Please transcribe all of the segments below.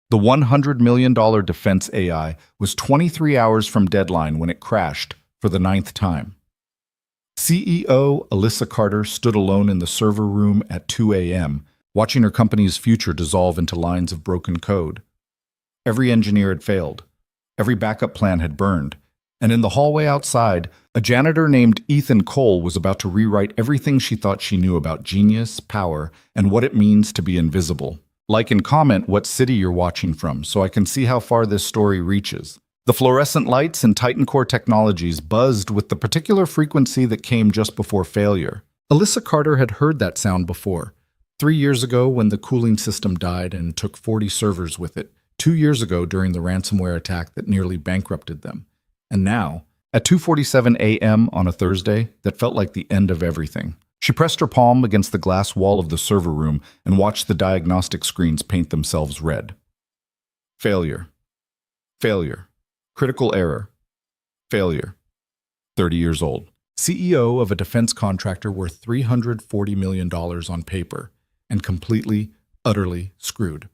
The $100 million defense AI was 23 hours from deadline when it crashed for the ninth time. CEO Alyssa Carter stood alone in the server room at 2 a.m., watching her company's future dissolve into lines of broken code. Every engineer had failed. Every backup plan had burned. And in the hallway outside, a janitor named Ethan Cole was about to rewrite everything she thought she knew about genius, power, and what it means to be invisible. Like and comment what city you're watching from so I can see how far this story reaches. The fluorescent lights and Titan Core technologies buzzed with the particular frequency that came just before failure. Alyssa Carter had heard that sound before. 3 years ago when the cooling system died and took 40 servers with it. 2 years ago during the ransomware attack that nearly bankrupted them. And now, at 2:47 a.m. on a Thursday, that felt like the end of everything. She pressed her palm against the glass wall of the server room and watched the diagnostic screens paint themselves red. Failure. Failure. Critical error. Failure. 30 years old. CEO of a defense contractor worth $340 million on paper, and completely, utterly screwed.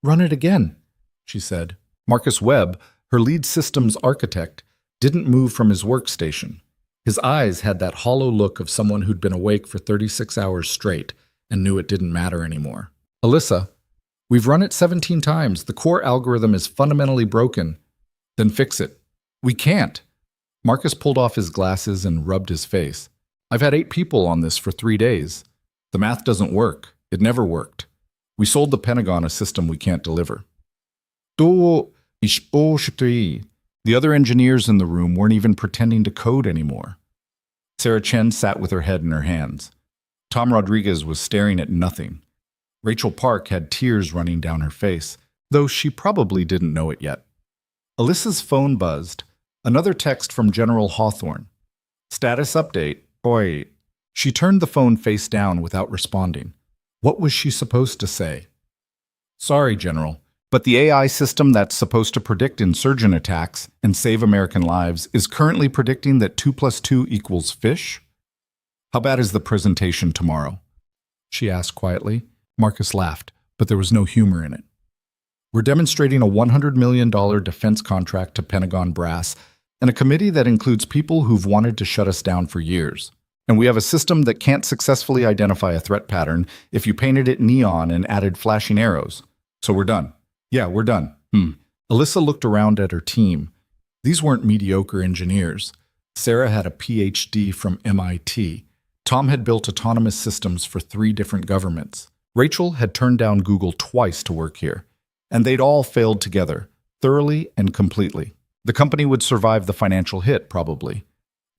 "Run it again," she said. Marcus Webb, her lead systems architect, didn't move from his workstation. His eyes had that hollow look of someone who'd been awake for 36 hours straight and knew it didn't matter anymore. "Alyssa, we've run it 17 times. The core algorithm is fundamentally broken." "Then fix it." "We can't." Marcus pulled off his glasses and rubbed his face. "I've had 8 people on this for 3 days. The math doesn't work. It never worked. We sold the Pentagon a system we can't deliver." The other engineers in the room weren't even pretending to code anymore. Sarah Chen sat with her head in her hands. Tom Rodriguez was staring at nothing. Rachel Park had tears running down her face, though she probably didn't know it yet. Alyssa's phone buzzed. Another text from General Hawthorne. "Status update. Oi." She turned the phone face down without responding. What was she supposed to say? "Sorry, General, but the AI system that's supposed to predict insurgent attacks and save American lives is currently predicting that 2 + 2 = fish? How bad is the presentation tomorrow?" she asked quietly. Marcus laughed, but there was no humor in it. "We're demonstrating a $100 million defense contract to Pentagon brass and a committee that includes people who've wanted to shut us down for years. And we have a system that can't successfully identify a threat pattern if you painted it neon and added flashing arrows. So we're done." "Yeah, we're done." Alyssa looked around at her team. These weren't mediocre engineers. Sarah had a PhD from MIT. Tom had built autonomous systems for 3 different governments. Rachel had turned down Google twice to work here. And they'd all failed together, thoroughly and completely. The company would survive the financial hit, probably.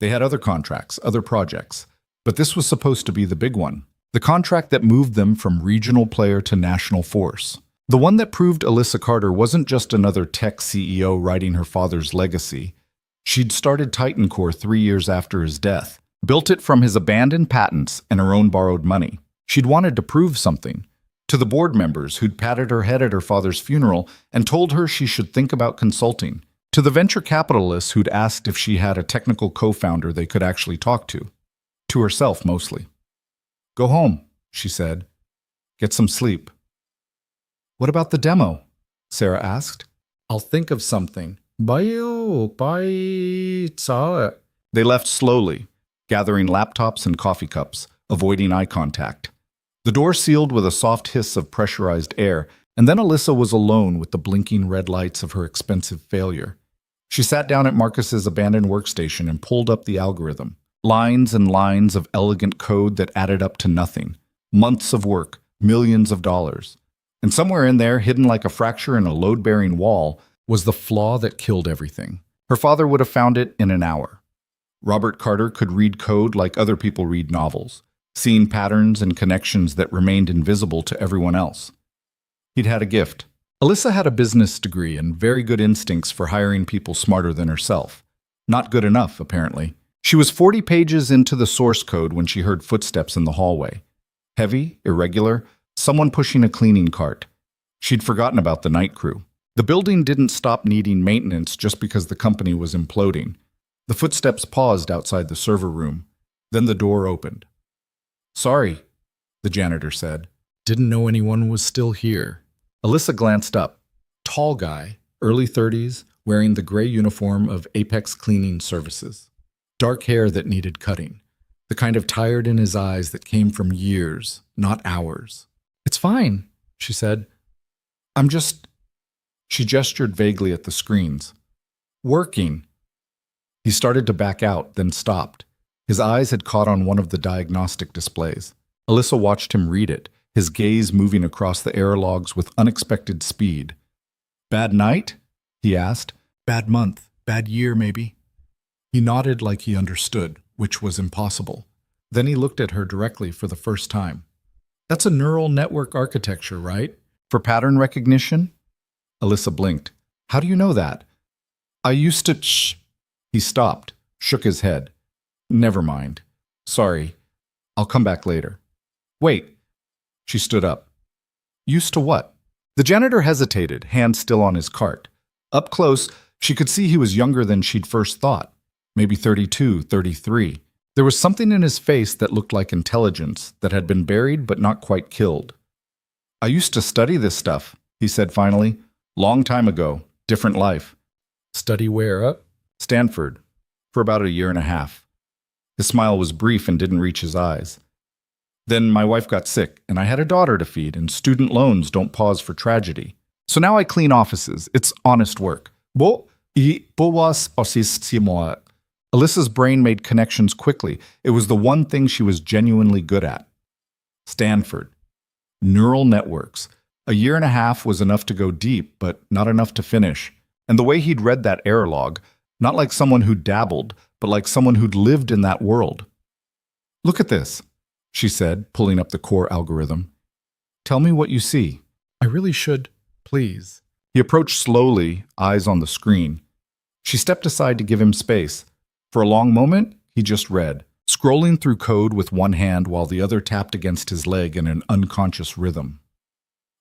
They had other contracts, other projects. But this was supposed to be the big one. The contract that moved them from regional player to national force. The one that proved Alyssa Carter wasn't just another tech CEO writing her father's legacy. She'd started Titan Core 3 years after his death, built it from his abandoned patents and her own borrowed money. She'd wanted to prove something. To the board members who'd patted her head at her father's funeral and told her she should think about consulting. To the venture capitalists who'd asked if she had a technical co-founder they could actually talk to. To herself, mostly. "Go home," she said. "Get some sleep." "What about the demo?" Sarah asked. "I'll think of something." They left slowly, gathering laptops and coffee cups, avoiding eye contact. The door sealed with a soft hiss of pressurized air, and then Alyssa was alone with the blinking red lights of her expensive failure. She sat down at Marcus's abandoned workstation and pulled up the algorithm. Lines and lines of elegant code that added up to nothing. Months of work, millions of dollars. And somewhere in there, hidden like a fracture in a load-bearing wall, was the flaw that killed everything. Her father would have found it in an hour. Robert Carter could read code like other people read novels, seeing patterns and connections that remained invisible to everyone else. He'd had a gift. Alyssa had a business degree and very good instincts for hiring people smarter than herself. Not good enough, apparently. She was 40 pages into the source code when she heard footsteps in the hallway. Heavy, irregular, someone pushing a cleaning cart. She'd forgotten about the night crew. The building didn't stop needing maintenance just because the company was imploding. The footsteps paused outside the server room. Then the door opened. "Sorry," the janitor said. "Didn't know anyone was still here." Alyssa glanced up. tall guy, early 30s, wearing the gray uniform of Apex Cleaning Services. Dark hair that needed cutting. The kind of tired in his eyes that came from years, not hours. "It's fine," she said. "I'm just—" She gestured vaguely at the screens. "Working." He started to back out, then stopped. His eyes had caught on one of the diagnostic displays. Alyssa watched him read it, his gaze moving across the error logs with unexpected speed. "Bad night?" he asked. "Bad month, bad year, maybe." He nodded like he understood, which was impossible. Then he looked at her directly for the first time. "That's a neural network architecture, right? For pattern recognition?" Alyssa blinked. "How do you know that?" "I used to—" Shh. He stopped, shook his head. "Never mind. Sorry. I'll come back later." "Wait." She stood up. "Used to what?" The janitor hesitated, hand still on his cart. Up close, she could see he was younger than she'd first thought. Maybe 32, 33. There was something in his face that looked like intelligence that had been buried but not quite killed. "I used to study this stuff," he said finally. "Long time ago. Different life." "Study where?" "Stanford. For about a year and a half." His smile was brief and didn't reach his eyes. "Then my wife got sick, and I had a daughter to feed, and student loans don't pause for tragedy. So now I clean offices. It's honest work." Alyssa's brain made connections quickly. It was the one thing she was genuinely good at. Stanford. Neural networks. A year and a half was enough to go deep, but not enough to finish. And the way he'd read that error log, not like someone who'd dabbled, but like someone who'd lived in that world. "Look at this," she said, pulling up the core algorithm. "Tell me what you see." "I really should, please." He approached slowly, eyes on the screen. She stepped aside to give him space. For a long moment, he just read, scrolling through code with one hand while the other tapped against his leg in an unconscious rhythm.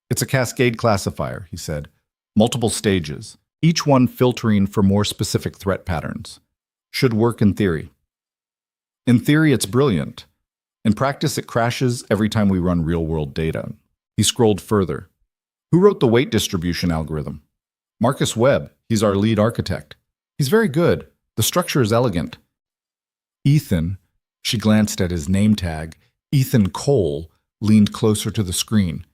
"It's a cascade classifier," he said. "Multiple stages, each one filtering for more specific threat patterns. Should work in theory." "In theory, it's brilliant. In practice, it crashes every time we run real-world data." He scrolled further. "Who wrote the weight distribution algorithm?" "Marcus Webb. He's our lead architect." "He's very good. The structure is elegant." "Ethan," she glanced at his name tag, Ethan Cole, leaned closer to the screen.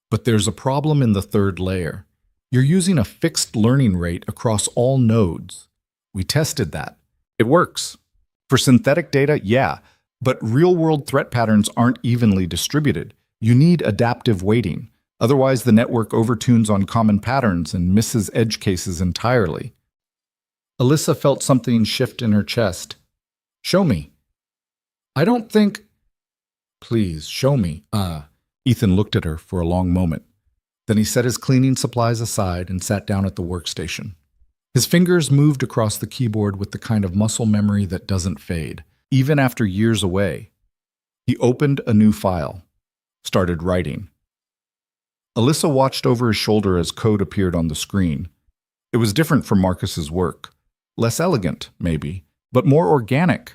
"But there's a problem in the third layer. You're using a fixed learning rate across all nodes. We tested that. It works. For synthetic data, yeah, but real-world threat patterns aren't evenly distributed. You need adaptive weighting. Otherwise, the network overtunes on common patterns and misses edge cases entirely." Alyssa felt something shift in her chest. "Show me." "I don't think—" "Please, show me." Ethan looked at her for a long moment. Then he set his cleaning supplies aside and sat down at the workstation. His fingers moved across the keyboard with the kind of muscle memory that doesn't fade, even after years away. He opened a new file, started writing. Alyssa watched over his shoulder as code appeared on the screen. It was different from Marcus's work. Less elegant, maybe, but more organic,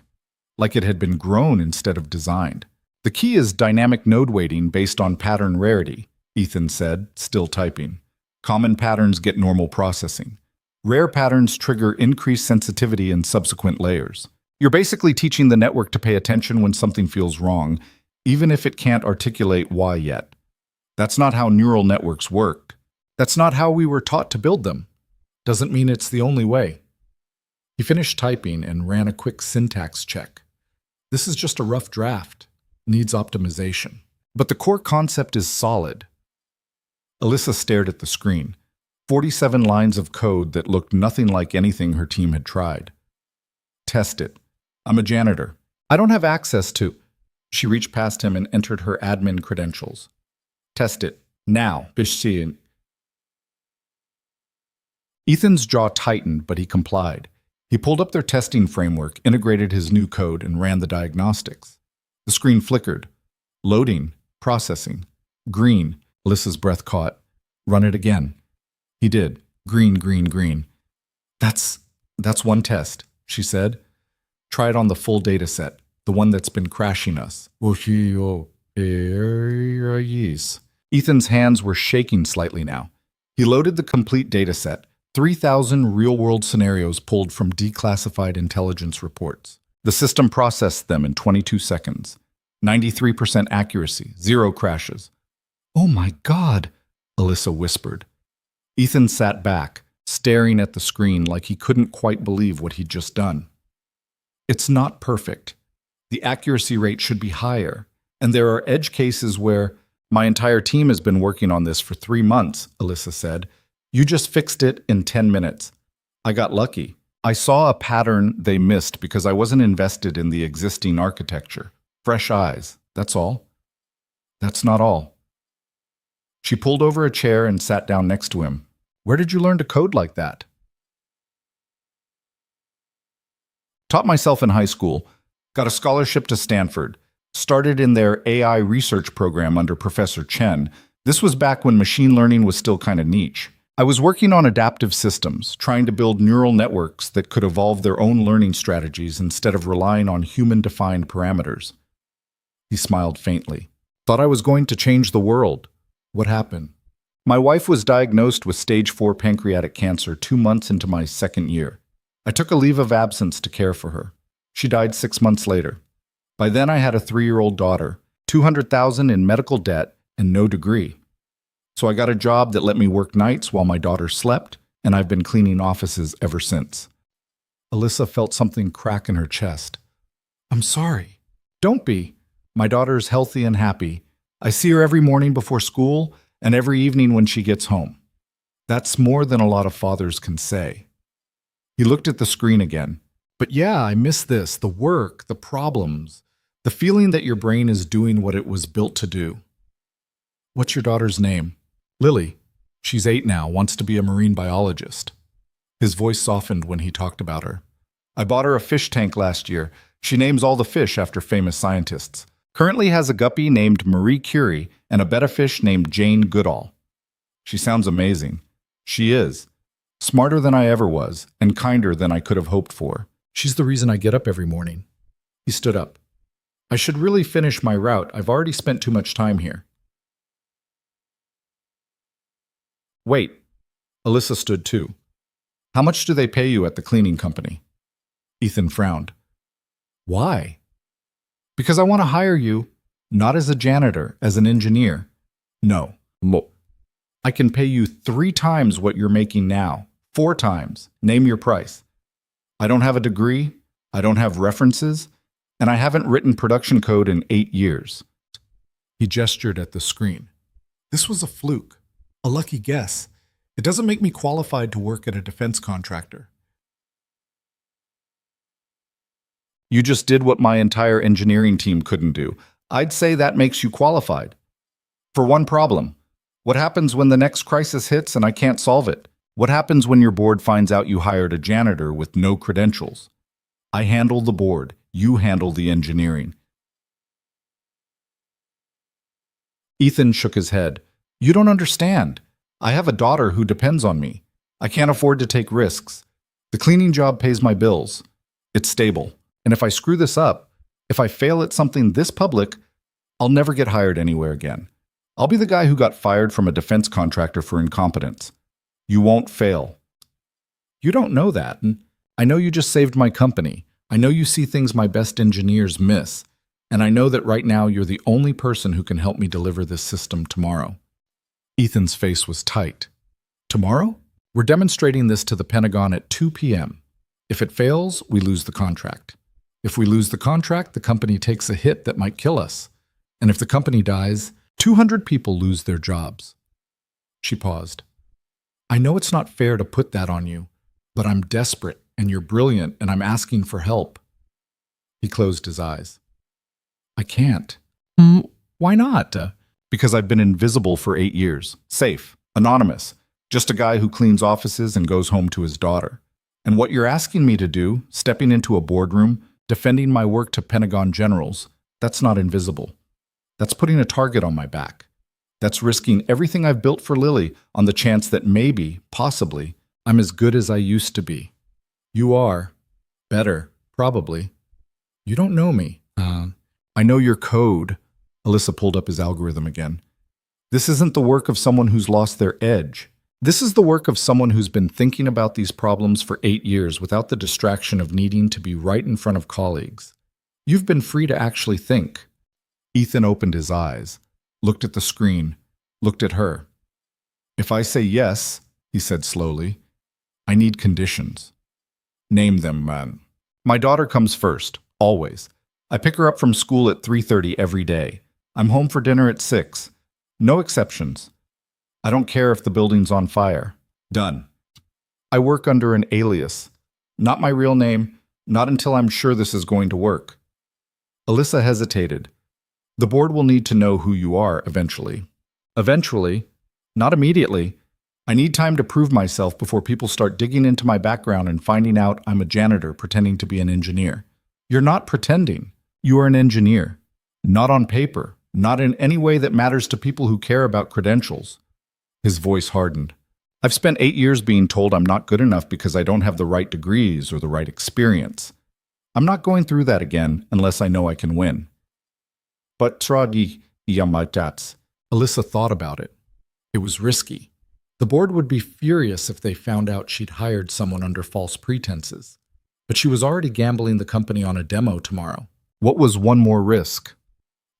like it had been grown instead of designed. "The key is dynamic node weighting based on pattern rarity," Ethan said, still typing. "Common patterns get normal processing. Rare patterns trigger increased sensitivity in subsequent layers. You're basically teaching the network to pay attention when something feels wrong, even if it can't articulate why yet. That's not how neural networks work. That's not how we were taught to build them. Doesn't mean it's the only way." He finished typing and ran a quick syntax check. "This is just a rough draft. Needs optimization. But the core concept is solid." Alyssa stared at the screen. 47 lines of code that looked nothing like anything her team had tried. "Test it. I'm a janitor. I don't have access to—" She reached past him and entered her admin credentials. "Test it. Now, Bishien." Ethan's jaw tightened, but he complied. He pulled up their testing framework, integrated his new code, and ran the diagnostics. The screen flickered. Loading. Processing. Green. Alyssa's breath caught. "Run it again." He did. Green, green, green. That's one test," she said. "Try it on the full data set, the one that's been crashing us." Ethan's hands were shaking slightly now. He loaded the complete dataset, 3,000 real-world scenarios pulled from declassified intelligence reports. The system processed them in 22 seconds. 93% accuracy, 0 crashes. "Oh my God," Alyssa whispered. Ethan sat back, staring at the screen like he couldn't quite believe what he'd just done. "It's not perfect. The accuracy rate should be higher. And there are edge cases where my entire team has been working on this for 3 months, Alyssa said. You just fixed it in 10 minutes. I got lucky. I saw a pattern they missed because I wasn't invested in the existing architecture. Fresh eyes, that's all." "That's not all." She pulled over a chair and sat down next to him. "Where did you learn to code like that?" "Taught myself in high school. Got a scholarship to Stanford. Started in their AI research program under Professor Chen. This was back when machine learning was still kind of niche. I was working on adaptive systems, trying to build neural networks that could evolve their own learning strategies instead of relying on human-defined parameters." He smiled faintly. "Thought I was going to change the world. What happened?" "My wife was diagnosed with stage 4 pancreatic cancer 2 months into my second year. I took a leave of absence to care for her. She died 6 months later. By then I had a 3-year-old daughter, $200,000 in medical debt, and no degree. So I got a job that let me work nights while my daughter slept, and I've been cleaning offices ever since." Alyssa felt something crack in her chest. "I'm sorry." "Don't be. My daughter's healthy and happy. I see her every morning before school and every evening when she gets home. That's more than a lot of fathers can say." He looked at the screen again. "But yeah, I miss this, the work, the problems, the feeling that your brain is doing what it was built to do." "What's your daughter's name?" "Lily. She's 8 now, wants to be a marine biologist." His voice softened when he talked about her. "I bought her a fish tank last year. She names all the fish after famous scientists. Currently has a guppy named Marie Curie and a betta fish named Jane Goodall. She sounds amazing. She is. Smarter than I ever was, and kinder than I could have hoped for. She's the reason I get up every morning." He stood up. "I should really finish my route. I've already spent too much time here." "Wait." Alyssa stood too. "How much do they pay you at the cleaning company?" Ethan frowned. "Why?" "Because I want to hire you, not as a janitor, as an engineer. No. I can pay you 3 times what you're making now. 4 times. Name your price. I don't have a degree, I don't have references, and I haven't written production code in 8 years. He gestured at the screen. "This was a fluke. A lucky guess. It doesn't make me qualified to work at a defense contractor." "You just did what my entire engineering team couldn't do. I'd say that makes you qualified. For one problem. What happens when the next crisis hits and I can't solve it? What happens when your board finds out you hired a janitor with no credentials? I handle the board. You handle the engineering." Ethan shook his head. "You don't understand. I have a daughter who depends on me. I can't afford to take risks. The cleaning job pays my bills. It's stable. And if I screw this up, if I fail at something this public, I'll never get hired anywhere again. I'll be the guy who got fired from a defense contractor for incompetence. You won't fail." "You don't know that. And I know you just saved my company. I know you see things my best engineers miss. And I know that right now you're the only person who can help me deliver this system tomorrow." Ethan's face was tight. "Tomorrow? We're demonstrating this to the Pentagon at 2 p.m. If it fails, we lose the contract. If we lose the contract, the company takes a hit that might kill us. And if the company dies, 200 people lose their jobs." She paused. "I know it's not fair to put that on you, but I'm desperate, and you're brilliant, and I'm asking for help." He closed his eyes. "I can't." "Why not?" "Because I've been invisible for 8 years. Safe. Anonymous. Just a guy who cleans offices and goes home to his daughter. And what you're asking me to do, stepping into a boardroom, defending my work to Pentagon generals, that's not invisible. That's putting a target on my back. That's risking everything I've built for Lily on the chance that maybe, possibly, I'm as good as I used to be. You are. Better, probably. You don't know me. I know your code." Alyssa pulled up his algorithm again. "This isn't the work of someone who's lost their edge. This is the work of someone who's been thinking about these problems for 8 years without the distraction of needing to be right in front of colleagues. You've been free to actually think. Ethan opened his eyes, looked at the screen, looked at her. If I say yes, he said slowly, I need conditions. Name them, man. My daughter comes first, always. I pick her up from school at 3:30 every day. I'm home for dinner at 6. No exceptions. I don't care if the building's on fire. Done. I work under an alias. Not my real name, not until I'm sure this is going to work. Alyssa hesitated. The board will need to know who you are eventually. Eventually? Not immediately. I need time to prove myself before people start digging into my background and finding out I'm a janitor pretending to be an engineer. You're not pretending. You are an engineer. Not on paper. Not in any way that matters to people who care about credentials. His voice hardened. I've spent 8 years being told I'm not good enough because I don't have the right degrees or the right experience. I'm not going through that again unless I know I can win. But Tradi Yamatats. Alyssa thought about it. It was risky. The board would be furious if they found out she'd hired someone under false pretenses. But she was already gambling the company on a demo tomorrow. What was one more risk?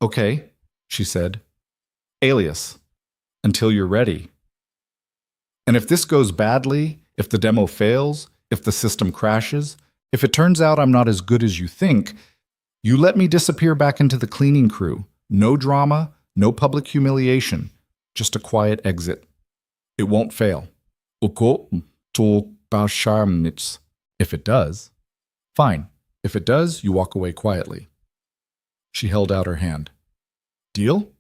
Okay, she said. Alias. Until you're ready. And if this goes badly, if the demo fails, if the system crashes, if it turns out I'm not as good as you think, you let me disappear back into the cleaning crew. No drama, no public humiliation, just a quiet exit. It won't fail. If it does, fine. If it does, you walk away quietly. She held out her hand. Deal?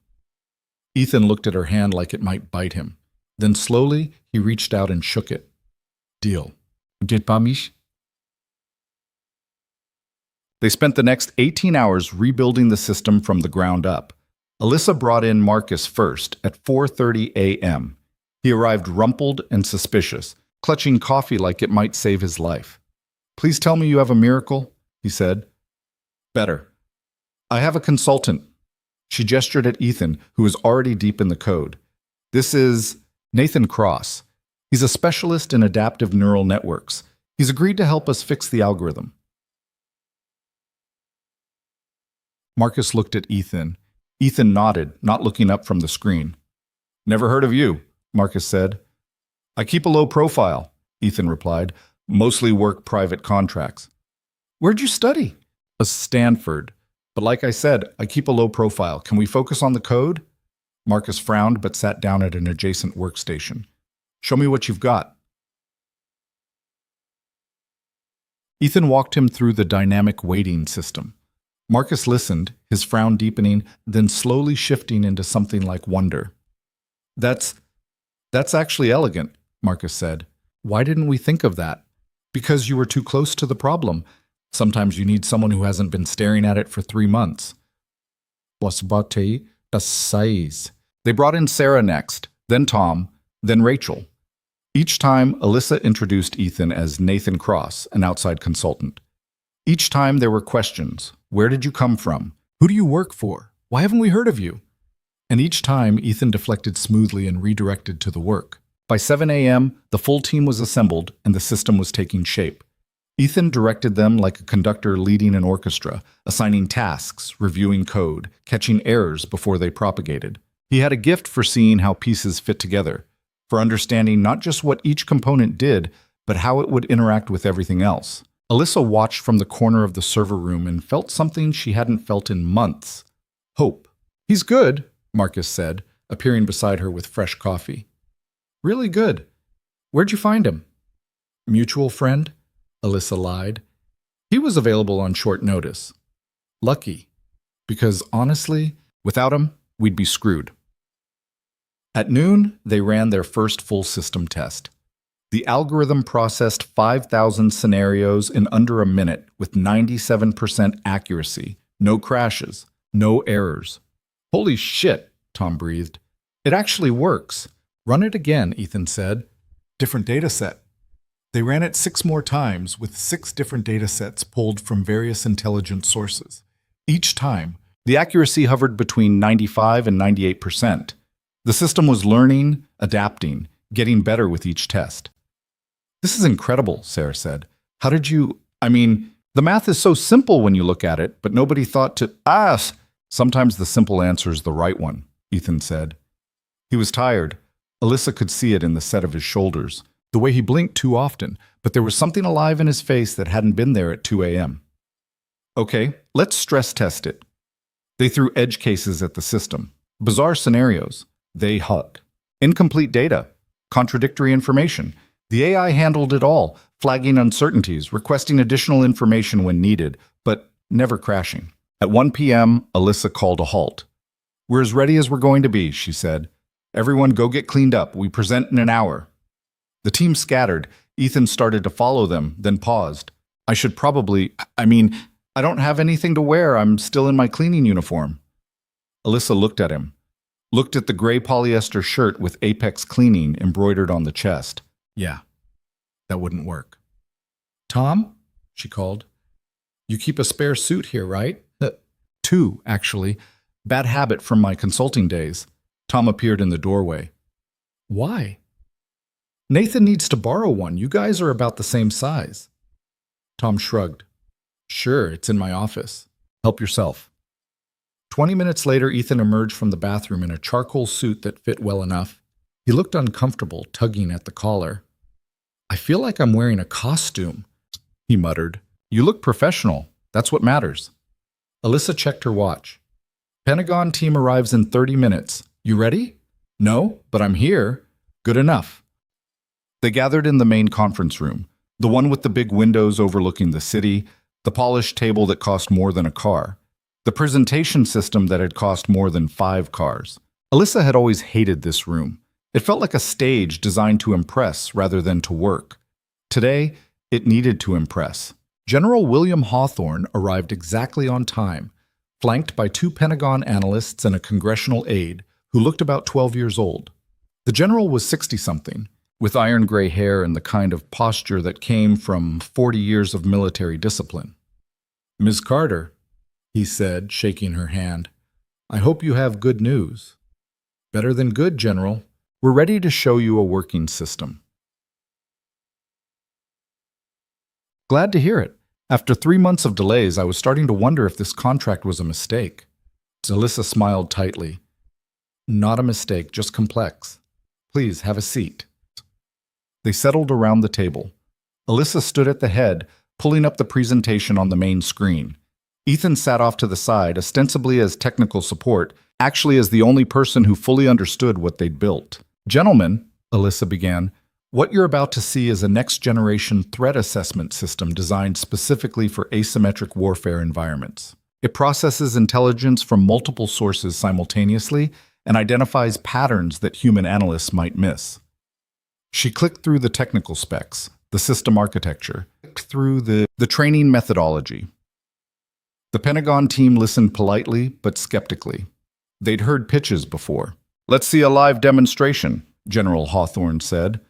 Ethan looked at her hand like it might bite him. Then slowly, he reached out and shook it. Deal. They spent the next 18 hours rebuilding the system from the ground up. Alyssa brought in Marcus first at 4:30 a.m. He arrived rumpled and suspicious, clutching coffee like it might save his life. Please tell me you have a miracle, he said. Better. I have a consultant. She gestured at Ethan, who was already deep in the code. This is Nathan Cross. He's a specialist in adaptive neural networks. He's agreed to help us fix the algorithm. Marcus looked at Ethan. Ethan nodded, not looking up from the screen. Never heard of you, Marcus said. I keep a low profile, Ethan replied. Mostly work private contracts. Where'd you study? Stanford. But like I said, I keep a low profile. Can we focus on the code? Marcus frowned but sat down at an adjacent workstation. Show me what you've got. Ethan walked him through the dynamic weighting system. Marcus listened, his frown deepening, then slowly shifting into something like wonder. That's actually elegant, Marcus said. Why didn't we think of that? Because you were too close to the problem. Sometimes you need someone who hasn't been staring at it for 3 months. They brought in Sarah next, then Tom, then Rachel. Each time, Alyssa introduced Ethan as Nathan Cross, an outside consultant. Each time there were questions. Where did you come from? Who do you work for? Why haven't we heard of you? And each time, Ethan deflected smoothly and redirected to the work. By 7 a.m., the full team was assembled and the system was taking shape. Ethan directed them like a conductor leading an orchestra, assigning tasks, reviewing code, catching errors before they propagated. He had a gift for seeing how pieces fit together, for understanding not just what each component did, but how it would interact with everything else. Alyssa watched from the corner of the server room and felt something she hadn't felt in months. Hope. He's good, Marcus said, appearing beside her with fresh coffee. Really good. Where'd you find him? Mutual friend, Alyssa lied. He was available on short notice. Lucky. Because honestly, without him, we'd be screwed. At noon, they ran their first full system test. The algorithm processed 5,000 scenarios in under a minute with 97% accuracy, no crashes, no errors. Holy shit, Tom breathed. It actually works. Run it again, Ethan said. Different data set. They ran it 6 more times with 6 different data sets pulled from various intelligence sources. Each time, the accuracy hovered between 95 and 98%. The system was learning, adapting, getting better with each test. This is incredible, Sarah said. How did you... the math is so simple when you look at it, but nobody thought to... Sometimes the simple answer is the right one, Ethan said. He was tired. Alyssa could see it in the set of his shoulders, the way he blinked too often, but there was something alive in his face that hadn't been there at 2 a.m. Okay, let's stress test it. They threw edge cases at the system. Bizarre scenarios. They hugged. Incomplete data. Contradictory information. The AI handled it all, flagging uncertainties, requesting additional information when needed, but never crashing. At 1 p.m., Alyssa called a halt. "We're as ready as we're going to be," she said. "Everyone go get cleaned up. We present in an hour." The team scattered. Ethan started to follow them, then paused. I don't have anything to wear. I'm still in my cleaning uniform." Alyssa looked at him. Looked at the gray polyester shirt with Apex Cleaning embroidered on the chest. Yeah, that wouldn't work. "Tom," she called. "You keep a spare suit here, right?" Two, actually. Bad habit from my consulting days." Tom appeared in the doorway. "Why?" "Nathan needs to borrow one. You guys are about the same size." Tom shrugged. "Sure, it's in my office. Help yourself." 20 minutes later, Ethan emerged from the bathroom in a charcoal suit that fit well enough. He looked uncomfortable, tugging at the collar. "I feel like I'm wearing a costume," he muttered. "You look professional. That's what matters." Alyssa checked her watch. "Pentagon team arrives in 30 minutes. You ready?" "No, but I'm here." "Good enough." They gathered in the main conference room, the one with the big windows overlooking the city, the polished table that cost more than a car, the presentation system that had cost more than 5 cars. Alyssa had always hated this room. It felt like a stage designed to impress rather than to work. Today, it needed to impress. General William Hawthorne arrived exactly on time, flanked by 2 Pentagon analysts and a congressional aide who looked about 12 years old. The general was 60-something, with iron gray hair and the kind of posture that came from 40 years of military discipline. "Ms. Carter," he said, shaking her hand, "I hope you have good news." "Better than good, General. We're ready to show you a working system." "Glad to hear it. After 3 months of delays, I was starting to wonder if this contract was a mistake." Alyssa smiled tightly. "Not a mistake, just complex. Please, have a seat." They settled around the table. Alyssa stood at the head, pulling up the presentation on the main screen. Ethan sat off to the side, ostensibly as technical support, actually as the only person who fully understood what they'd built. "Gentlemen," Alyssa began, "what you're about to see is a next-generation threat assessment system designed specifically for asymmetric warfare environments. It processes intelligence from multiple sources simultaneously and identifies patterns that human analysts might miss." She clicked through the technical specs, the system architecture, through the training methodology. The Pentagon team listened politely but skeptically. They'd heard pitches before. "Let's see a live demonstration," General Hawthorne said.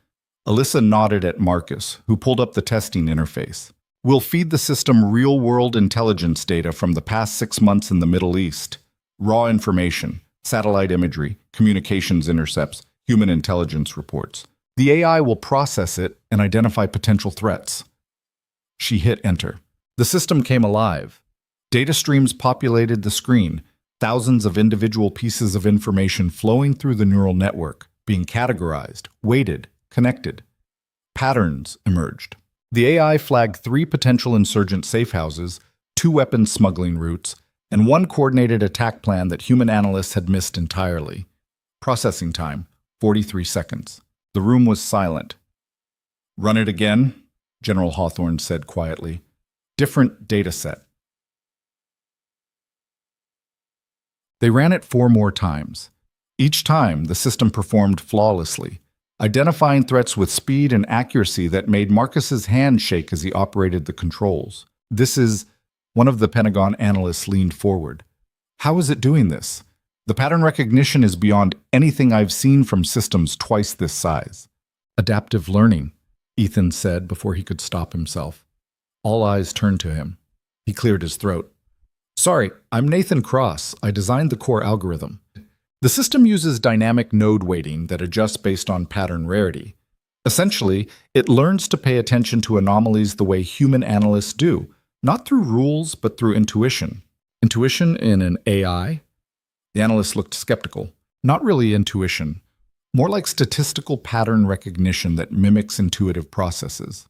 Alyssa nodded at Marcus, who pulled up the testing interface. "We'll feed the system real-world intelligence data from the past 6 months in the Middle East. Raw information, satellite imagery, communications intercepts, human intelligence reports. The AI will process it and identify potential threats." She hit enter. The system came alive. Data streams populated the screen, thousands of individual pieces of information flowing through the neural network, being categorized, weighted, connected. Patterns emerged. The AI flagged 3 potential insurgent safehouses, 2 weapons smuggling routes, and 1 coordinated attack plan that human analysts had missed entirely. Processing time, 43 seconds. The room was silent. "Run it again," General Hawthorne said quietly. "Different data set." They ran it 4 more times. Each time, the system performed flawlessly, identifying threats with speed and accuracy that made Marcus's hand shake as he operated the controls. One of the Pentagon analysts leaned forward. "How is it doing this? The pattern recognition is beyond anything I've seen from systems twice this size." "Adaptive learning," Ethan said before he could stop himself. All eyes turned to him. He cleared his throat. "Sorry, I'm Nathan Cross. I designed the core algorithm." The system uses dynamic node weighting that adjusts based on pattern rarity. Essentially, it learns to pay attention to anomalies the way human analysts do, not through rules, but through intuition. Intuition in an AI? The analyst looked skeptical. Not really intuition. More like statistical pattern recognition that mimics intuitive processes.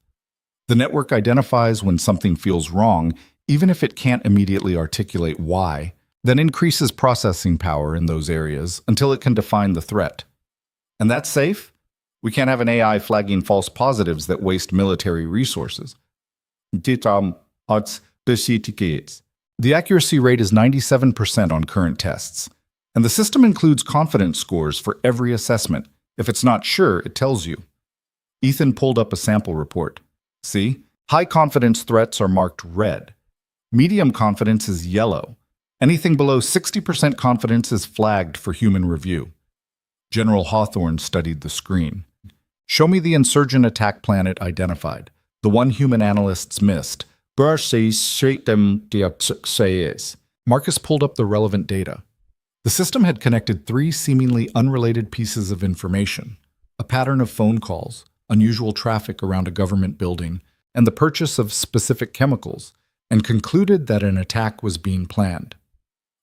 The network identifies when something feels wrong, even if it can't immediately articulate why, then increases processing power in those areas until it can define the threat. And that's safe? We can't have an AI flagging false positives that waste military resources. The accuracy rate is 97% on current tests, and the system includes confidence scores for every assessment. If it's not sure, it tells you. Ethan pulled up a sample report. See? High confidence threats are marked red. Medium confidence is yellow. Anything below 60% confidence is flagged for human review. General Hawthorne studied the screen. Show me the insurgent attack planet identified, the one human analysts missed. Marcus pulled up the relevant data. The system had connected 3 seemingly unrelated pieces of information: a pattern of phone calls, unusual traffic around a government building, and the purchase of specific chemicals, and concluded that an attack was being planned.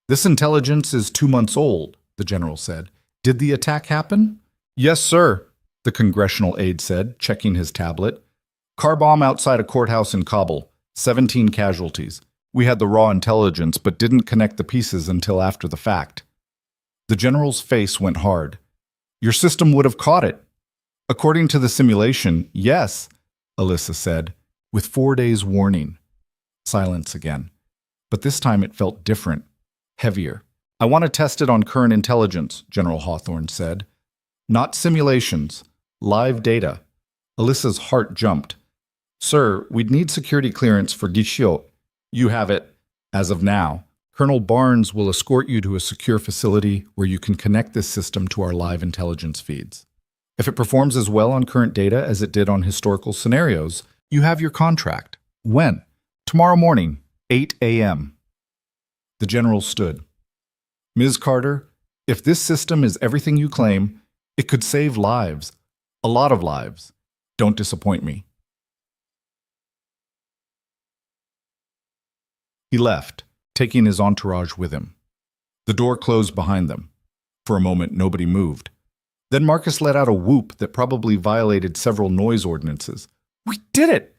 This intelligence is 2 months old, the general said. Did the attack happen? Yes, sir, the congressional aide said, checking his tablet. Car bomb outside a courthouse in Kabul, 17 casualties. We had the raw intelligence but didn't connect the pieces until after the fact. The general's face went hard. Your system would have caught it. According to the simulation, yes, Alyssa said, with 4 days warning. Silence again. But this time it felt different, heavier. I want to test it on current intelligence, General Hawthorne said. Not simulations, live data. Alyssa's heart jumped. Sir, we'd need security clearance for Gishio. You have it, as of now. Colonel Barnes will escort you to a secure facility where you can connect this system to our live intelligence feeds. If it performs as well on current data as it did on historical scenarios, you have your contract. When? Tomorrow morning, 8 a.m. The general stood. Ms. Carter, if this system is everything you claim, it could save lives. A lot of lives. Don't disappoint me. He left, taking his entourage with him. The door closed behind them. For a moment, nobody moved. Then Marcus let out a whoop that probably violated several noise ordinances. We did it!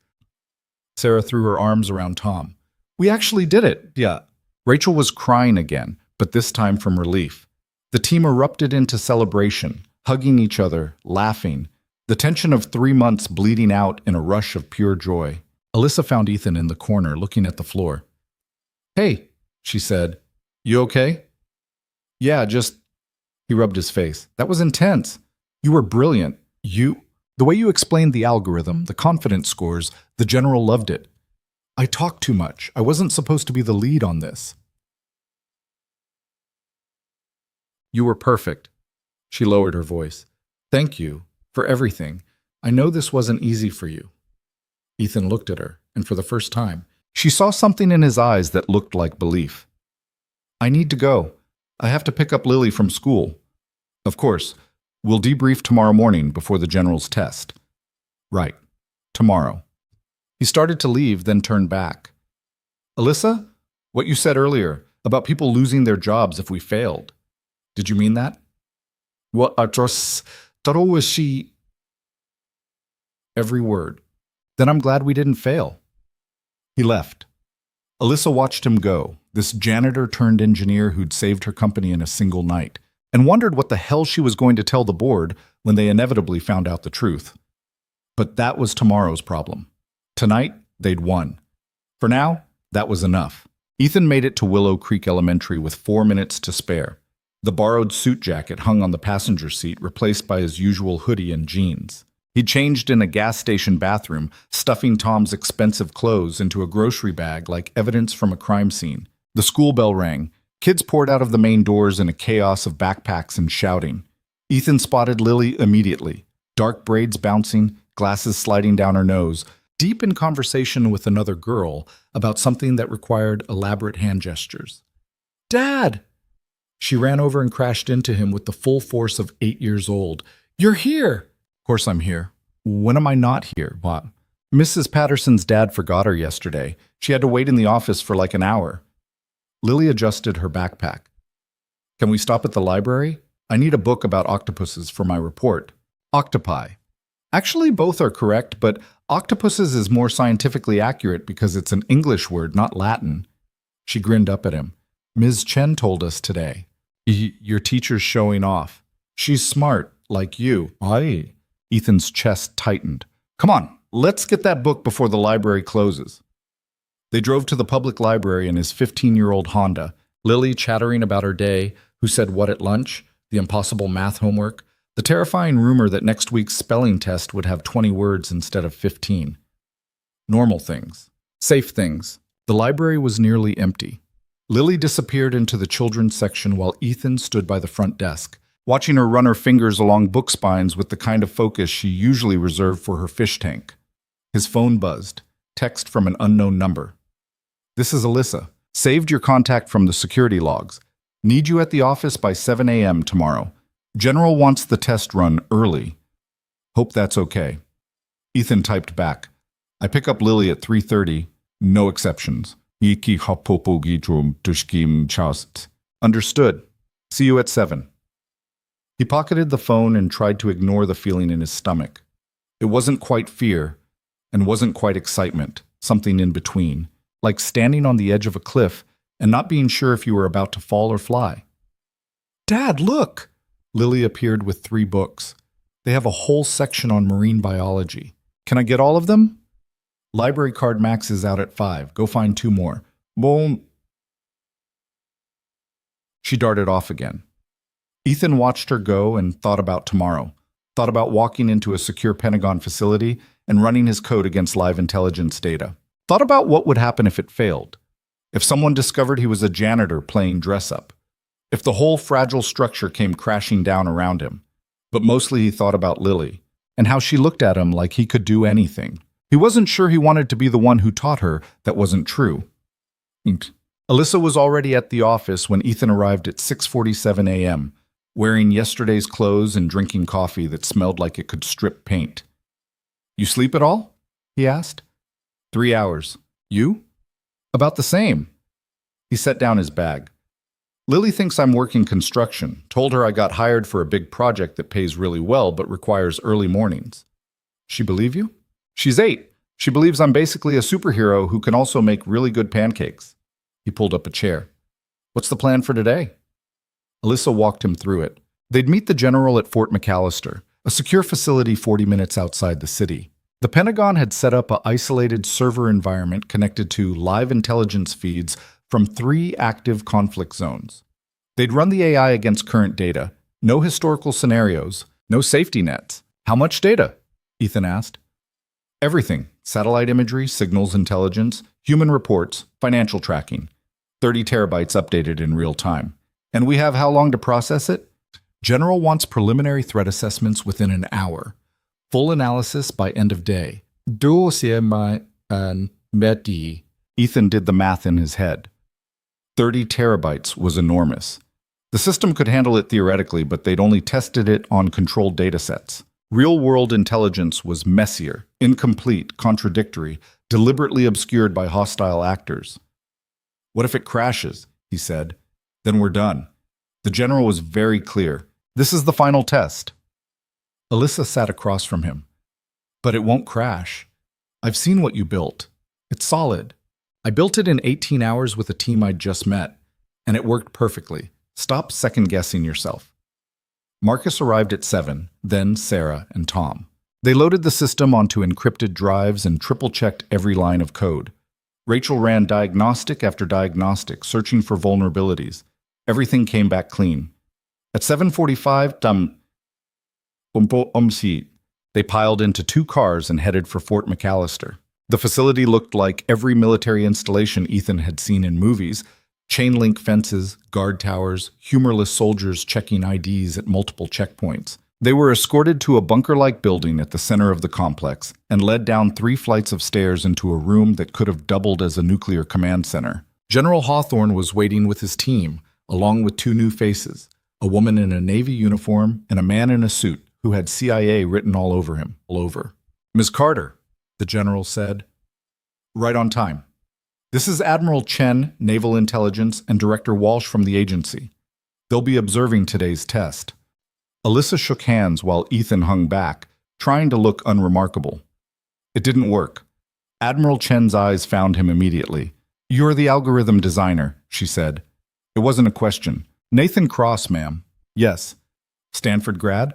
Sarah threw her arms around Tom. We actually did it, yeah. Rachel was crying again, but this time from relief. The team erupted into celebration, hugging each other, laughing, the tension of 3 months bleeding out in a rush of pure joy. Alyssa found Ethan in the corner, looking at the floor. Hey, she said. You okay? Yeah, just... He rubbed his face. That was intense. You were brilliant. The way you explained the algorithm, the confidence scores, the general loved it. I talked too much. I wasn't supposed to be the lead on this. You were perfect. She lowered her voice. Thank you for everything. I know this wasn't easy for you. Ethan looked at her, and for the first time, she saw something in his eyes that looked like belief. I need to go. I have to pick up Lily from school. Of course, we'll debrief tomorrow morning before the general's test. Right. Tomorrow. He started to leave, then turned back. Alyssa, what you said earlier about people losing their jobs if we failed. Did you mean that? What was she? Every word. Then I'm glad we didn't fail. He left. Alyssa watched him go, this janitor turned engineer who'd saved her company in a single night, and wondered what the hell she was going to tell the board when they inevitably found out the truth. But that was tomorrow's problem. Tonight, they'd won. For now, that was enough. Ethan made it to Willow Creek Elementary with 4 minutes to spare. The borrowed suit jacket hung on the passenger seat, replaced by his usual hoodie and jeans. He changed in a gas station bathroom, stuffing Tom's expensive clothes into a grocery bag like evidence from a crime scene. The school bell rang. Kids poured out of the main doors in a chaos of backpacks and shouting. Ethan spotted Lily immediately, dark braids bouncing, glasses sliding down her nose, deep in conversation with another girl about something that required elaborate hand gestures. Dad! She ran over and crashed into him with the full force of 8 years old. "You're here!" "Of course I'm here. When am I not here?" "What?" "Mrs. Patterson's dad forgot her yesterday. She had to wait in the office for like an hour." Lily adjusted her backpack. "Can we stop at the library? I need a book about octopuses for my report." "Octopi." Actually, both are correct, but octopuses is more scientifically accurate because it's an English word, not Latin. She grinned up at him. "Ms. Chen told us today. Your teacher's showing off. She's smart, like you." Aye. Ethan's chest tightened. "Come on, let's get that book before the library closes." They drove to the public library in his 15-year-old Honda, Lily chattering about her day, who said what at lunch, the impossible math homework, the terrifying rumor that next week's spelling test would have 20 words instead of 15. Normal things. Safe things. The library was nearly empty. Lily disappeared into the children's section while Ethan stood by the front desk, watching her run her fingers along book spines with the kind of focus she usually reserved for her fish tank. His phone buzzed. Text from an unknown number. "This is Alyssa. Saved your contact from the security logs. Need you at the office by 7 a.m. tomorrow. General wants the test run early. Hope that's okay." Ethan typed back. "I pick up Lily at 3:30. No exceptions. Understood. See you at 7. He pocketed the phone and tried to ignore the feeling in his stomach. It wasn't quite fear, and wasn't quite excitement, something in between, like standing on the edge of a cliff and not being sure if you were about to fall or fly. "Dad, look!" Lily appeared with 3 books. "They have a whole section on marine biology. Can I get all of them?" "Library card maxes out at 5. Go find 2 more. Boom." She darted off again. Ethan watched her go and thought about tomorrow, thought about walking into a secure Pentagon facility and running his code against live intelligence data, thought about what would happen if it failed, if someone discovered he was a janitor playing dress-up, if the whole fragile structure came crashing down around him. But mostly he thought about Lily, and how she looked at him like he could do anything. He wasn't sure he wanted to be the one who taught her that wasn't true. Alyssa was already at the office when Ethan arrived at 6:47 a.m., wearing yesterday's clothes and drinking coffee that smelled like it could strip paint. "You sleep at all?" he asked. 3 hours. "You?" "About the same." He set down his bag. "Lily thinks I'm working construction. Told her I got hired for a big project that pays really well but requires early mornings." "She believe you?" "She's 8. She believes I'm basically a superhero who can also make really good pancakes." He pulled up a chair. "What's the plan for today?" Alyssa walked him through it. They'd meet the general at Fort McAllister, a secure facility 40 minutes outside the city. The Pentagon had set up an isolated server environment connected to live intelligence feeds from 3 active conflict zones. They'd run the AI against current data. No historical scenarios, no safety nets. "How much data?" Ethan asked. "Everything. Satellite imagery, signals intelligence, human reports, financial tracking. 30 terabytes updated in real time. And we have how long to process it?" "General wants preliminary threat assessments within an hour. Full analysis by end of day." Ethan did the math in his head. 30 terabytes was enormous. The system could handle it theoretically, but they'd only tested it on controlled datasets. Real-world intelligence was messier, incomplete, contradictory, deliberately obscured by hostile actors. "What if it crashes?" he said. "Then we're done." The general was very clear. "This is the final test." Alyssa sat across from him. "But it won't crash. I've seen what you built. It's solid. I built it in 18 hours with a team I'd just met, and it worked perfectly. Stop second-guessing yourself." Marcus arrived at 7, then Sarah and Tom. They loaded the system onto encrypted drives and triple-checked every line of code. Rachel ran diagnostic after diagnostic, searching for vulnerabilities. Everything came back clean. At 7:45, they piled into 2 cars and headed for Fort McAllister. The facility looked like every military installation Ethan had seen in movies: chain-link fences, guard towers, humorless soldiers checking IDs at multiple checkpoints. They were escorted to a bunker-like building at the center of the complex and led down 3 flights of stairs into a room that could have doubled as a nuclear command center. General Hawthorne was waiting with his team, along with two new faces, a woman in a Navy uniform and a man in a suit who had CIA written all over him, all over. "Ms. Carter," the general said. "Right on time. This is Admiral Chen, Naval Intelligence, and Director Walsh from the agency. They'll be observing today's test." Alyssa shook hands while Ethan hung back, trying to look unremarkable. It didn't work. Admiral Chen's eyes found him immediately. "You're the algorithm designer," she said. It wasn't a question. "Nathan Cross, ma'am." "Yes." "Stanford grad?"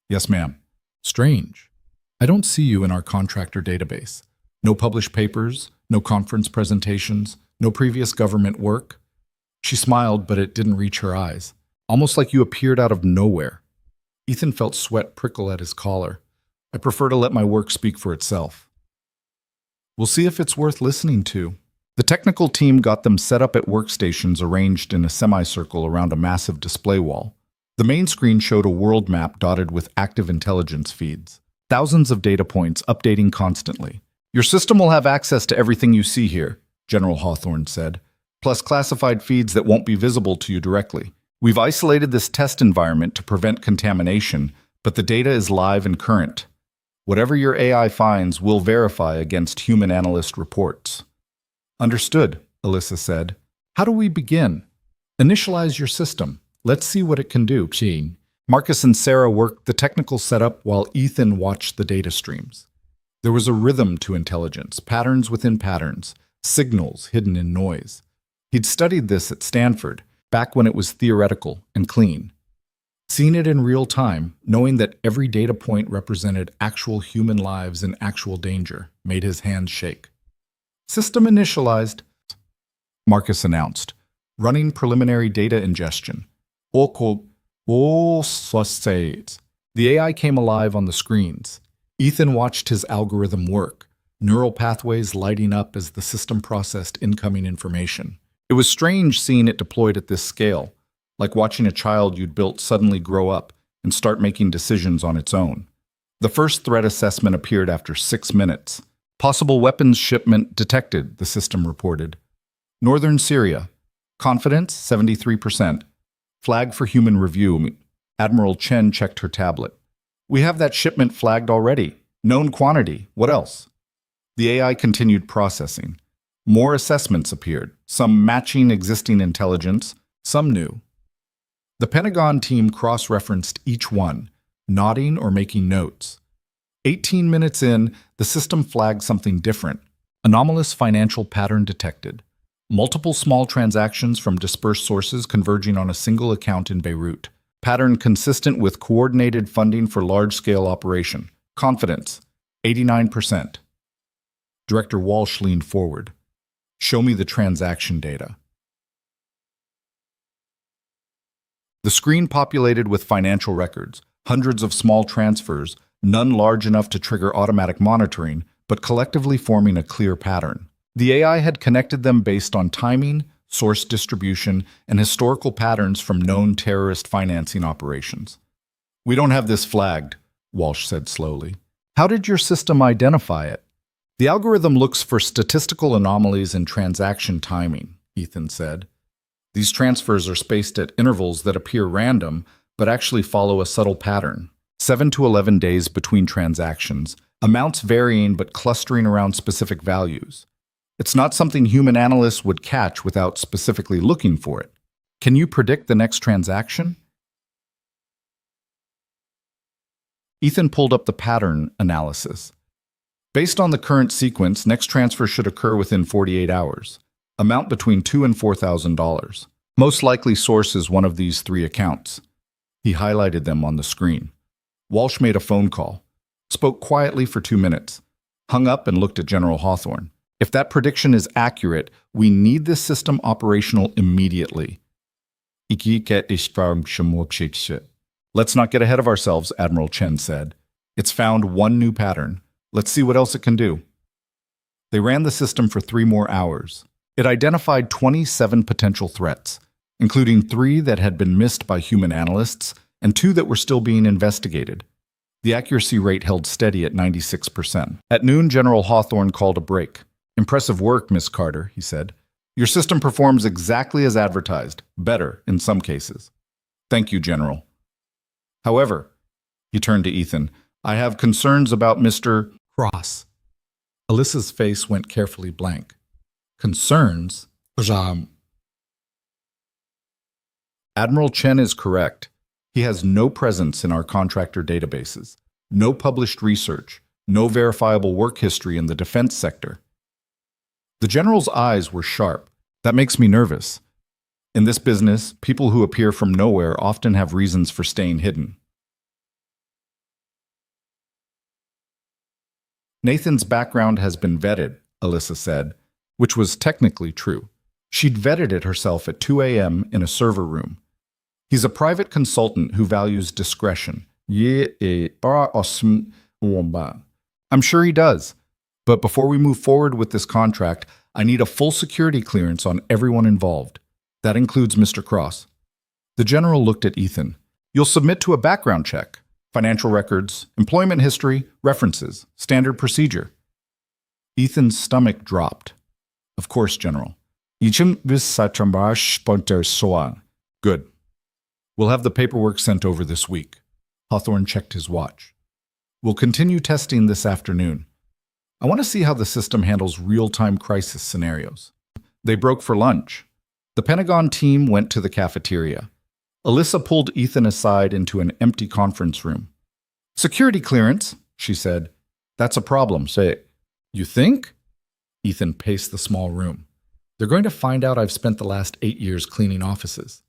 "Yes, ma'am." "Strange. I don't see you in our contractor database. No published papers, no conference presentations, no previous government work." She smiled, but it didn't reach her eyes. "Almost like you appeared out of nowhere." Ethan felt sweat prickle at his collar. "I prefer to let my work speak for itself." "We'll see if it's worth listening to." The technical team got them set up at workstations arranged in a semicircle around a massive display wall. The main screen showed a world map dotted with active intelligence feeds. Thousands of data points updating constantly. "Your system will have access to everything you see here," General Hawthorne said, "plus classified feeds that won't be visible to you directly. We've isolated this test environment to prevent contamination, but the data is live and current. Whatever your AI finds, we'll verify against human analyst reports." "Understood," Alyssa said. "How do we begin?" "Initialize your system. Let's see what it can do." Marcus and Sarah worked the technical setup while Ethan watched the data streams. There was a rhythm to intelligence, patterns within patterns, signals hidden in noise. He'd studied this at Stanford, back when it was theoretical and clean. Seeing it in real time, knowing that every data point represented actual human lives in actual danger, made his hands shake. "System initialized," Marcus announced, "running preliminary data ingestion." The AI came alive on the screens. Ethan watched his algorithm work, neural pathways lighting up as the system processed incoming information. It was strange seeing it deployed at this scale, like watching a child you'd built suddenly grow up and start making decisions on its own. The first threat assessment appeared after 6 minutes. "Possible weapons shipment detected," the system reported. "Northern Syria. Confidence, 73%. Flag for human review." Admiral Chen checked her tablet. "We have that shipment flagged already. Known quantity. What else?" The AI continued processing. More assessments appeared, some matching existing intelligence, some new. The Pentagon team cross-referenced each one, nodding or making notes. 18 minutes in, the system flagged something different. Anomalous financial pattern detected. Multiple small transactions from dispersed sources converging on a single account in Beirut. Pattern consistent with coordinated funding for large-scale operation. Confidence, 89%. Director Walsh leaned forward. "Show me the transaction data." The screen populated with financial records, hundreds of small transfers, none large enough to trigger automatic monitoring, but collectively forming a clear pattern. The AI had connected them based on timing, source distribution, and historical patterns from known terrorist financing operations. "We don't have this flagged," Walsh said slowly. "How did your system identify it?" "The algorithm looks for statistical anomalies in transaction timing," Ethan said. "These transfers are spaced at intervals that appear random, but actually follow a subtle pattern. 7 to 11 days between transactions, amounts varying but clustering around specific values. It's not something human analysts would catch without specifically looking for it. Can you predict the next transaction?" Ethan pulled up the pattern analysis. "Based on the current sequence, next transfer should occur within 48 hours. Amount between $2,000 and $4,000. Most likely source is one of these 3 accounts." He highlighted them on the screen. Walsh made a phone call, spoke quietly for 2 minutes, hung up and looked at General Hawthorne. "If that prediction is accurate, we need this system operational immediately." "Let's not get ahead of ourselves," Admiral Chen said. "It's found one new pattern. Let's see what else it can do." They ran the system for 3 more hours. It identified 27 potential threats, including 3 that had been missed by human analysts and 2 that were still being investigated. The accuracy rate held steady at 96%. At noon, General Hawthorne called a break. "Impressive work, Miss Carter," he said. Your system performs exactly as advertised, better in some cases. Thank you, General. However, he turned to Ethan, I have concerns about Mr. Cross. Alyssa's face went carefully blank. Concerns? Admiral Chen is correct. He has no presence in our contractor databases, no published research, no verifiable work history in the defense sector. The general's eyes were sharp. That makes me nervous. In this business, people who appear from nowhere often have reasons for staying hidden. Nathan's background has been vetted, Alyssa said, which was technically true. She'd vetted it herself at 2 a.m. in a server room. He's a private consultant who values discretion. I'm sure he does. But before we move forward with this contract, I need a full security clearance on everyone involved. That includes Mr. Cross. The general looked at Ethan. You'll submit to a background check. Financial records, employment history, references, standard procedure. Ethan's stomach dropped. Of course, General. Good. We'll have the paperwork sent over this week. Hawthorne checked his watch. We'll continue testing this afternoon. I want to see how the system handles real-time crisis scenarios. They broke for lunch. The Pentagon team went to the cafeteria. Alyssa pulled Ethan aside into an empty conference room. Security clearance, she said. That's a problem, say. You think? Ethan paced the small room. They're going to find out I've spent the last 8 years cleaning offices.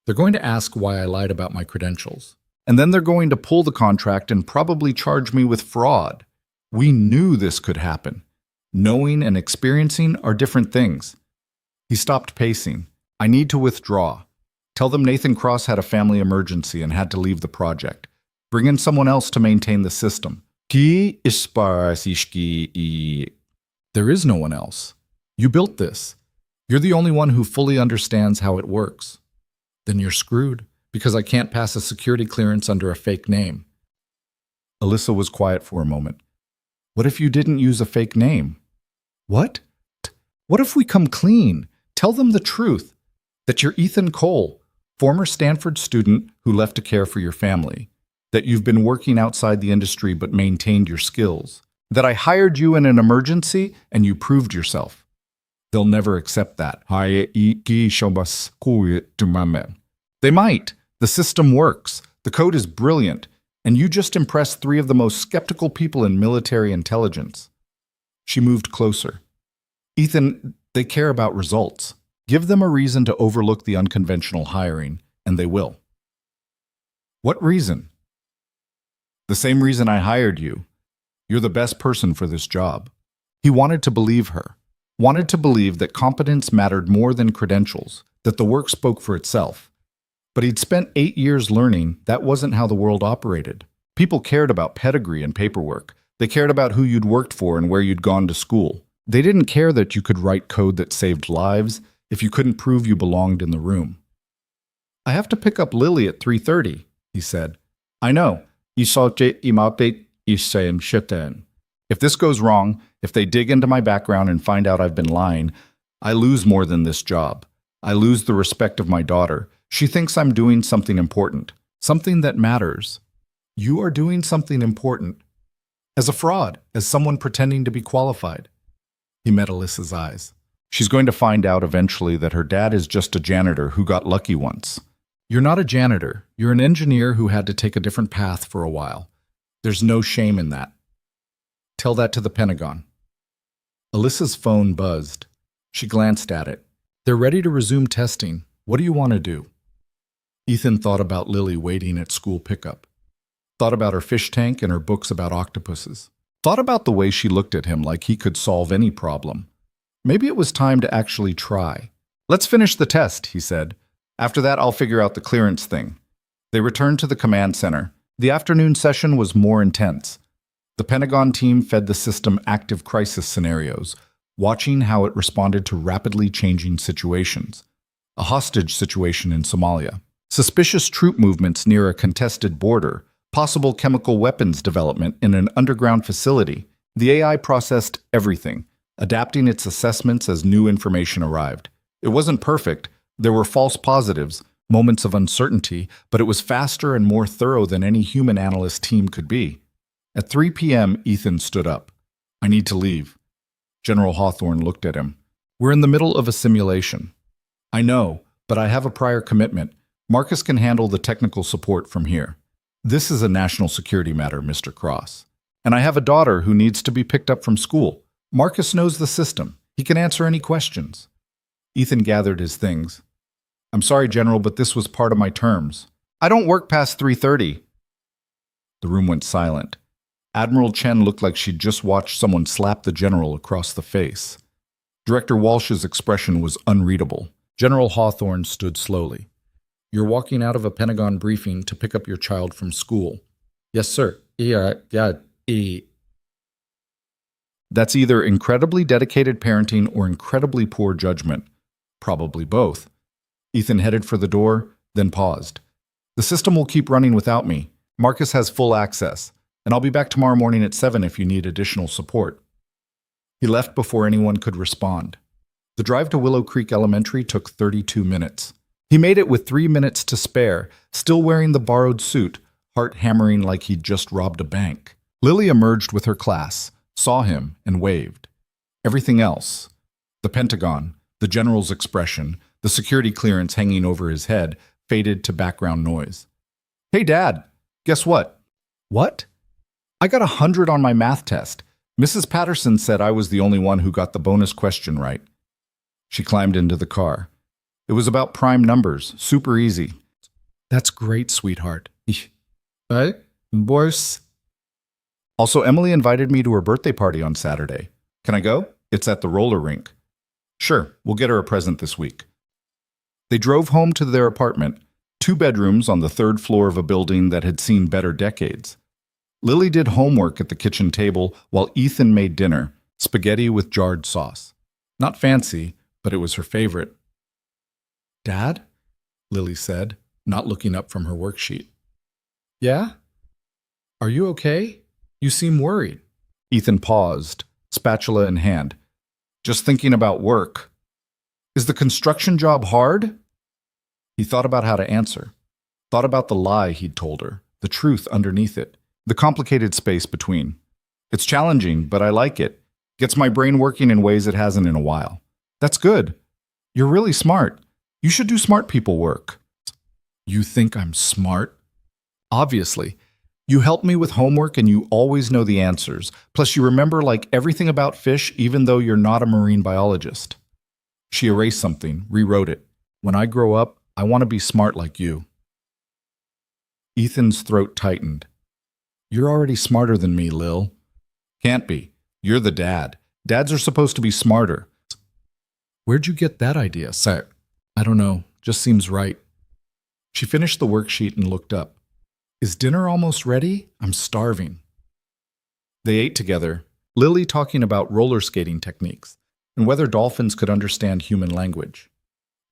They're going to ask why I lied about my credentials. And then they're going to pull the contract and probably charge me with fraud. We knew this could happen. Knowing and experiencing are different things. He stopped pacing. I need to withdraw. Tell them Nathan Cross had a family emergency and had to leave the project. Bring in someone else to maintain the system. There is no one else. You built this. You're the only one who fully understands how it works. Then you're screwed, because I can't pass a security clearance under a fake name. Alyssa was quiet for a moment. What if you didn't use a fake name? What? What if we come clean? Tell them the truth. That you're Ethan Cole, former Stanford student who left to care for your family. That you've been working outside the industry but maintained your skills. That I hired you in an emergency and you proved yourself. They'll never accept that. They might. The system works. The code is brilliant. And you just impressed 3 of the most skeptical people in military intelligence. She moved closer. Ethan, they care about results. Give them a reason to overlook the unconventional hiring, and they will. What reason? The same reason I hired you. You're the best person for this job. He wanted to believe her. Wanted to believe that competence mattered more than credentials, that the work spoke for itself. But he'd spent 8 years learning that wasn't how the world operated. People cared about pedigree and paperwork. They cared about who you'd worked for and where you'd gone to school. They didn't care that you could write code that saved lives if you couldn't prove you belonged in the room. I have to pick up Lily at 3:30, he said. I know. If this goes wrong, if they dig into my background and find out I've been lying, I lose more than this job. I lose the respect of my daughter. She thinks I'm doing something important, something that matters. You are doing something important. As a fraud, as someone pretending to be qualified. He met Alyssa's eyes. She's going to find out eventually that her dad is just a janitor who got lucky once. You're not a janitor. You're an engineer who had to take a different path for a while. There's no shame in that. Tell that to the Pentagon. Alyssa's phone buzzed. She glanced at it. They're ready to resume testing. What do you want to do? Ethan thought about Lily waiting at school pickup. Thought about her fish tank and her books about octopuses. Thought about the way she looked at him like he could solve any problem. Maybe it was time to actually try. Let's finish the test, he said. After that, I'll figure out the clearance thing. They returned to the command center. The afternoon session was more intense. The Pentagon team fed the system active crisis scenarios, watching how it responded to rapidly changing situations. A hostage situation in Somalia. Suspicious troop movements near a contested border. Possible chemical weapons development in an underground facility. The AI processed everything, adapting its assessments as new information arrived. It wasn't perfect. There were false positives, moments of uncertainty, but it was faster and more thorough than any human analyst team could be. At 3 p.m., Ethan stood up. I need to leave. General Hawthorne looked at him. We're in the middle of a simulation. I know, but I have a prior commitment. Marcus can handle the technical support from here. This is a national security matter, Mr. Cross. And I have a daughter who needs to be picked up from school. Marcus knows the system. He can answer any questions. Ethan gathered his things. I'm sorry, General, but this was part of my terms. I don't work past 3:30. The room went silent. Admiral Chen looked like she'd just watched someone slap the general across the face. Director Walsh's expression was unreadable. General Hawthorne stood slowly. You're walking out of a Pentagon briefing to pick up your child from school. Yes, sir. That's either incredibly dedicated parenting or incredibly poor judgment. Probably both. Ethan headed for the door, then paused. The system will keep running without me. Marcus has full access, and I'll be back tomorrow morning at 7 if you need additional support. He left before anyone could respond. The drive to Willow Creek Elementary took 32 minutes. He made it with 3 minutes to spare, still wearing the borrowed suit, heart hammering like he'd just robbed a bank. Lily emerged with her class, saw him, and waved. Everything else, the Pentagon, the general's expression, the security clearance hanging over his head, faded to background noise. Hey, Dad, guess what? What? I got 100 on my math test. Mrs. Patterson said I was the only one who got the bonus question right. She climbed into the car. It was about prime numbers, super easy. That's great, sweetheart. Boys. Also, Emily invited me to her birthday party on Saturday. Can I go? It's at the roller rink. Sure, we'll get her a present this week. They drove home to their apartment, 2 bedrooms on the 3rd floor of a building that had seen better decades. Lily did homework at the kitchen table while Ethan made dinner, spaghetti with jarred sauce. Not fancy, but it was her favorite. Dad? Lily said, not looking up from her worksheet. Yeah? Are you okay? You seem worried. Ethan paused, spatula in hand. Just thinking about work. Is the construction job hard? He thought about how to answer. Thought about the lie he'd told her, the truth underneath it, the complicated space between. It's challenging, but I like it. Gets my brain working in ways it hasn't in a while. That's good. You're really smart. You should do smart people work. You think I'm smart? Obviously. You help me with homework and you always know the answers. Plus you remember like everything about fish even though you're not a marine biologist. She erased something, rewrote it. When I grow up, I want to be smart like you. Ethan's throat tightened. You're already smarter than me, Lil. Can't be. You're the dad. Dads are supposed to be smarter. Where'd you get that idea, sir? I don't know. Just seems right. She finished the worksheet and looked up. Is dinner almost ready? I'm starving. They ate together, Lily talking about roller skating techniques and whether dolphins could understand human language.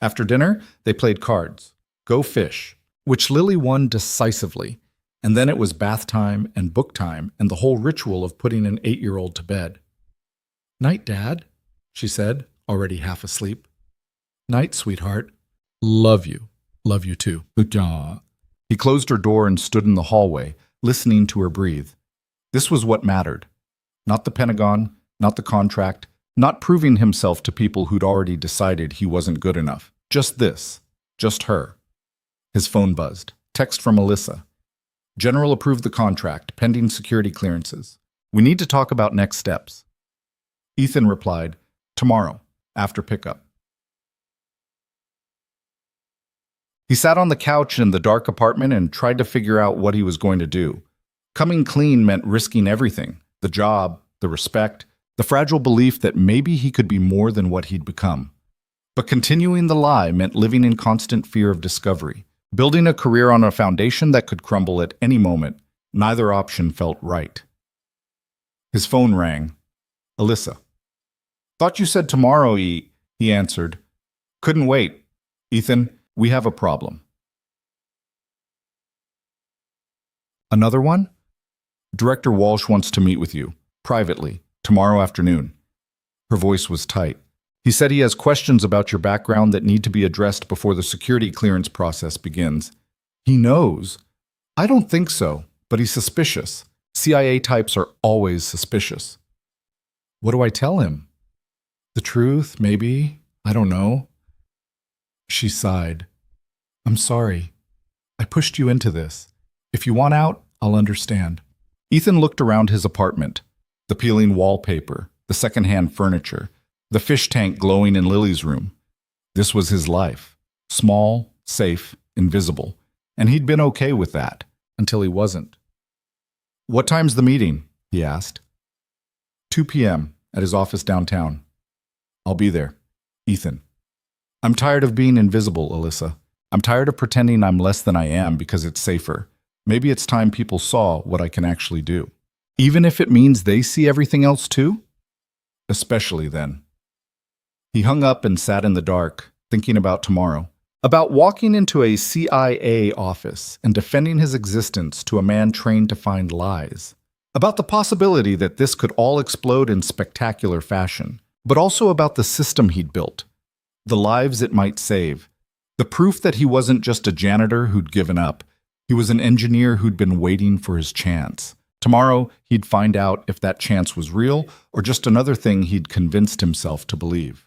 After dinner, they played cards, Go Fish, which Lily won decisively, and then it was bath time and book time and the whole ritual of putting an 8-year-old to bed. Night, Dad, she said, already half asleep. Night, sweetheart. Love you. Love you too. He closed her door and stood in the hallway, listening to her breathe. This was what mattered. Not the Pentagon, not the contract, not proving himself to people who'd already decided he wasn't good enough. Just this. Just her. His phone buzzed. Text from Alyssa. General approved the contract, pending security clearances. We need to talk about next steps. Ethan replied, tomorrow, after pickup. He sat on the couch in the dark apartment and tried to figure out what he was going to do. Coming clean meant risking everything, the job, the respect, the fragile belief that maybe he could be more than what he'd become. But continuing the lie meant living in constant fear of discovery, building a career on a foundation that could crumble at any moment. Neither option felt right. His phone rang. Alyssa. Thought you said tomorrow, he answered. Couldn't wait. Ethan, we have a problem. Another one? Director Walsh wants to meet with you, privately, tomorrow afternoon. Her voice was tight. He said he has questions about your background that need to be addressed before the security clearance process begins. He knows. I don't think so, but he's suspicious. CIA types are always suspicious. What do I tell him? The truth, maybe. I don't know. She sighed. I'm sorry. I pushed you into this. If you want out, I'll understand. Ethan looked around his apartment. The peeling wallpaper, the secondhand furniture, the fish tank glowing in Lily's room. This was his life. Small, safe, invisible. And he'd been okay with that, until he wasn't. What time's the meeting? He asked. 2 p.m. at his office downtown. I'll be there. Ethan. I'm tired of being invisible, Alyssa. I'm tired of pretending I'm less than I am because it's safer. Maybe it's time people saw what I can actually do. Even if it means they see everything else too? Especially then. He hung up and sat in the dark, thinking about tomorrow. About walking into a CIA office and defending his existence to a man trained to find lies. About the possibility that this could all explode in spectacular fashion, but also about the system he'd built. The lives it might save. The proof that he wasn't just a janitor who'd given up. He was an engineer who'd been waiting for his chance. Tomorrow, he'd find out if that chance was real or just another thing he'd convinced himself to believe.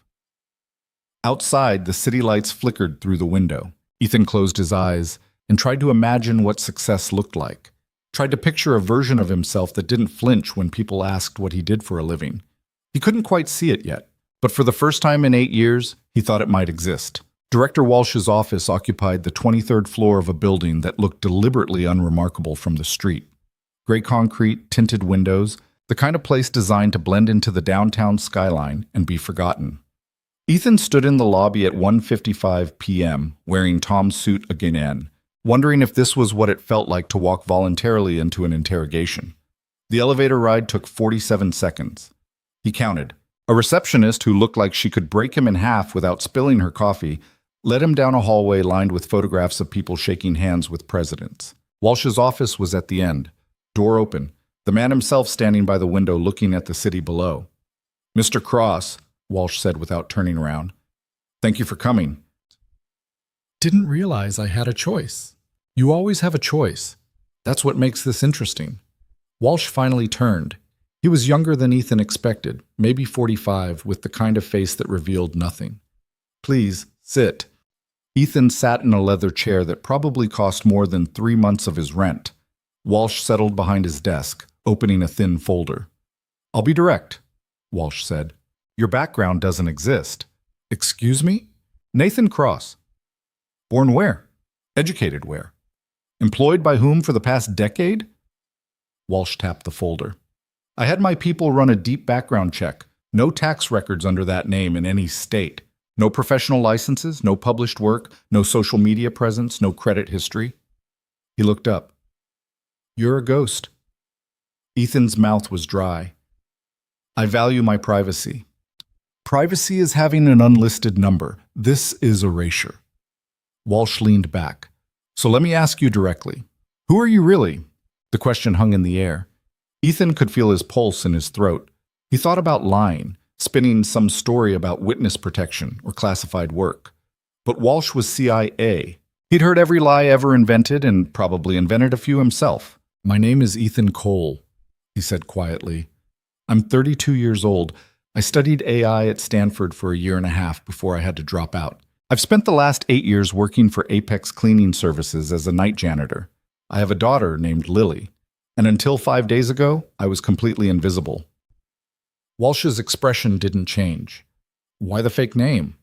Outside, the city lights flickered through the window. Ethan closed his eyes and tried to imagine what success looked like. Tried to picture a version of himself that didn't flinch when people asked what he did for a living. He couldn't quite see it yet, but for the first time in 8 years, he thought it might exist. Director Walsh's office occupied the 23rd floor of a building that looked deliberately unremarkable from the street. Gray concrete, tinted windows, the kind of place designed to blend into the downtown skyline and be forgotten. Ethan stood in the lobby at 1:55 p.m., wearing Tom's suit again, wondering if this was what it felt like to walk voluntarily into an interrogation. The elevator ride took 47 seconds. He counted. A receptionist who looked like she could break him in half without spilling her coffee led him down a hallway lined with photographs of people shaking hands with presidents. Walsh's office was at the end. Door open. The man himself standing by the window looking at the city below. Mr. Cross, Walsh said without turning around. Thank you for coming. Didn't realize I had a choice. You always have a choice. That's what makes this interesting. Walsh finally turned. He was younger than Ethan expected, maybe 45, with the kind of face that revealed nothing. Please, sit. Ethan sat in a leather chair that probably cost more than 3 months of his rent. Walsh settled behind his desk, opening a thin folder. I'll be direct, Walsh said. Your background doesn't exist. Excuse me? Nathan Cross. Born where? Educated where? Employed by whom for the past decade? Walsh tapped the folder. I had my people run a deep background check. No tax records under that name in any state. No professional licenses, no published work, no social media presence, no credit history. He looked up. You're a ghost. Ethan's mouth was dry. I value my privacy. Privacy is having an unlisted number. This is erasure. Walsh leaned back. So let me ask you directly. Who are you really? The question hung in the air. Ethan could feel his pulse in his throat. He thought about lying, spinning some story about witness protection or classified work. But Walsh was CIA. He'd heard every lie ever invented and probably invented a few himself. My name is Ethan Cole, he said quietly. I'm 32 years old. I studied AI at Stanford for 1.5 years before I had to drop out. I've spent the last 8 years working for Apex Cleaning Services as a night janitor. I have a daughter named Lily. And until 5 days ago, I was completely invisible. Walsh's expression didn't change. Why the fake name?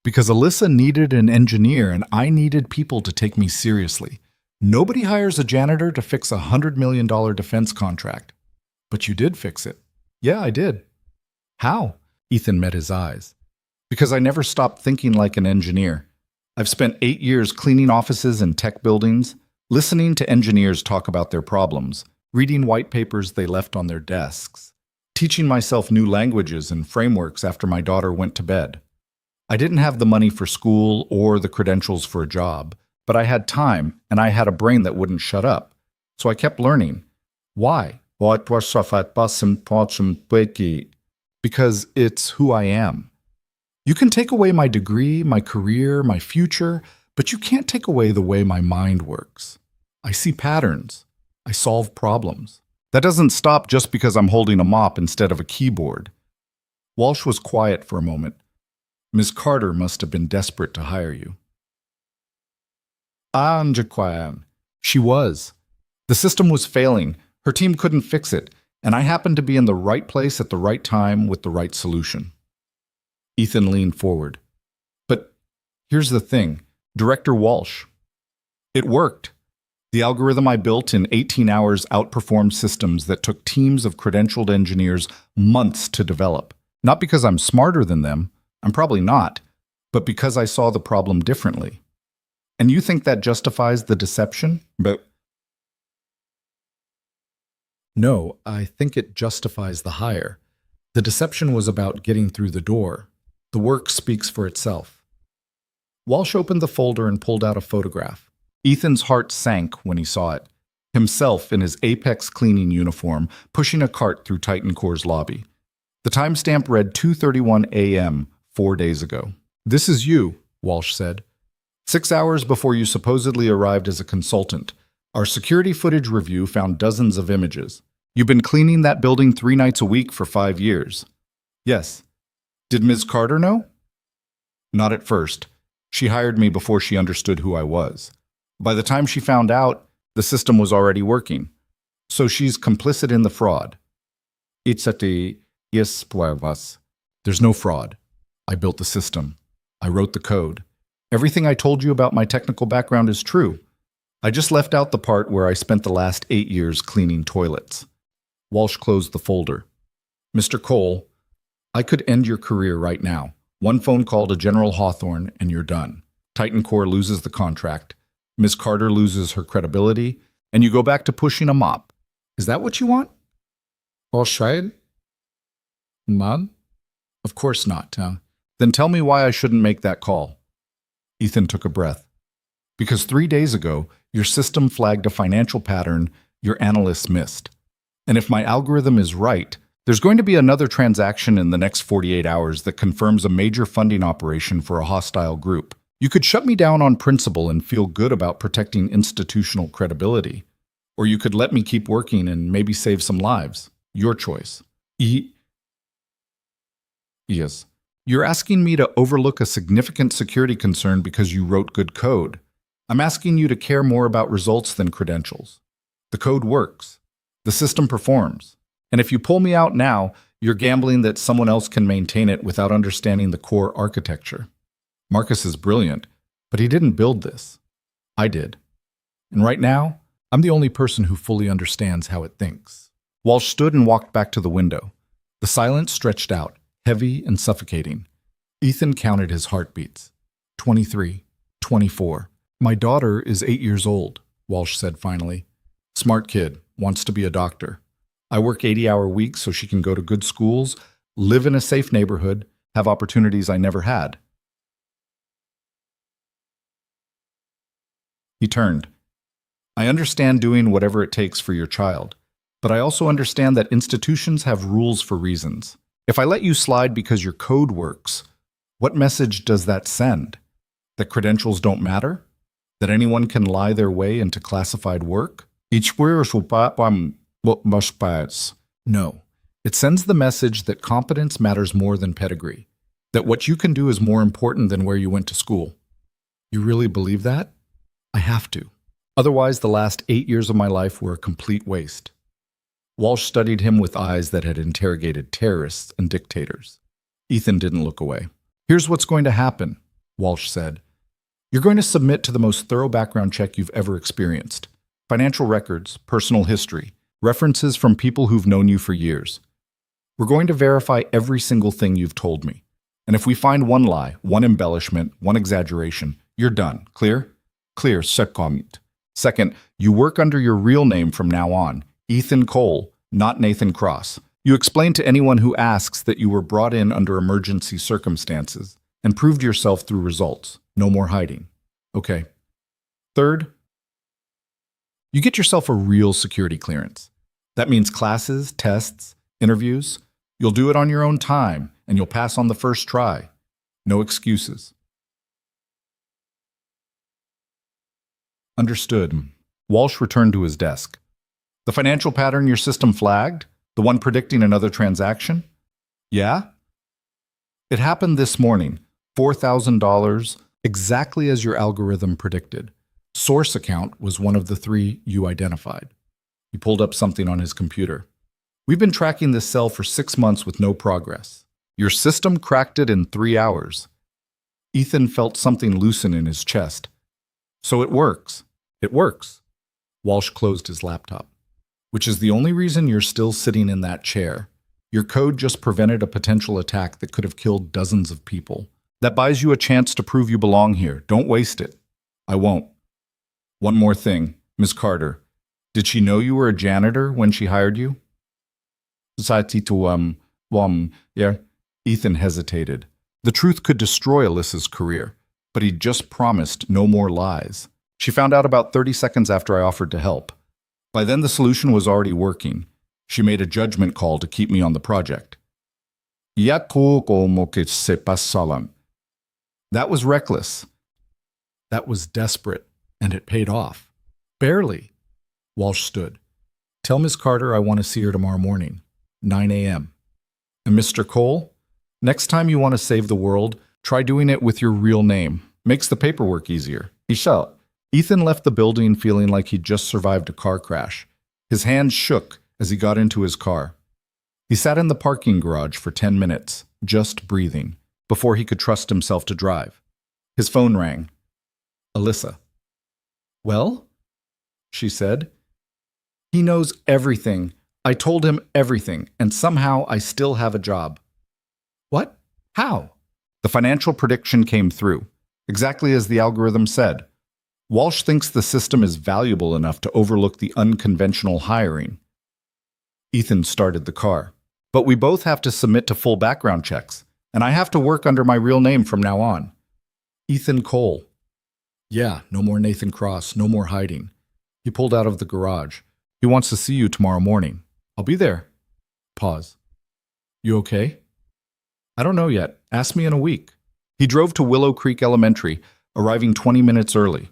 Because Alyssa needed an engineer and I needed people to take me seriously. Nobody hires a janitor to fix a $100 million defense contract. But you did fix it. Yeah, I did. How? Ethan met his eyes. Because I never stopped thinking like an engineer. I've spent 8 years cleaning offices and tech buildings, listening to engineers talk about their problems, reading white papers they left on their desks, teaching myself new languages and frameworks after my daughter went to bed. I didn't have the money for school or the credentials for a job, but I had time and I had a brain that wouldn't shut up. So I kept learning. Why? Because it's who I am. You can take away my degree, my career, my future, but you can't take away the way my mind works. I see patterns. I solve problems. That doesn't stop just because I'm holding a mop instead of a keyboard. Walsh was quiet for a moment. Ms. Carter must have been desperate to hire you. Anjakwan. She was. The system was failing. Her team couldn't fix it, and I happened to be in the right place at the right time with the right solution. Ethan leaned forward. But here's the thing, Director Walsh. It worked. The algorithm I built in 18 hours outperformed systems that took teams of credentialed engineers months to develop. Not because I'm smarter than them, I'm probably not, but because I saw the problem differently. And you think that justifies the deception? But no, I think it justifies the hire. The deception was about getting through the door. The work speaks for itself. Walsh opened the folder and pulled out a photograph. Ethan's heart sank when he saw it. Himself in his Apex cleaning uniform, pushing a cart through Titan Core's lobby. The timestamp read 2:31 a.m. 4 days ago. This is you, Walsh said. 6 hours before you supposedly arrived as a consultant, our security footage review found dozens of images. You've been cleaning that building 3 nights a week for 5 years. Yes. Did Ms. Carter know? Not at first. She hired me before she understood who I was. By the time she found out, the system was already working. So she's complicit in the fraud. It's at the yes, was. There's no fraud. I built the system. I wrote the code. Everything I told you about my technical background is true. I just left out the part where I spent the last 8 years cleaning toilets. Walsh closed the folder. Mr. Cole, I could end your career right now. One phone call to General Hawthorne and you're done. Titan Core loses the contract. Ms. Carter loses her credibility, and you go back to pushing a mop. Is that what you want? All right. Man? Of course not. Then tell me why I shouldn't make that call. Ethan took a breath. Because 3 days ago, your system flagged a financial pattern your analysts missed. And if my algorithm is right, there's going to be another transaction in the next 48 hours that confirms a major funding operation for a hostile group. You could shut me down on principle and feel good about protecting institutional credibility. Or you could let me keep working and maybe save some lives. Your choice. Yes. You're asking me to overlook a significant security concern because you wrote good code. I'm asking you to care more about results than credentials. The code works. The system performs. And if you pull me out now, you're gambling that someone else can maintain it without understanding the core architecture. Marcus is brilliant, but he didn't build this. I did. And right now, I'm the only person who fully understands how it thinks. Walsh stood and walked back to the window. The silence stretched out, heavy and suffocating. Ethan counted his heartbeats. 23, 24. My daughter is 8 years old, Walsh said finally. Smart kid, wants to be a doctor. I work 80-hour weeks so she can go to good schools, live in a safe neighborhood, have opportunities I never had. He turned. I understand doing whatever it takes for your child, but I also understand that institutions have rules for reasons. If I let you slide because your code works, what message does that send? That credentials don't matter? That anyone can lie their way into classified work? No. It sends the message that competence matters more than pedigree. That what you can do is more important than where you went to school. You really believe that? I have to. Otherwise, the last 8 years of my life were a complete waste. Walsh studied him with eyes that had interrogated terrorists and dictators. Ethan didn't look away. Here's what's going to happen, Walsh said. You're going to submit to the most thorough background check you've ever experienced. Financial records, personal history, references from people who've known you for years. We're going to verify every single thing you've told me. And if we find one lie, one embellishment, one exaggeration, you're done. Clear? Clear, second. Second, you work under your real name from now on, Ethan Cole, not Nathan Cross. You explain to anyone who asks that you were brought in under emergency circumstances and proved yourself through results. No more hiding. Okay. Third, you get yourself a real security clearance. That means classes, tests, interviews. You'll do it on your own time, and you'll pass on the first try. No excuses. Understood. Walsh returned to his desk. The financial pattern your system flagged? The one predicting another transaction? Yeah? It happened this morning. $4,000, exactly as your algorithm predicted. Source account was one of the three you identified. He pulled up something on his computer. We've been tracking this cell for 6 months with no progress. Your system cracked it in 3 hours. Ethan felt something loosen in his chest. So it works. It works. Walsh closed his laptop. Which is the only reason you're still sitting in that chair. Your code just prevented a potential attack that could have killed dozens of people. That buys you a chance to prove you belong here. Don't waste it. I won't. One more thing, Miss Carter. Did she know you were a janitor when she hired you? Society to, yeah. Ethan hesitated. The truth could destroy Alyssa's career, but he'd just promised no more lies. She found out about 30 seconds after I offered to help. By then, the solution was already working. She made a judgment call to keep me on the project. That was reckless. That was desperate, and it paid off. Barely. Walsh stood. Tell Miss Carter I want to see her tomorrow morning, 9 a.m. And Mr. Cole, next time you want to save the world, try doing it with your real name. Makes the paperwork easier. Ethan left the building feeling like he'd just survived a car crash. His hands shook as he got into his car. He sat in the parking garage for 10 minutes, just breathing, before he could trust himself to drive. His phone rang. Alyssa. Well? She said. He knows everything. I told him everything, and somehow I still have a job. What? How? The financial prediction came through, exactly as the algorithm said. Walsh thinks the system is valuable enough to overlook the unconventional hiring. Ethan started the car. But we both have to submit to full background checks, and I have to work under my real name from now on. Ethan Cole. Yeah, no more Nathan Cross, no more hiding. He pulled out of the garage. He wants to see you tomorrow morning. I'll be there. Pause. You okay? I don't know yet. Ask me in a week. He drove to Willow Creek Elementary, arriving 20 minutes early.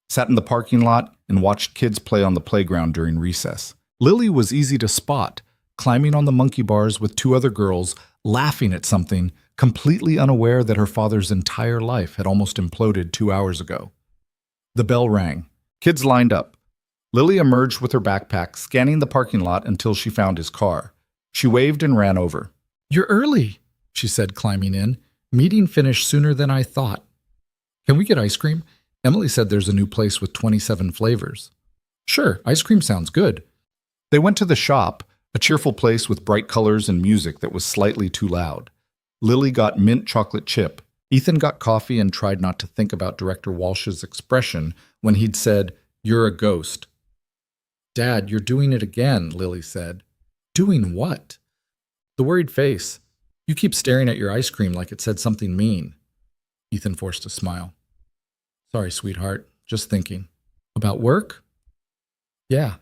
Sat in the parking lot and watched kids play on the playground during recess. Lily was easy to spot, climbing on the monkey bars with 2 other girls, laughing at something, completely unaware that her father's entire life had almost imploded 2 hours ago. The bell rang. Kids lined up. Lily emerged with her backpack, scanning the parking lot until she found his car. She waved and ran over. You're early, she said, climbing in. Meeting finished sooner than I thought. Can we get ice cream? Emily said there's a new place with 27 flavors. Sure, ice cream sounds good. They went to the shop, a cheerful place with bright colors and music that was slightly too loud. Lily got mint chocolate chip. Ethan got coffee and tried not to think about Director Walsh's expression when he'd said, "You're a ghost." Dad, you're doing it again, Lily said. Doing what? The worried face. You keep staring at your ice cream like it said something mean. Ethan forced a smile. Sorry, sweetheart. Just thinking. About work? Yeah.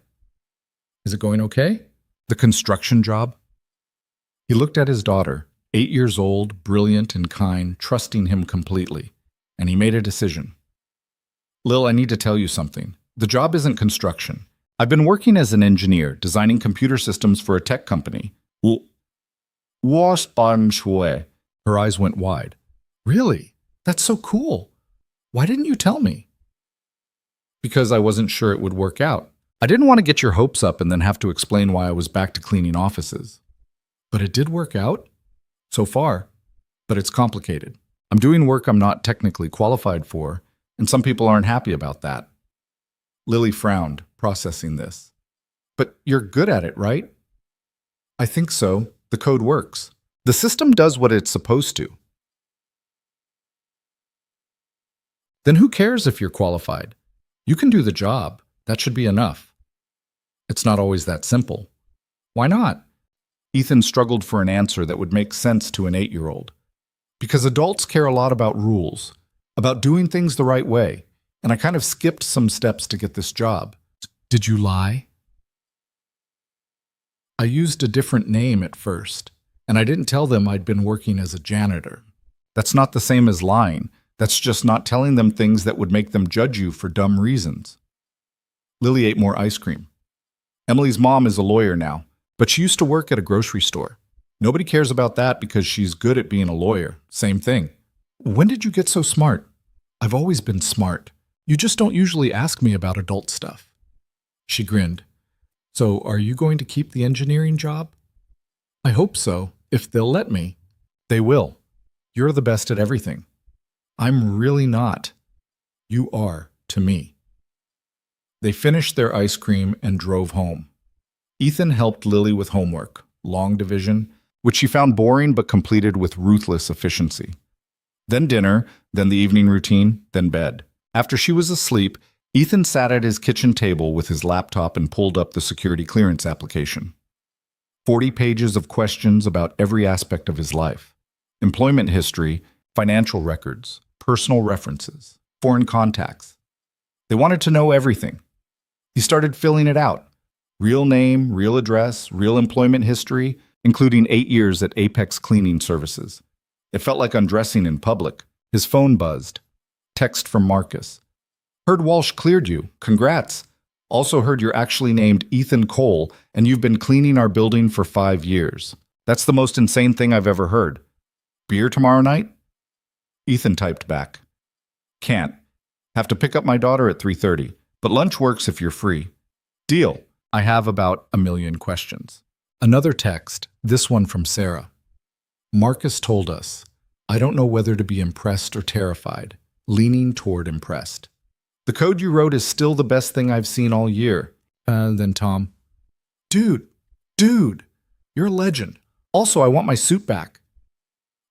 Is it going okay? The construction job? He looked at his daughter, 8 years old, brilliant and kind, trusting him completely, and he made a decision. Lil, I need to tell you something. The job isn't construction. I've been working as an engineer, designing computer systems for a tech company. Her eyes went wide. Really? That's so cool. Why didn't you tell me? Because I wasn't sure it would work out. I didn't want to get your hopes up and then have to explain why I was back to cleaning offices. But it did work out? So far. But it's complicated. I'm doing work I'm not technically qualified for, and some people aren't happy about that. Lily frowned, processing this. But you're good at it, right? I think so. The code works. The system does what it's supposed to. Then who cares if you're qualified? You can do the job. That should be enough. It's not always that simple. Why not? Ethan struggled for an answer that would make sense to an 8-year-old. Because adults care a lot about rules, about doing things the right way, and I kind of skipped some steps to get this job. Did you lie? I used a different name at first, and I didn't tell them I'd been working as a janitor. That's not the same as lying. That's just not telling them things that would make them judge you for dumb reasons. Lily ate more ice cream. Emily's mom is a lawyer now, but she used to work at a grocery store. Nobody cares about that because she's good at being a lawyer. Same thing. When did you get so smart? I've always been smart. You just don't usually ask me about adult stuff. She grinned. So, are you going to keep the engineering job? I hope so, if they'll let me. They will. You're the best at everything. I'm really not. You are, to me. They finished their ice cream and drove home. Ethan helped Lily with homework, long division, which she found boring but completed with ruthless efficiency. Then dinner, then the evening routine, then bed. After she was asleep, Ethan sat at his kitchen table with his laptop and pulled up the security clearance application. 40 pages of questions about every aspect of his life. Employment history, financial records, personal references, foreign contacts. They wanted to know everything. He started filling it out. Real name, real address, real employment history, including 8 years at Apex Cleaning Services. It felt like undressing in public. His phone buzzed. Text from Marcus. Heard Walsh cleared you. Congrats. Also heard you're actually named Ethan Cole and you've been cleaning our building for 5 years. That's the most insane thing I've ever heard. Beer tomorrow night? Ethan typed back. Can't. Have to pick up my daughter at 3:30, but lunch works if you're free. Deal. I have about 1,000,000 questions. Another text, this one from Sarah. Marcus told us, I don't know whether to be impressed or terrified, leaning toward impressed. The code you wrote is still the best thing I've seen all year. Then Tom. Dude, you're a legend. Also, I want my suit back.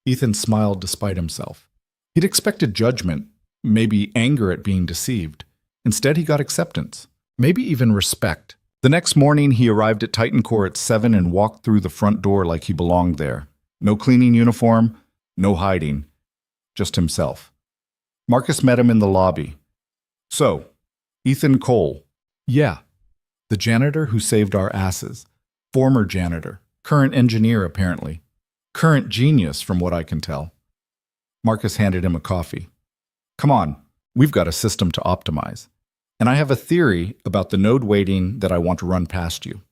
Ethan smiled despite himself. He'd expected judgment, maybe anger at being deceived. Instead, he got acceptance, maybe even respect. The next morning, he arrived at Titan Core at 7 and walked through the front door like he belonged there. No cleaning uniform, no hiding, just himself. Marcus met him in the lobby. So, Ethan Cole. Yeah, the janitor who saved our asses. Former janitor, current engineer apparently. Current genius from what I can tell. Marcus handed him a coffee. Come on, we've got a system to optimize. And I have a theory about the node waiting that I want to run past you.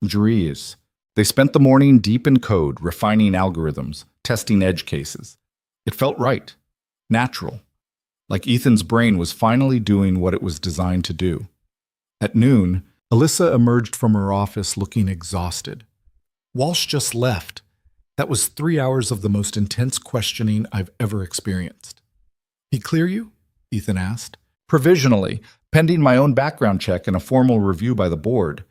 Jeez. They spent the morning deep in code, refining algorithms, testing edge cases. It felt right, natural, like Ethan's brain was finally doing what it was designed to do. At noon, Alyssa emerged from her office looking exhausted. Walsh just left. That was 3 hours of the most intense questioning I've ever experienced. He clear you? Ethan asked. Provisionally, pending my own background check and a formal review by the board.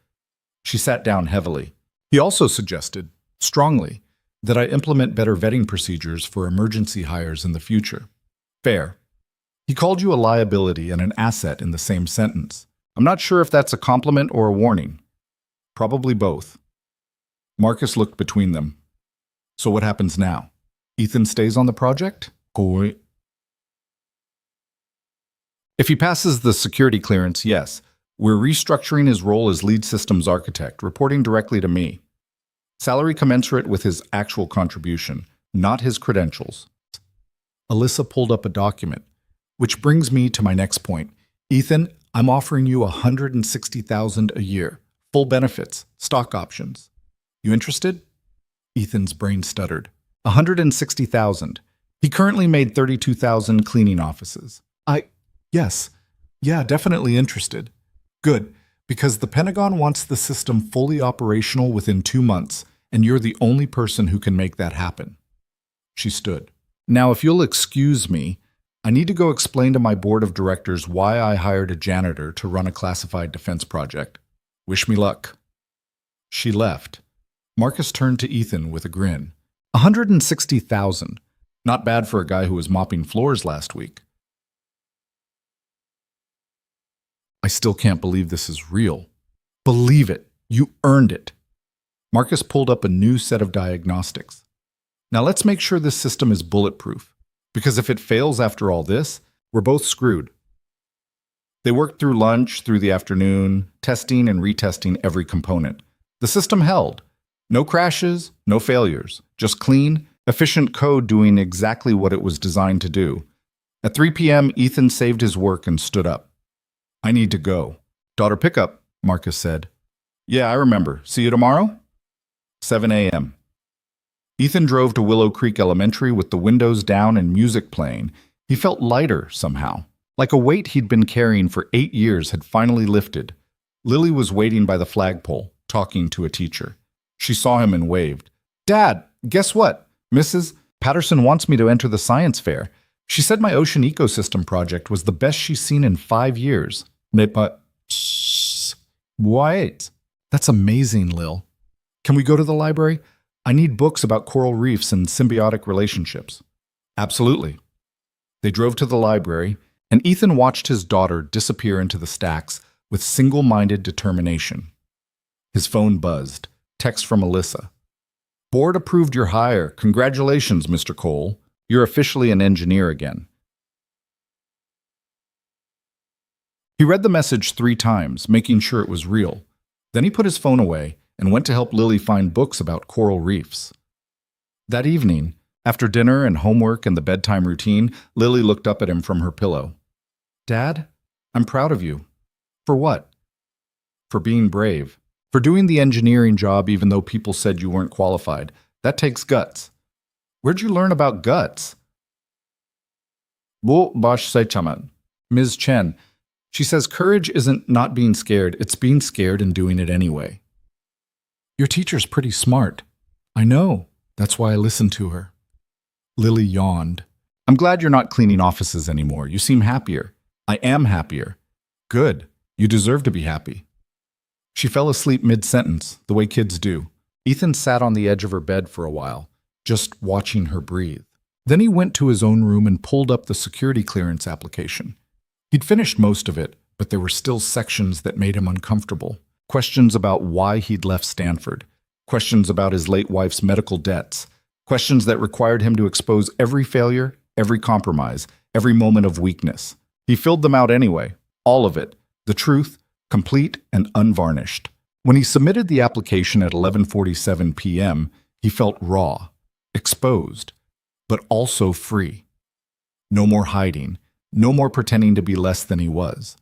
She sat down heavily. He also suggested, strongly, that I implement better vetting procedures for emergency hires in the future. Fair. He called you a liability and an asset in the same sentence. I'm not sure if that's a compliment or a warning. Probably both. Marcus looked between them. So what happens now? Ethan stays on the project? Cool. If he passes the security clearance, yes. We're restructuring his role as lead systems architect, reporting directly to me. Salary commensurate with his actual contribution, not his credentials. Alyssa pulled up a document, which brings me to my next point. Ethan, I'm offering you $160,000 a year, full benefits, stock options. You interested? Ethan's brain stuttered. $160,000. He currently made $32,000 cleaning offices. Yes. Yeah, definitely interested. Good, because the Pentagon wants the system fully operational within 2 months, and you're the only person who can make that happen. She stood. Now, if you'll excuse me, I need to go explain to my board of directors why I hired a janitor to run a classified defense project. Wish me luck. She left. Marcus turned to Ethan with a grin. $160,000. Not bad for a guy who was mopping floors last week. I still can't believe this is real. Believe it. You earned it. Marcus pulled up a new set of diagnostics. Now let's make sure this system is bulletproof, because if it fails after all this, we're both screwed. They worked through lunch, through the afternoon, testing and retesting every component. The system held. No crashes, no failures, just clean, Efficient code doing exactly what it was designed to do. At 3 p.m., Ethan saved his work and stood up. I need to go. Daughter pickup, Marcus said. Yeah, I remember. See you tomorrow? 7 a.m. Ethan drove to Willow Creek Elementary with the windows down and music playing. He felt lighter somehow, like a weight he'd been carrying for 8 years had finally lifted. Lily was waiting by the flagpole, talking to a teacher. She saw him and waved. Dad, guess what? Mrs. Patterson wants me to enter the science fair. She said my ocean ecosystem project was the best she's seen in 5 years. But wait. That's amazing, Lil. Can we go to the library? I need books about coral reefs and symbiotic relationships. Absolutely. They drove to the library, and Ethan watched his daughter disappear into the stacks with single-minded determination. His phone buzzed. Text from Alyssa. Board approved your hire. Congratulations, Mr. Cole. You're officially an engineer again. He read the message 3 times, making sure it was real. Then he put his phone away and went to help Lily find books about coral reefs. That evening, after dinner and homework and the bedtime routine, Lily looked up at him from her pillow. Dad, I'm proud of you. For what? For being brave. For doing the engineering job even though people said you weren't qualified. That takes guts. Where'd you learn about guts? Bu baş seçmen. Ms. Chen. She says courage isn't not being scared, it's being scared and doing it anyway. Your teacher's pretty smart. I know. That's why I listened to her. Lily yawned. I'm glad you're not cleaning offices anymore. You seem happier. I am happier. Good. You deserve to be happy. She fell asleep mid-sentence, the way kids do. Ethan sat on the edge of her bed for a while, just watching her breathe. Then he went to his own room and pulled up the security clearance application. He'd finished most of it, but there were still sections that made him uncomfortable. Questions about why he'd left Stanford. Questions about his late wife's medical debts. Questions that required him to expose every failure, every compromise, every moment of weakness. He filled them out anyway, all of it, the truth, complete and unvarnished. When he submitted the application at 11:47 p.m., he felt raw, exposed, but also free. No more hiding, no more pretending to be less than he was.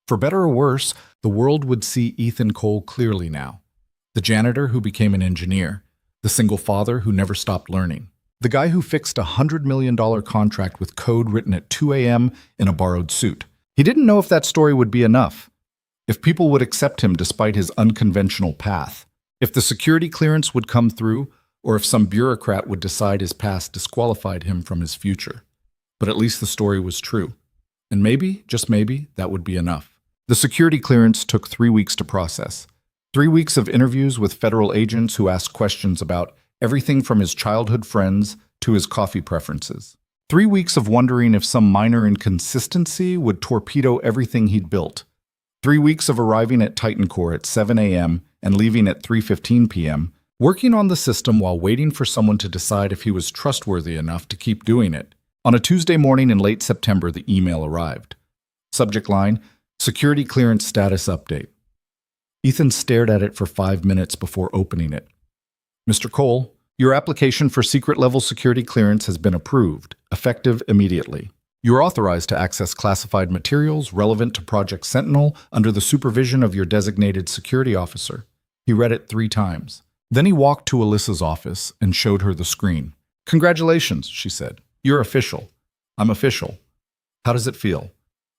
For better or worse, the world would see Ethan Cole clearly now. The janitor who became an engineer, the single father who never stopped learning, the guy who fixed a $100 million contract with code written at 2 a.m. in a borrowed suit. He didn't know if that story would be enough, if people would accept him despite his unconventional path, if the security clearance would come through, or if some bureaucrat would decide his past disqualified him from his future. But at least the story was true. And maybe, just maybe, that would be enough. The security clearance took 3 weeks to process. 3 weeks of interviews with federal agents who asked questions about everything from his childhood friends to his coffee preferences. 3 weeks of wondering if some minor inconsistency would torpedo everything he'd built. 3 weeks of arriving at Titan Core at 7 a.m. and leaving at 3:15 p.m., working on the system while waiting for someone to decide if he was trustworthy enough to keep doing it. On a Tuesday morning in late September, the email arrived. Subject line, Security Clearance Status Update. Ethan stared at it for 5 minutes before opening it. Mr. Cole, your application for secret-level security clearance has been approved, effective immediately. You are authorized to access classified materials relevant to Project Sentinel under the supervision of your designated security officer. He read it 3 times. Then he walked to Alyssa's office and showed her the screen. Congratulations, she said. You're official. I'm official. How does it feel?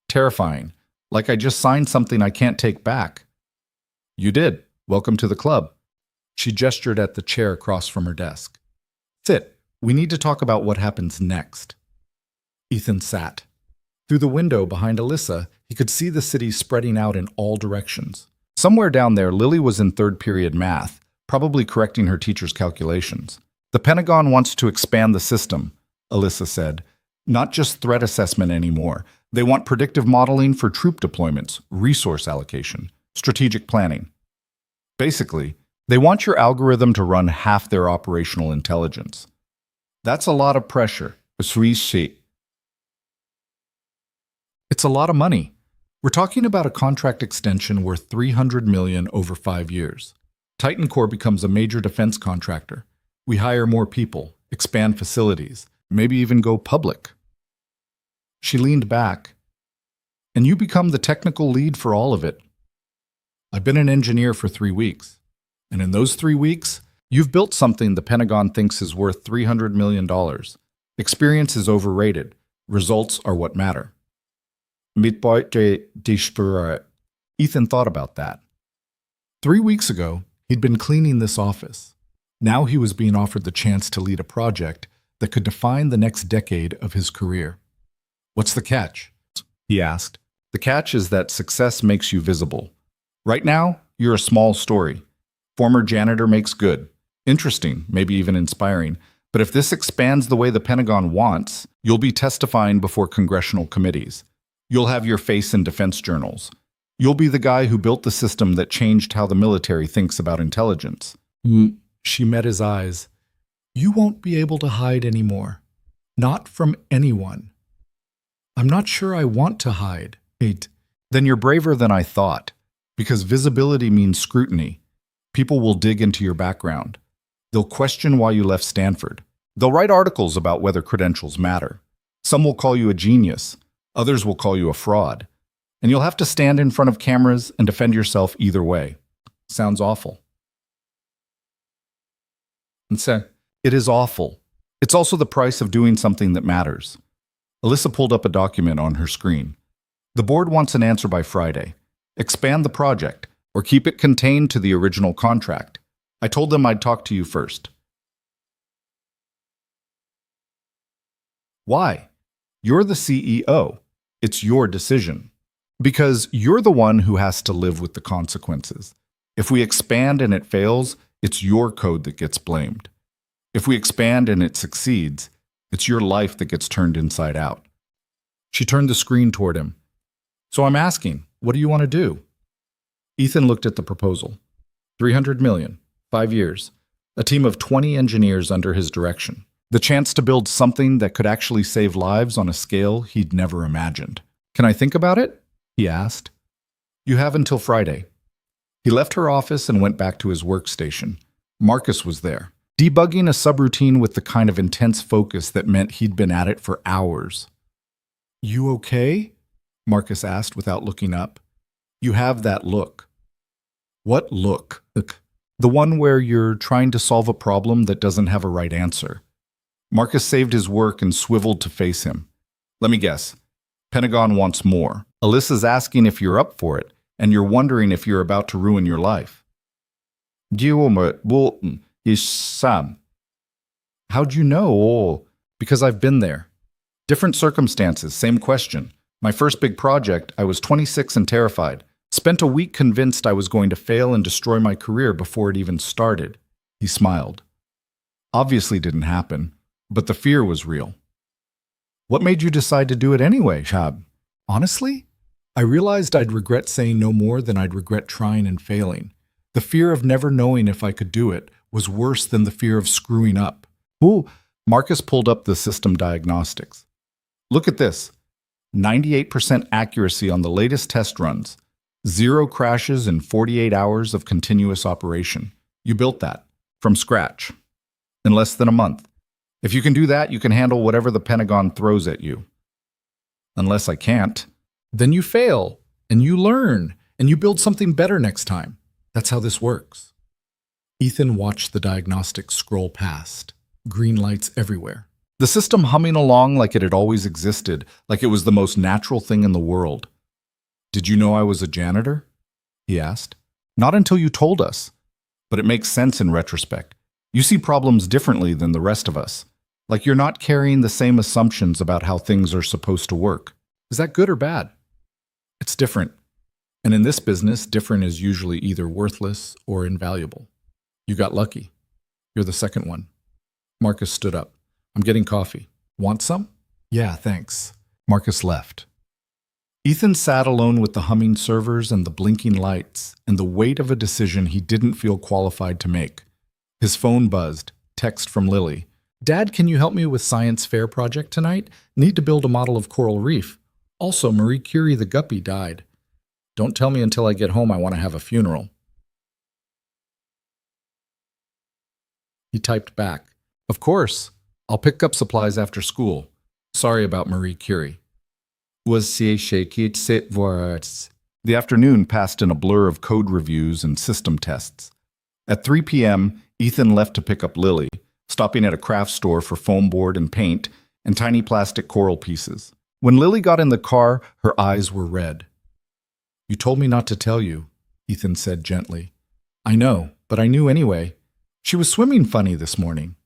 Terrifying. Like I just signed something I can't take back. You did. Welcome to the club. She gestured at the chair across from her desk. Sit. We need to talk about what happens next. Ethan sat. Through the window behind Alyssa, he could see the city spreading out in all directions. Somewhere down there, Lily was in third period math, probably correcting her teacher's calculations. The Pentagon wants to expand the system, Alyssa said. Not just threat assessment anymore. They want predictive modeling for troop deployments, resource allocation, strategic planning. Basically, they want your algorithm to run half their operational intelligence. That's a lot of pressure. It's a lot of money. We're talking about a contract extension worth $300 million over 5 years. Titan Core becomes a major defense contractor. We hire more people, expand facilities, maybe even go public. She leaned back. And you become the technical lead for all of it. I've been an engineer for 3 weeks. And in those 3 weeks, you've built something the Pentagon thinks is worth $300 million. Experience is overrated. Results are what matter. Mythology. Ethan thought about that. 3 weeks ago, he'd been cleaning this office. Now he was being offered the chance to lead a project that could define the next decade of his career. What's the catch? He asked. The catch is that success makes you visible. Right now, you're a small story. Former janitor makes good. Interesting, maybe even inspiring. But if this expands the way the Pentagon wants, you'll be testifying before congressional committees. You'll have your face in defense journals. You'll be the guy who built the system that changed how the military thinks about intelligence. She met his eyes. You won't be able to hide anymore. Not from anyone. I'm not sure I want to hide. Then you're braver than I thought, because visibility means scrutiny. People will dig into your background. They'll question why you left Stanford. They'll write articles about whether credentials matter. Some will call you a genius. Others will call you a fraud. And you'll have to stand in front of cameras and defend yourself either way. Sounds awful. And so, it is awful. It's also the price of doing something that matters. Alyssa pulled up a document on her screen. The board wants an answer by Friday. Expand the project, or keep it contained to the original contract. I told them I'd talk to you first. Why? You're the CEO. It's your decision. Because you're the one who has to live with the consequences. If we expand and it fails, it's your code that gets blamed. If we expand and it succeeds, it's your life that gets turned inside out. She turned the screen toward him. So I'm asking, what do you want to do? Ethan looked at the proposal. $300 million, 5 years, a team of 20 engineers under his direction. The chance to build something that could actually save lives on a scale he'd never imagined. Can I think about it? He asked. You have until Friday. He left her office and went back to his workstation. Marcus was there, debugging a subroutine with the kind of intense focus that meant he'd been at it for hours. You okay? Marcus asked without looking up. You have that look. What look? The one where you're trying to solve a problem that doesn't have a right answer. Marcus saved his work and swiveled to face him. Let me guess. Pentagon wants more. Alyssa's asking if you're up for it, and you're wondering if you're about to ruin your life. How'd you know? Oh, because I've been there. Different circumstances, same question. My first big project, I was 26 and terrified. Spent a week convinced I was going to fail and destroy my career before it even started. He smiled. Obviously didn't happen, but the fear was real. What made you decide to do it anyway, Shab? Honestly, I realized I'd regret saying no more than I'd regret trying and failing. The fear of never knowing if I could do it was worse than the fear of screwing up. Ooh, Marcus pulled up the system diagnostics. Look at this. 98% accuracy on the latest test runs. 0 crashes in 48 hours of continuous operation. You built that from scratch in less than a month. If you can do that, you can handle whatever the Pentagon throws at you. Unless I can't, then you fail and you learn and you build something better next time. That's how this works. Ethan watched the diagnostics scroll past, green lights everywhere. The system humming along like it had always existed, like it was the most natural thing in the world. Did you know I was a janitor? He asked. Not until you told us. But it makes sense in retrospect. You see problems differently than the rest of us. Like you're not carrying the same assumptions about how things are supposed to work. Is that good or bad? It's different. And in this business, different is usually either worthless or invaluable. You got lucky. You're the second one. Marcus stood up. I'm getting coffee. Want some? Yeah, thanks. Marcus left. Ethan sat alone with the humming servers and the blinking lights and the weight of a decision he didn't feel qualified to make. His phone buzzed. Text from Lily. Dad, can you help me with science fair project tonight? Need to build a model of coral reef. Also, Marie Curie the guppy died. Don't tell me until I get home I want to have a funeral. He typed back. Of course. I'll pick up supplies after school. Sorry about Marie Curie. The afternoon passed in a blur of code reviews and system tests. At 3 p.m., Ethan left to pick up Lily, stopping at a craft store for foam board and paint and tiny plastic coral pieces. When Lily got in the car, her eyes were red. You told me not to tell you, Ethan said gently. I know, but I knew anyway. She was swimming funny this morning.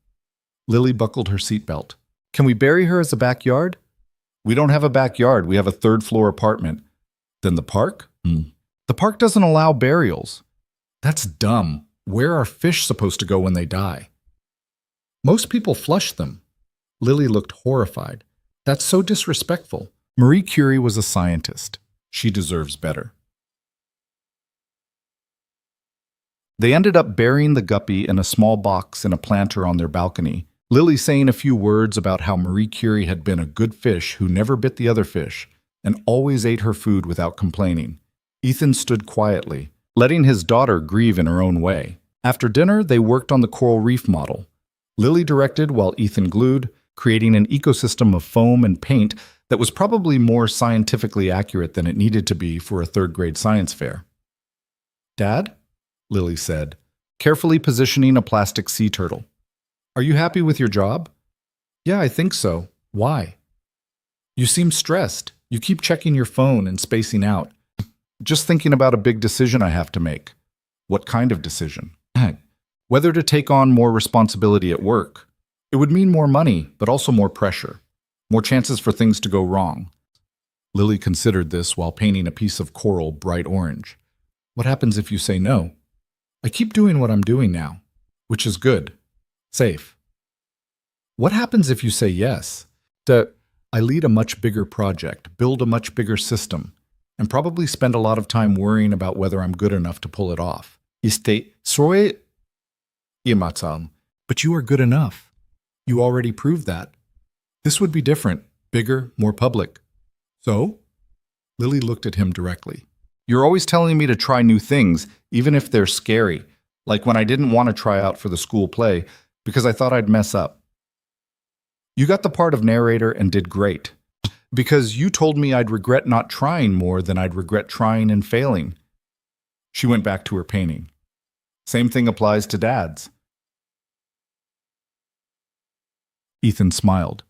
Lily buckled her seatbelt. Can we bury her as a backyard? We don't have a backyard. We have a third-floor apartment. Then the park? The park doesn't allow burials. That's dumb. Where are fish supposed to go when they die? Most people flush them. Lily looked horrified. That's so disrespectful. Marie Curie was a scientist. She deserves better. They ended up burying the guppy in a small box in a planter on their balcony, Lily saying a few words about how Marie Curie had been a good fish who never bit the other fish and always ate her food without complaining. Ethan stood quietly, letting his daughter grieve in her own way. After dinner, they worked on the coral reef model. Lily directed while Ethan glued, creating an ecosystem of foam and paint that was probably more scientifically accurate than it needed to be for a third-grade science fair. Dad? Lily said, carefully positioning a plastic sea turtle. Are you happy with your job? Yeah, I think so. Why? You seem stressed. You keep checking your phone and spacing out. Just thinking about a big decision I have to make. What kind of decision? Whether to take on more responsibility at work. It would mean more money, but also more pressure. More chances for things to go wrong. Lily considered this while painting a piece of coral bright orange. What happens if you say no? I keep doing what I'm doing now, which is good. Safe. What happens if you say yes? I lead a much bigger project, build a much bigger system, and probably spend a lot of time worrying about whether I'm good enough to pull it off. But you are good enough. You already proved that. This would be different, bigger, more public. So? Lily looked at him directly. You're always telling me to try new things, even if they're scary, like when I didn't want to try out for the school play because I thought I'd mess up. You got the part of narrator and did great, because you told me I'd regret not trying more than I'd regret trying and failing. She went back to her painting. Same thing applies to dads. Ethan smiled.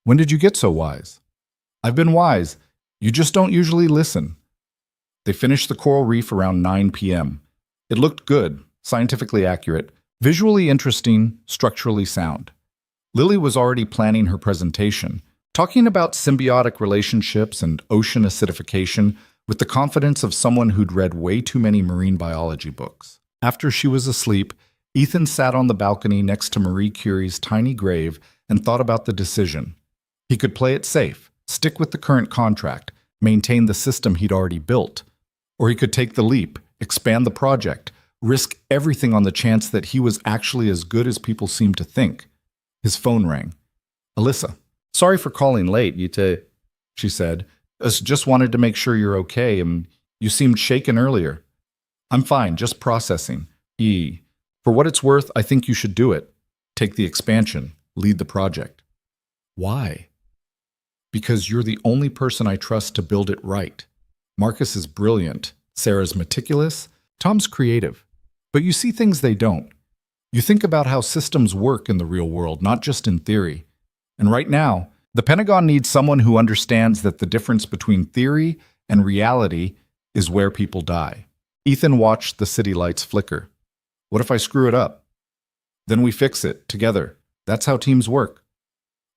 When did you get so wise? I've been wise. You just don't usually listen. They finished the coral reef around 9 p.m. It looked good, scientifically accurate, visually interesting, structurally sound. Lily was already planning her presentation, talking about symbiotic relationships and ocean acidification with the confidence of someone who'd read way too many marine biology books. After she was asleep, Ethan sat on the balcony next to Marie Curie's tiny grave and thought about the decision. He could play it safe, stick with the current contract, maintain the system he'd already built. Or he could take the leap, expand the project, risk everything on the chance that he was actually as good as people seemed to think. His phone rang. Alyssa, sorry for calling late, she said. Just wanted to make sure you're okay, and you seemed shaken earlier. I'm fine, just processing. For what it's worth, I think you should do it. Take the expansion, lead the project. Why? Because you're the only person I trust to build it right. Marcus is brilliant, Sarah's meticulous, Tom's creative. But you see things they don't. You think about how systems work in the real world, not just in theory. And right now, the Pentagon needs someone who understands that the difference between theory and reality is where people die. Ethan watched the city lights flicker. What if I screw it up? Then we fix it, together. That's how teams work.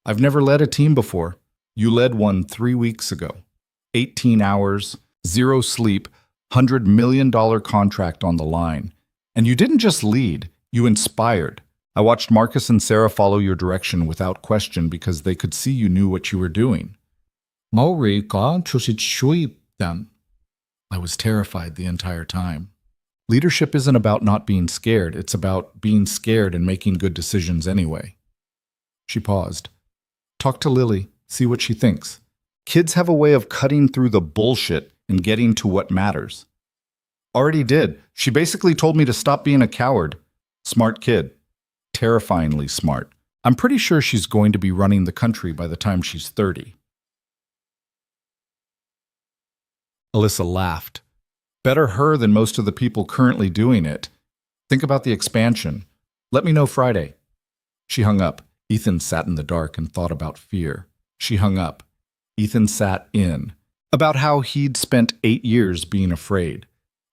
I've never led a team before. You led one 3 weeks ago. 18 hours, 0 sleep, $100 million contract on the line. And you didn't just lead, you inspired. I watched Marcus and Sarah follow your direction without question because they could see you knew what you were doing. I was terrified the entire time. Leadership isn't about not being scared, it's about being scared and making good decisions anyway. She paused. Talk to Lily, see what she thinks. Kids have a way of cutting through the bullshit and getting to what matters. Already did. She basically told me to stop being a coward. Smart kid. Terrifyingly smart. I'm pretty sure she's going to be running the country by the time she's 30. Alyssa laughed. Better her than most of the people currently doing it. Think about the expansion. Let me know Friday. She hung up. Ethan sat in the dark and thought about fear. She hung up. Ethan sat in. About how he'd spent 8 years being afraid.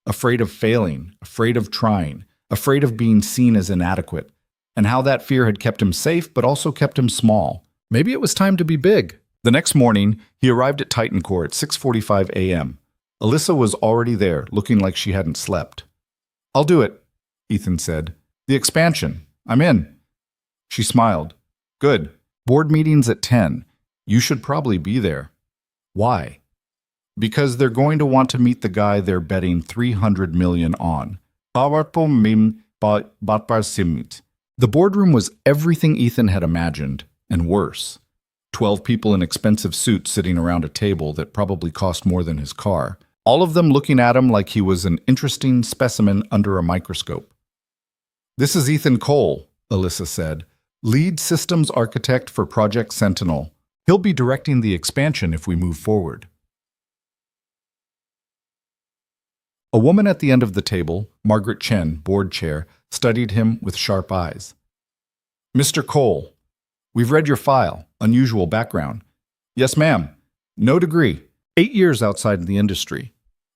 Afraid of failing, afraid of trying, afraid of being seen as inadequate, and how that fear had kept him safe but also kept him small. Maybe it was time to be big. The next morning, he arrived at Titan Core at 6:45 a.m. Alyssa was already there, looking like she hadn't slept. I'll do it, Ethan said. The expansion. I'm in. She smiled. Good. Board meeting's at 10. You should probably be there. Why? Because they're going to want to meet the guy they're betting $300 million on. The boardroom was everything Ethan had imagined, and worse. 12 people in expensive suits sitting around a table that probably cost more than his car, all of them looking at him like he was an interesting specimen under a microscope. This is Ethan Cole, Alyssa said, lead systems architect for Project Sentinel. He'll be directing the expansion if we move forward. A woman at the end of the table, Margaret Chen, board chair, studied him with sharp eyes. Mr. Cole, we've read your file. Unusual background. Yes, ma'am. No degree. 8 years outside the industry.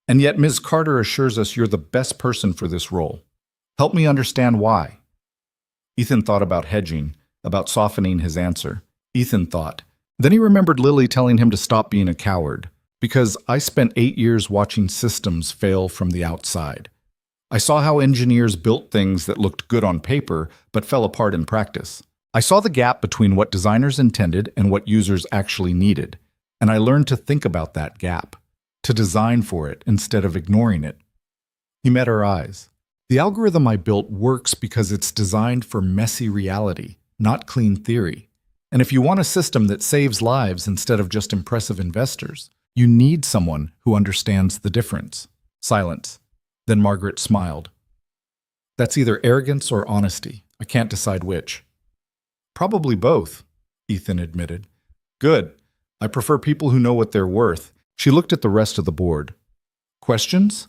And yet Ms. Carter assures us you're the best person for this role. Help me understand why. Ethan thought about hedging, about softening his answer. Ethan thought. Then he remembered Lily telling him to stop being a coward. Because I spent 8 years watching systems fail from the outside. I saw how engineers built things that looked good on paper but fell apart in practice. I saw the gap between what designers intended and what users actually needed, and I learned to think about that gap, to design for it instead of ignoring it. He met her eyes. The algorithm I built works because it's designed for messy reality, not clean theory. And if you want a system that saves lives instead of just impressive investors, you need someone who understands the difference. Silence. Then Margaret smiled. That's either arrogance or honesty. I can't decide which. Probably both, Ethan admitted. Good. I prefer people who know what they're worth. She looked at the rest of the board. Questions?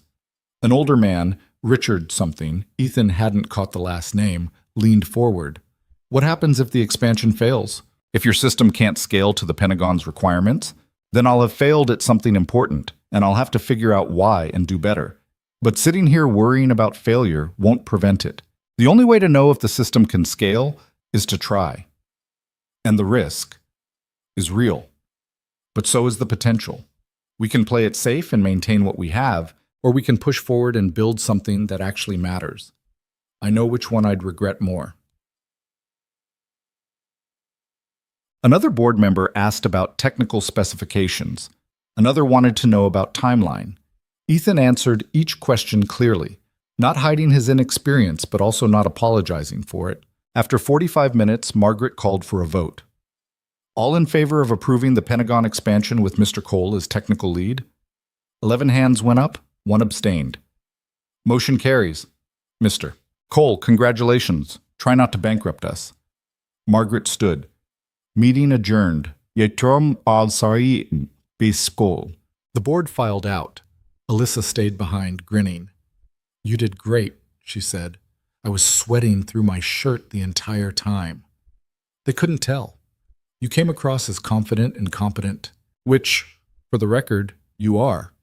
An older man, Richard something, Ethan hadn't caught the last name, leaned forward. What happens if the expansion fails? If your system can't scale to the Pentagon's requirements? Then I'll have failed at something important, and I'll have to figure out why and do better. But sitting here worrying about failure won't prevent it. The only way to know if the system can scale is to try. And the risk is real. But so is the potential. We can play it safe and maintain what we have, or we can push forward and build something that actually matters. I know which one I'd regret more. Another board member asked about technical specifications. Another wanted to know about timeline. Ethan answered each question clearly, not hiding his inexperience but also not apologizing for it. After 45 minutes, Margaret called for a vote. All in favor of approving the Pentagon expansion with Mr. Cole as technical lead? 11 hands went up, 1 abstained. Motion carries. Mr. Cole, congratulations. Try not to bankrupt us. Margaret stood. Meeting adjourned. The board filed out. Alyssa stayed behind, grinning. You did great, she said. I was sweating through my shirt the entire time. They couldn't tell. You came across as confident and competent, which, for the record, you are.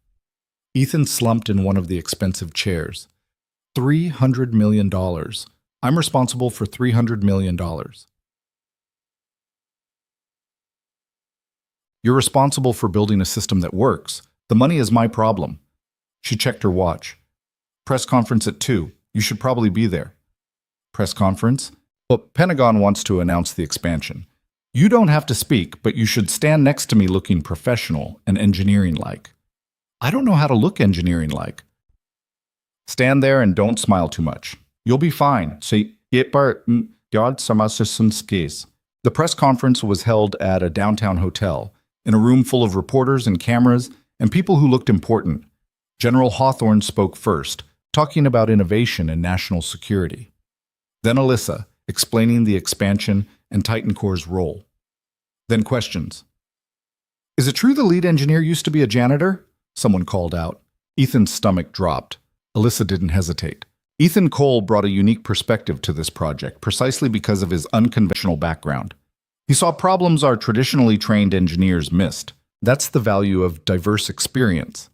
Ethan slumped in one of the expensive chairs. $300 million. I'm responsible for $300 million. You're responsible for building a system that works. The money is my problem. She checked her watch. Press conference at 2. You should probably be there. Press conference? Well, Pentagon wants to announce the expansion. You don't have to speak, but you should stand next to me looking professional and engineering-like. I don't know how to look engineering-like. Stand there and don't smile too much. You'll be fine. The press conference was held at a downtown hotel, in a room full of reporters and cameras and people who looked important. General Hawthorne spoke first, talking about innovation and national security. Then Alyssa, explaining the expansion and Titan cores roll. Then questions. Is it true the lead engineer used to be a janitor? Someone called out. Ethan's stomach dropped. Alyssa didn't hesitate. Ethan Cole brought a unique perspective to this project precisely because of his unconventional background. He saw problems our traditionally trained engineers missed. That's the value of diverse experience.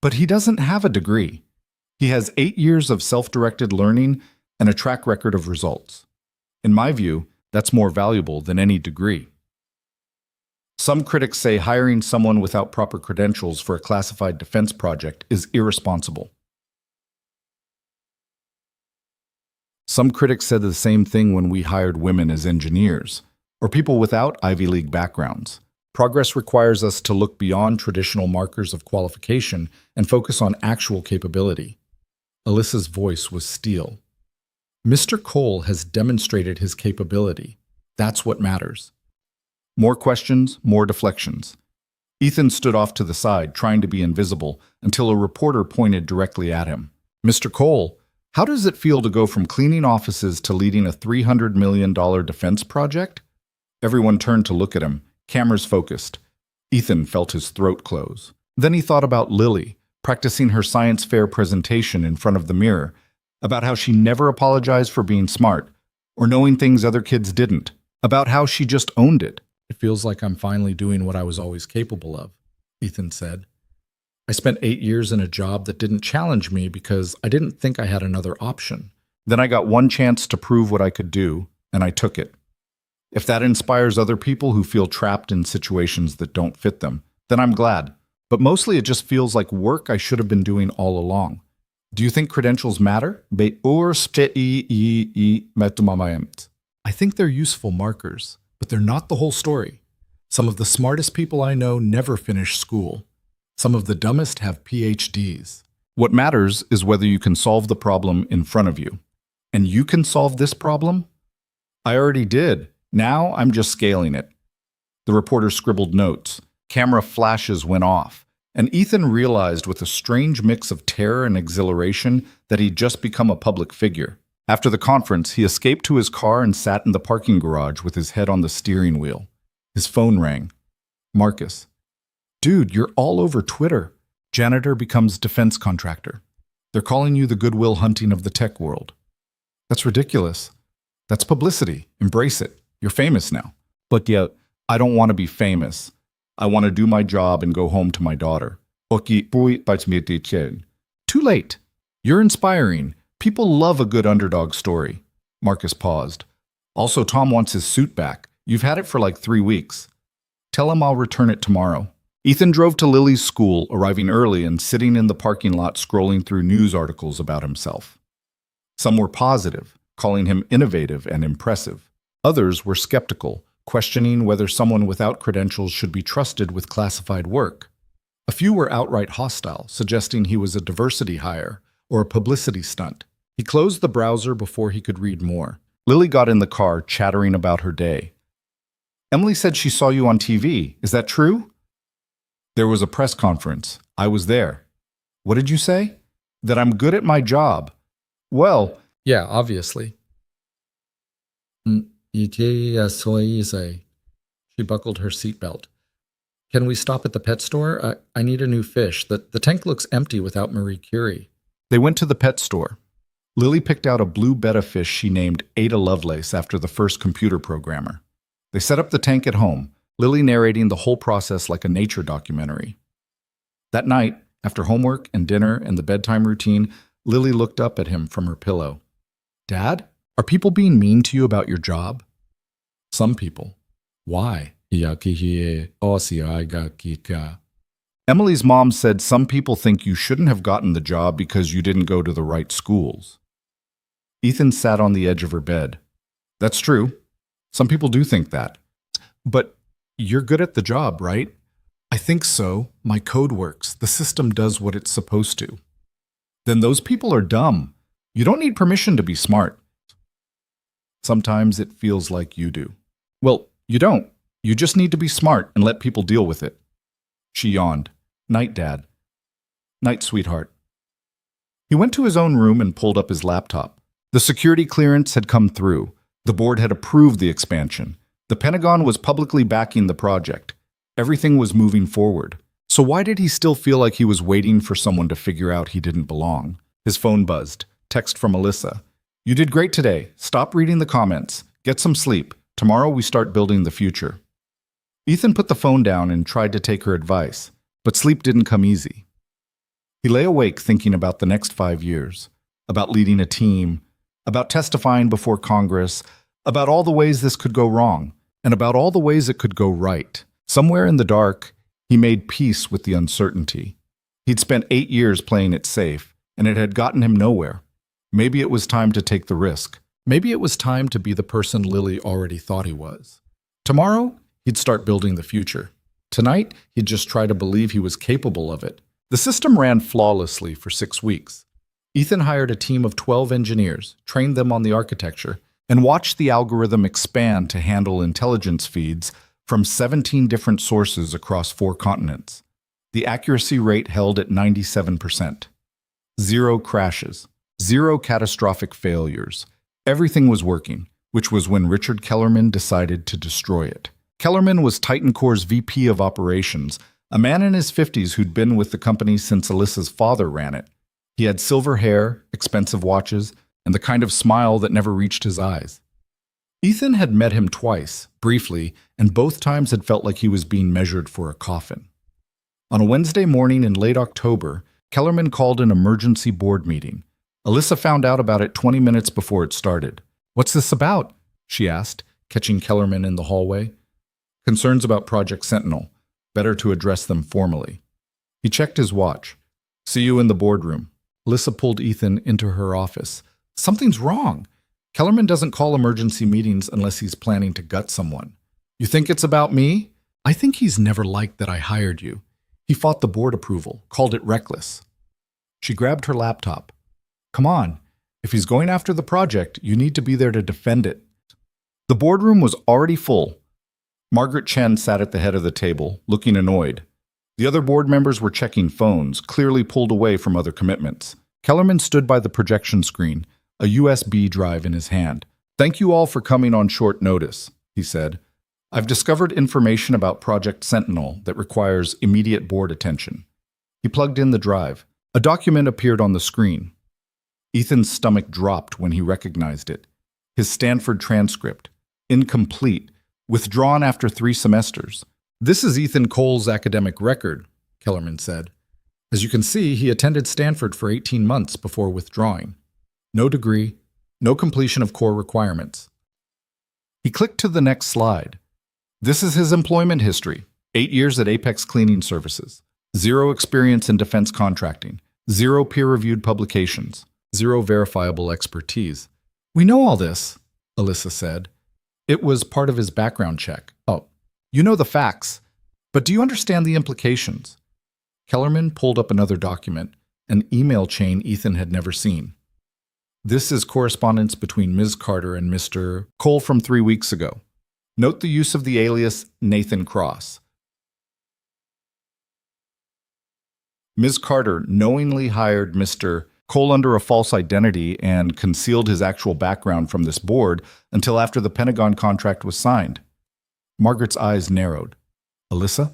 But he doesn't have a degree. He has 8 years of self-directed learning and a track record of results. In my view, that's more valuable than any degree. Some critics say hiring someone without proper credentials for a classified defense project is irresponsible. Some critics said the same thing when we hired women as engineers, or people without Ivy League backgrounds. Progress requires us to look beyond traditional markers of qualification and focus on actual capability. Alyssa's voice was steel. Mr. Cole has demonstrated his capability. That's what matters. More questions, more deflections. Ethan stood off to the side, trying to be invisible, until a reporter pointed directly at him. Mr. Cole, how does it feel to go from cleaning offices to leading a $300 million defense project? Everyone turned to look at him, cameras focused. Ethan felt his throat close. Then he thought about Lily, practicing her science fair presentation in front of the mirror, about how she never apologized for being smart, or knowing things other kids didn't, about how she just owned it. It feels like I'm finally doing what I was always capable of, Ethan said. I spent 8 years in a job that didn't challenge me because I didn't think I had another option. Then I got one chance to prove what I could do, and I took it. If that inspires other people who feel trapped in situations that don't fit them, then I'm glad. But mostly it just feels like work I should have been doing all along. Do you think credentials matter? I think they're useful markers, but they're not the whole story. Some of the smartest people I know never finish school. Some of the dumbest have PhDs. What matters is whether you can solve the problem in front of you. And you can solve this problem? I already did. Now I'm just scaling it. The reporter scribbled notes. Camera flashes went off, and Ethan realized with a strange mix of terror and exhilaration that he'd just become a public figure. After the conference, he escaped to his car and sat in the parking garage with his head on the steering wheel. His phone rang. Marcus. Dude, you're all over Twitter. Janitor becomes defense contractor. They're calling you the Goodwill Hunting of the tech world. That's ridiculous. That's publicity. Embrace it. You're famous now. But yet, I don't want to be famous. I want to do my job and go home to my daughter. Too late. You're inspiring. People love a good underdog story. Marcus paused. Also, Tom wants his suit back. You've had it for like 3 weeks. Tell him I'll return it tomorrow. Ethan drove to Lily's school, arriving early and sitting in the parking lot scrolling through news articles about himself. Some were positive, calling him innovative and impressive. Others were skeptical, questioning whether someone without credentials should be trusted with classified work. A few were outright hostile, suggesting he was a diversity hire or a publicity stunt. He closed the browser before he could read more. Lily got in the car, chattering about her day. Emily said she saw you on TV. Is that true? There was a press conference. I was there. What did you say? That I'm good at my job. Well, yeah, obviously. She buckled her seatbelt. Can we stop at the pet store? I need a new fish. The tank looks empty without Marie Curie. They went to the pet store. Lily picked out a blue betta fish she named Ada Lovelace after the first computer programmer. They set up the tank at home, Lily narrating the whole process like a nature documentary. That night, after homework and dinner and the bedtime routine, Lily looked up at him from her pillow. Dad, are people being mean to you about your job? Some people. Why? Emily's mom said some people think you shouldn't have gotten the job because you didn't go to the right schools. Ethan sat on the edge of her bed. That's true. Some people do think that. But you're good at the job, right? I think so. My code works. The system does what it's supposed to. Then those people are dumb. You don't need permission to be smart. Sometimes it feels like you do. Well, you don't. You just need to be smart and let people deal with it. She yawned. Night, Dad. Night, sweetheart. He went to his own room and pulled up his laptop. The security clearance had come through. The board had approved the expansion. The Pentagon was publicly backing the project. Everything was moving forward. So why did he still feel like he was waiting for someone to figure out he didn't belong? His phone buzzed. Text from Alyssa. You did great today. Stop reading the comments. Get some sleep. Tomorrow we start building the future. Ethan put the phone down and tried to take her advice, but sleep didn't come easy. He lay awake thinking about the next 5 years, about leading a team, about testifying before Congress, about all the ways this could go wrong, and about all the ways it could go right. Somewhere in the dark, he made peace with the uncertainty. He'd spent 8 years playing it safe, and it had gotten him nowhere. Maybe it was time to take the risk. Maybe it was time to be the person Lily already thought he was. Tomorrow, he'd start building the future. Tonight, he'd just try to believe he was capable of it. The system ran flawlessly for 6 weeks. Ethan hired a team of 12 engineers, trained them on the architecture, and watched the algorithm expand to handle intelligence feeds from 17 different sources across 4 continents. The accuracy rate held at 97%. 0 crashes, 0 catastrophic failures. Everything was working, which was when Richard Kellerman decided to destroy it. Kellerman was Titan Corps' VP of Operations, a man in his 50s who'd been with the company since Alyssa's father ran it. He had silver hair, expensive watches, and the kind of smile that never reached his eyes. Ethan had met him twice, briefly, and both times had felt like he was being measured for a coffin. On a Wednesday morning in late October, Kellerman called an emergency board meeting. Alyssa found out about it 20 minutes before it started. "What's this about?" she asked, catching Kellerman in the hallway. "Concerns about Project Sentinel. Better to address them formally." He checked his watch. "See you in the boardroom." Alyssa pulled Ethan into her office. "Something's wrong. Kellerman doesn't call emergency meetings unless he's planning to gut someone." "You think it's about me?" "I think he's never liked that I hired you. He fought the board approval, called it reckless." She grabbed her laptop. "Come on. If he's going after the project, you need to be there to defend it." The boardroom was already full. Margaret Chen sat at the head of the table, looking annoyed. The other board members were checking phones, clearly pulled away from other commitments. Kellerman stood by the projection screen, a USB drive in his hand. "Thank you all for coming on short notice," he said. "I've discovered information about Project Sentinel that requires immediate board attention." He plugged in the drive. A document appeared on the screen. Ethan's stomach dropped when he recognized it. His Stanford transcript, incomplete, withdrawn after 3 semesters. "This is Ethan Cole's academic record," Kellerman said. "As you can see, he attended Stanford for 18 months before withdrawing. No degree, no completion of core requirements." He clicked to the next slide. "This is his employment history. 8 years at Apex Cleaning Services. 0 experience in defense contracting. 0 peer-reviewed publications. 0 verifiable expertise." "We know all this," Alyssa said. "It was part of his background check." "Oh, you know the facts, but do you understand the implications?" Kellerman pulled up another document, an email chain Ethan had never seen. "This is correspondence between Ms. Carter and Mr. Cole from 3 weeks ago. Note the use of the alias Nathan Cross. Ms. Carter knowingly hired Mr. Cole under a false identity and concealed his actual background from this board until after the Pentagon contract was signed." Margaret's eyes narrowed. "Alyssa?"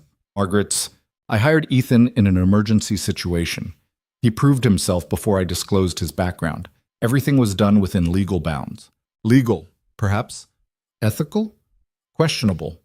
"I hired Ethan in an emergency situation. He proved himself before I disclosed his background. Everything was done within legal bounds." "Legal, perhaps? Ethical? Questionable."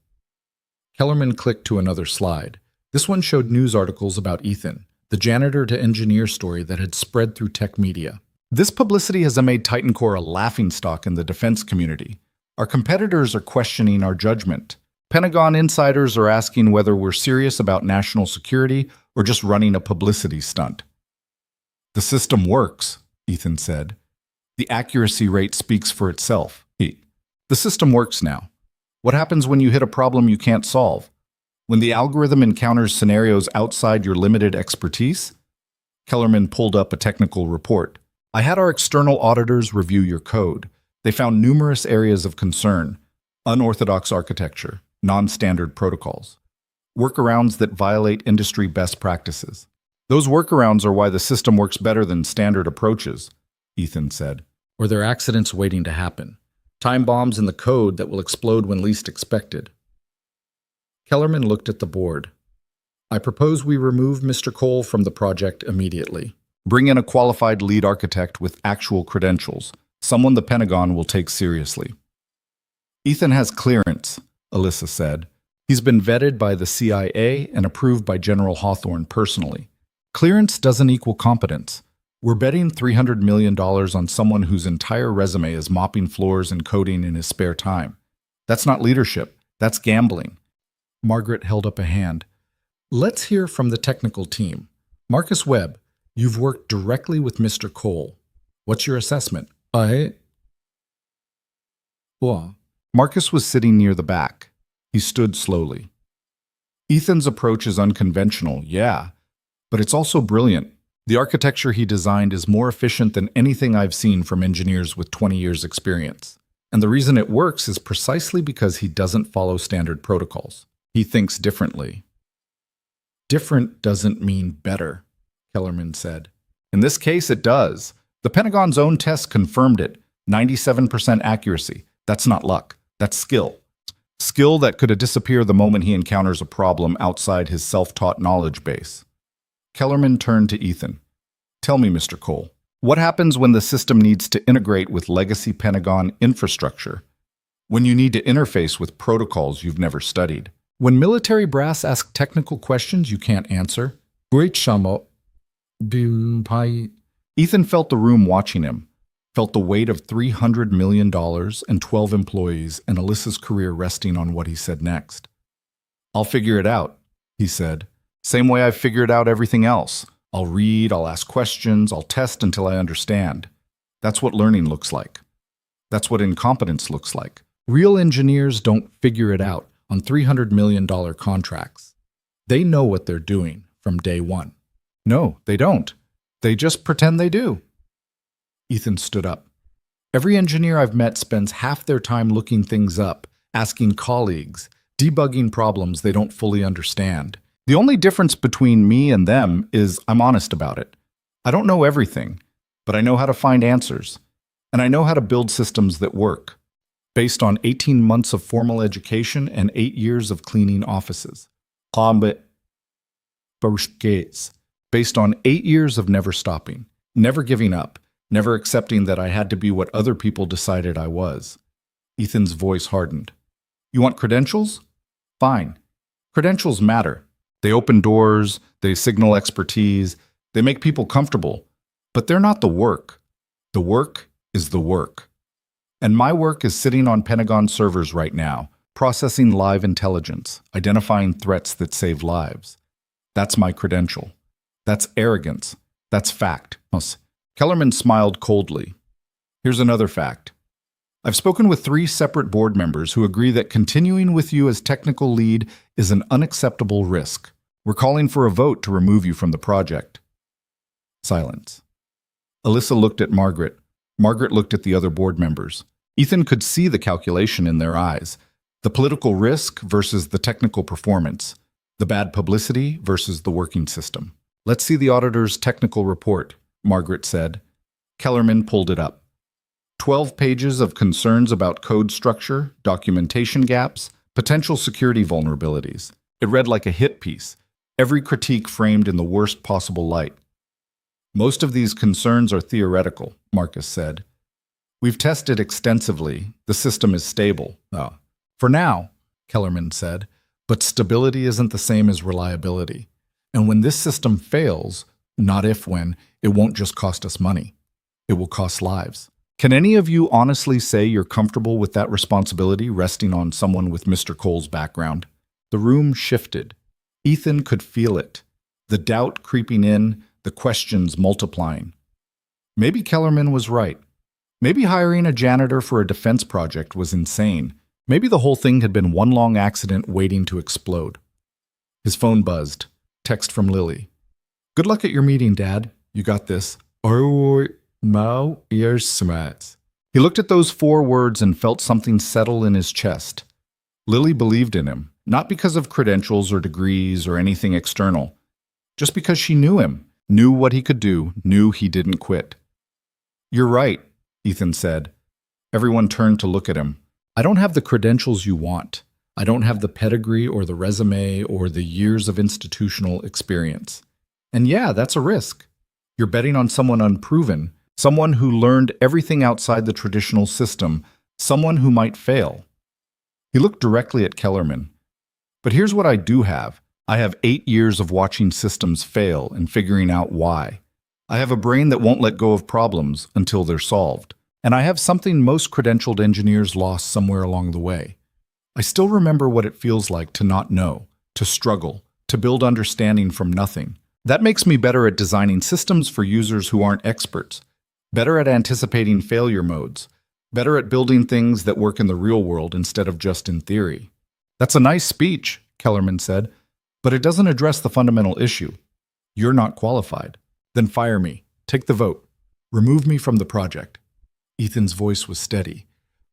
Kellerman clicked to another slide. This one showed news articles about Ethan, the janitor to engineer story that had spread through tech media. "This publicity has made Titan Corps a laughingstock in the defense community. Our competitors are questioning our judgment. Pentagon insiders are asking whether we're serious about national security or just running a publicity stunt." "The system works," Ethan said. "The accuracy rate speaks for itself." "The system works now. What happens when you hit a problem you can't solve? When the algorithm encounters scenarios outside your limited expertise?" Kellerman pulled up a technical report. "I had our external auditors review your code. They found numerous areas of concern: unorthodox architecture, non-standard protocols, workarounds that violate industry best practices. Those workarounds are why the system works better than standard approaches," Ethan said. "Or they're accidents waiting to happen. Time bombs in the code that will explode when least expected. Kellerman looked at the board. I propose we remove Mr. Cole from the project immediately. Bring in a qualified lead architect with actual credentials, someone the Pentagon will take seriously. Ethan has clearance, Alyssa said. He's been vetted by the CIA and approved by General Hawthorne personally. Clearance doesn't equal competence. We're betting $300 million on someone whose entire resume is mopping floors and coding in his spare time. That's not leadership. That's gambling. Margaret held up a hand. Let's hear from the technical team. Marcus Webb, you've worked directly with Mr. Cole. What's your assessment? Marcus was sitting near the back. He stood slowly. Ethan's approach is unconventional, yeah, but it's also brilliant. The architecture he designed is more efficient than anything I've seen from engineers with 20 years' experience. And the reason it works is precisely because he doesn't follow standard protocols. He thinks differently. Different doesn't mean better, Kellerman said. In this case, it does. The Pentagon's own tests confirmed it. 97% accuracy. That's not luck. That's skill. Skill that could disappear the moment he encounters a problem outside his self-taught knowledge base. Kellerman turned to Ethan. Tell me, Mr. Cole, what happens when the system needs to integrate with legacy Pentagon infrastructure? When you need to interface with protocols you've never studied? When military brass ask technical questions you can't answer? Ethan felt the room watching him, felt the weight of $300 million and 12 employees and Alyssa's career resting on what he said next. I'll figure it out, he said. Same way I've figured out everything else. I'll read, I'll ask questions, I'll test until I understand. That's what learning looks like. That's what incompetence looks like. Real engineers don't figure it out on $300 million contracts. They know what they're doing from day one. No, they don't. They just pretend they do. Ethan stood up. Every engineer I've met spends half their time looking things up, asking colleagues, debugging problems they don't fully understand. The only difference between me and them is I'm honest about it. I don't know everything, but I know how to find answers. And I know how to build systems that work, based on 18 months of formal education and 8 years of cleaning offices. Based on 8 years of never stopping, never giving up, never accepting that I had to be what other people decided I was. Ethan's voice hardened. You want credentials? Fine. Credentials matter. They open doors, they signal expertise, they make people comfortable, but they're not the work. The work is the work. And my work is sitting on Pentagon servers right now, processing live intelligence, identifying threats that save lives. That's my credential. That's arrogance. That's fact. Kellerman smiled coldly. Here's another fact. I've spoken with 3 separate board members who agree that continuing with you as technical lead is an unacceptable risk. We're calling for a vote to remove you from the project. Silence. Alyssa looked at Margaret. Margaret looked at the other board members. Ethan could see the calculation in their eyes. The political risk versus the technical performance. The bad publicity versus the working system. Let's see the auditor's technical report, Margaret said. Kellerman pulled it up. 12 pages of concerns about code structure, documentation gaps, potential security vulnerabilities. It read like a hit piece, every critique framed in the worst possible light. Most of these concerns are theoretical, Marcus said. We've tested extensively. The system is stable. For now, Kellerman said, but stability isn't the same as reliability. And when this system fails, not if when, it won't just cost us money. It will cost lives. Can any of you honestly say you're comfortable with that responsibility resting on someone with Mr. Cole's background? The room shifted. Ethan could feel it. The doubt creeping in, the questions multiplying. Maybe Kellerman was right. Maybe hiring a janitor for a defense project was insane. Maybe the whole thing had been one long accident waiting to explode. His phone buzzed. Text from Lily. Good luck at your meeting, Dad. You got this. He looked at those 4 words and felt something settle in his chest. Lily believed in him, not because of credentials or degrees or anything external, just because she knew him, knew what he could do, knew he didn't quit. You're right, Ethan said. Everyone turned to look at him. I don't have the credentials you want. I don't have the pedigree or the resume or the years of institutional experience. And yeah, that's a risk. You're betting on someone unproven, someone who learned everything outside the traditional system, someone who might fail. He looked directly at Kellerman. But here's what I do have. I have 8 years of watching systems fail and figuring out why. I have a brain that won't let go of problems until they're solved. And I have something most credentialed engineers lost somewhere along the way. I still remember what it feels like to not know, to struggle, to build understanding from nothing. That makes me better at designing systems for users who aren't experts, better at anticipating failure modes, better at building things that work in the real world instead of just in theory. That's a nice speech, Kellerman said, but it doesn't address the fundamental issue. You're not qualified. Then fire me. Take the vote. Remove me from the project. Ethan's voice was steady.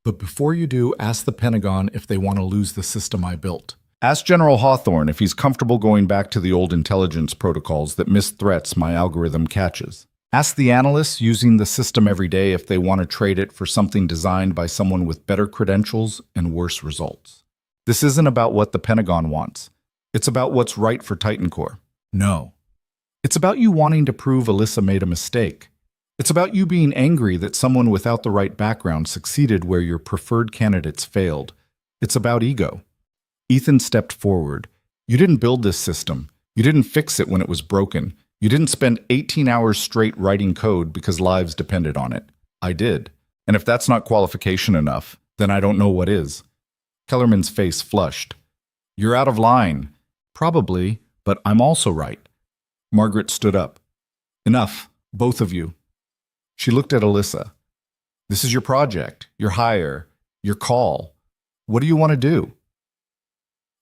But before you do, ask the Pentagon if they want to lose the system I built. Ask General Hawthorne if he's comfortable going back to the old intelligence protocols that miss threats my algorithm catches. Ask the analysts using the system every day if they want to trade it for something designed by someone with better credentials and worse results. This isn't about what the Pentagon wants. It's about what's right for Titan Core. No. It's about you wanting to prove Alyssa made a mistake. It's about you being angry that someone without the right background succeeded where your preferred candidates failed. It's about ego. Ethan stepped forward. You didn't build this system. You didn't fix it when it was broken. You didn't spend 18 hours straight writing code because lives depended on it. I did. And if that's not qualification enough, then I don't know what is. Kellerman's face flushed. You're out of line. Probably, but I'm also right. Margaret stood up. Enough, both of you. She looked at Alyssa. This is your project, your hire, your call. What do you want to do?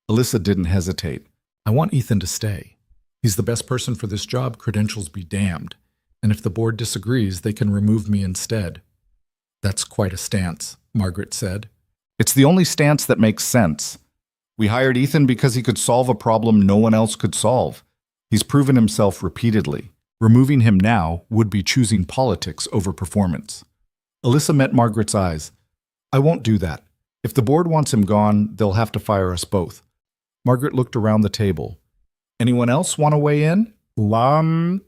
Alyssa didn't hesitate. I want Ethan to stay. He's the best person for this job, credentials be damned. And if the board disagrees, they can remove me instead. That's quite a stance, Margaret said. It's the only stance that makes sense. We hired Ethan because he could solve a problem no one else could solve. He's proven himself repeatedly. Removing him now would be choosing politics over performance. Alyssa met Margaret's eyes. I won't do that. If the board wants him gone, they'll have to fire us both. Margaret looked around the table. Anyone else want to weigh in? One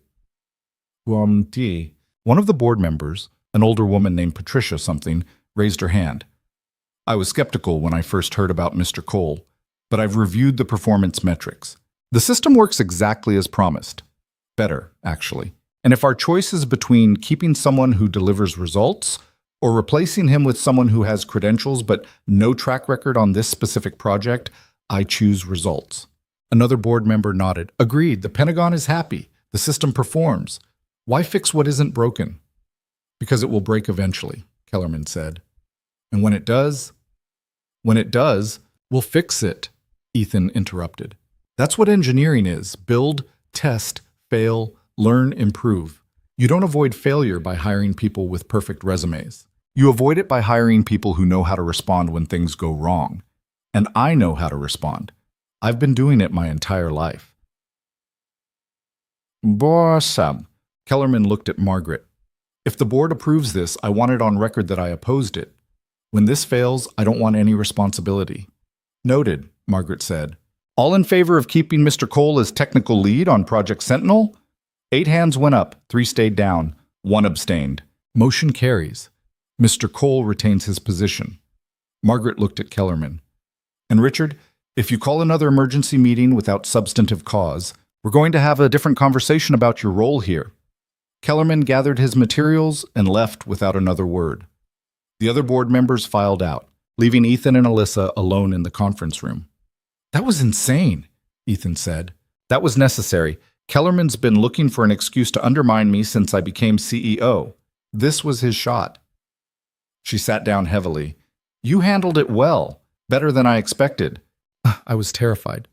of the board members, an older woman named Patricia something, raised her hand. I was skeptical when I first heard about Mr. Cole, but I've reviewed the performance metrics. The system works exactly as promised. Better, actually. And if our choice is between keeping someone who delivers results or replacing him with someone who has credentials but no track record on this specific project, I choose results. Another board member nodded. Agreed, the Pentagon is happy. The system performs. Why fix what isn't broken? Because it will break eventually, Kellerman said. And when it does, we'll fix it, Ethan interrupted. That's what engineering is. Build, test, fail, learn, improve. You don't avoid failure by hiring people with perfect resumes. You avoid it by hiring people who know how to respond when things go wrong. And I know how to respond. I've been doing it my entire life. Bossam. Kellerman looked at Margaret. If the board approves this, I want it on record that I opposed it. When this fails, I don't want any responsibility. Noted, Margaret said. All in favor of keeping Mr. Cole as technical lead on Project Sentinel? 8 hands went up, 3 stayed down, 1 abstained. Motion carries. Mr. Cole retains his position. Margaret looked at Kellerman. And Richard, if you call another emergency meeting without substantive cause, we're going to have a different conversation about your role here. Kellerman gathered his materials and left without another word. The other board members filed out, leaving Ethan and Alyssa alone in the conference room. That was insane, Ethan said. That was necessary. Kellerman's been looking for an excuse to undermine me since I became CEO. This was his shot. She sat down heavily. You handled it well, better than I expected. I was terrified.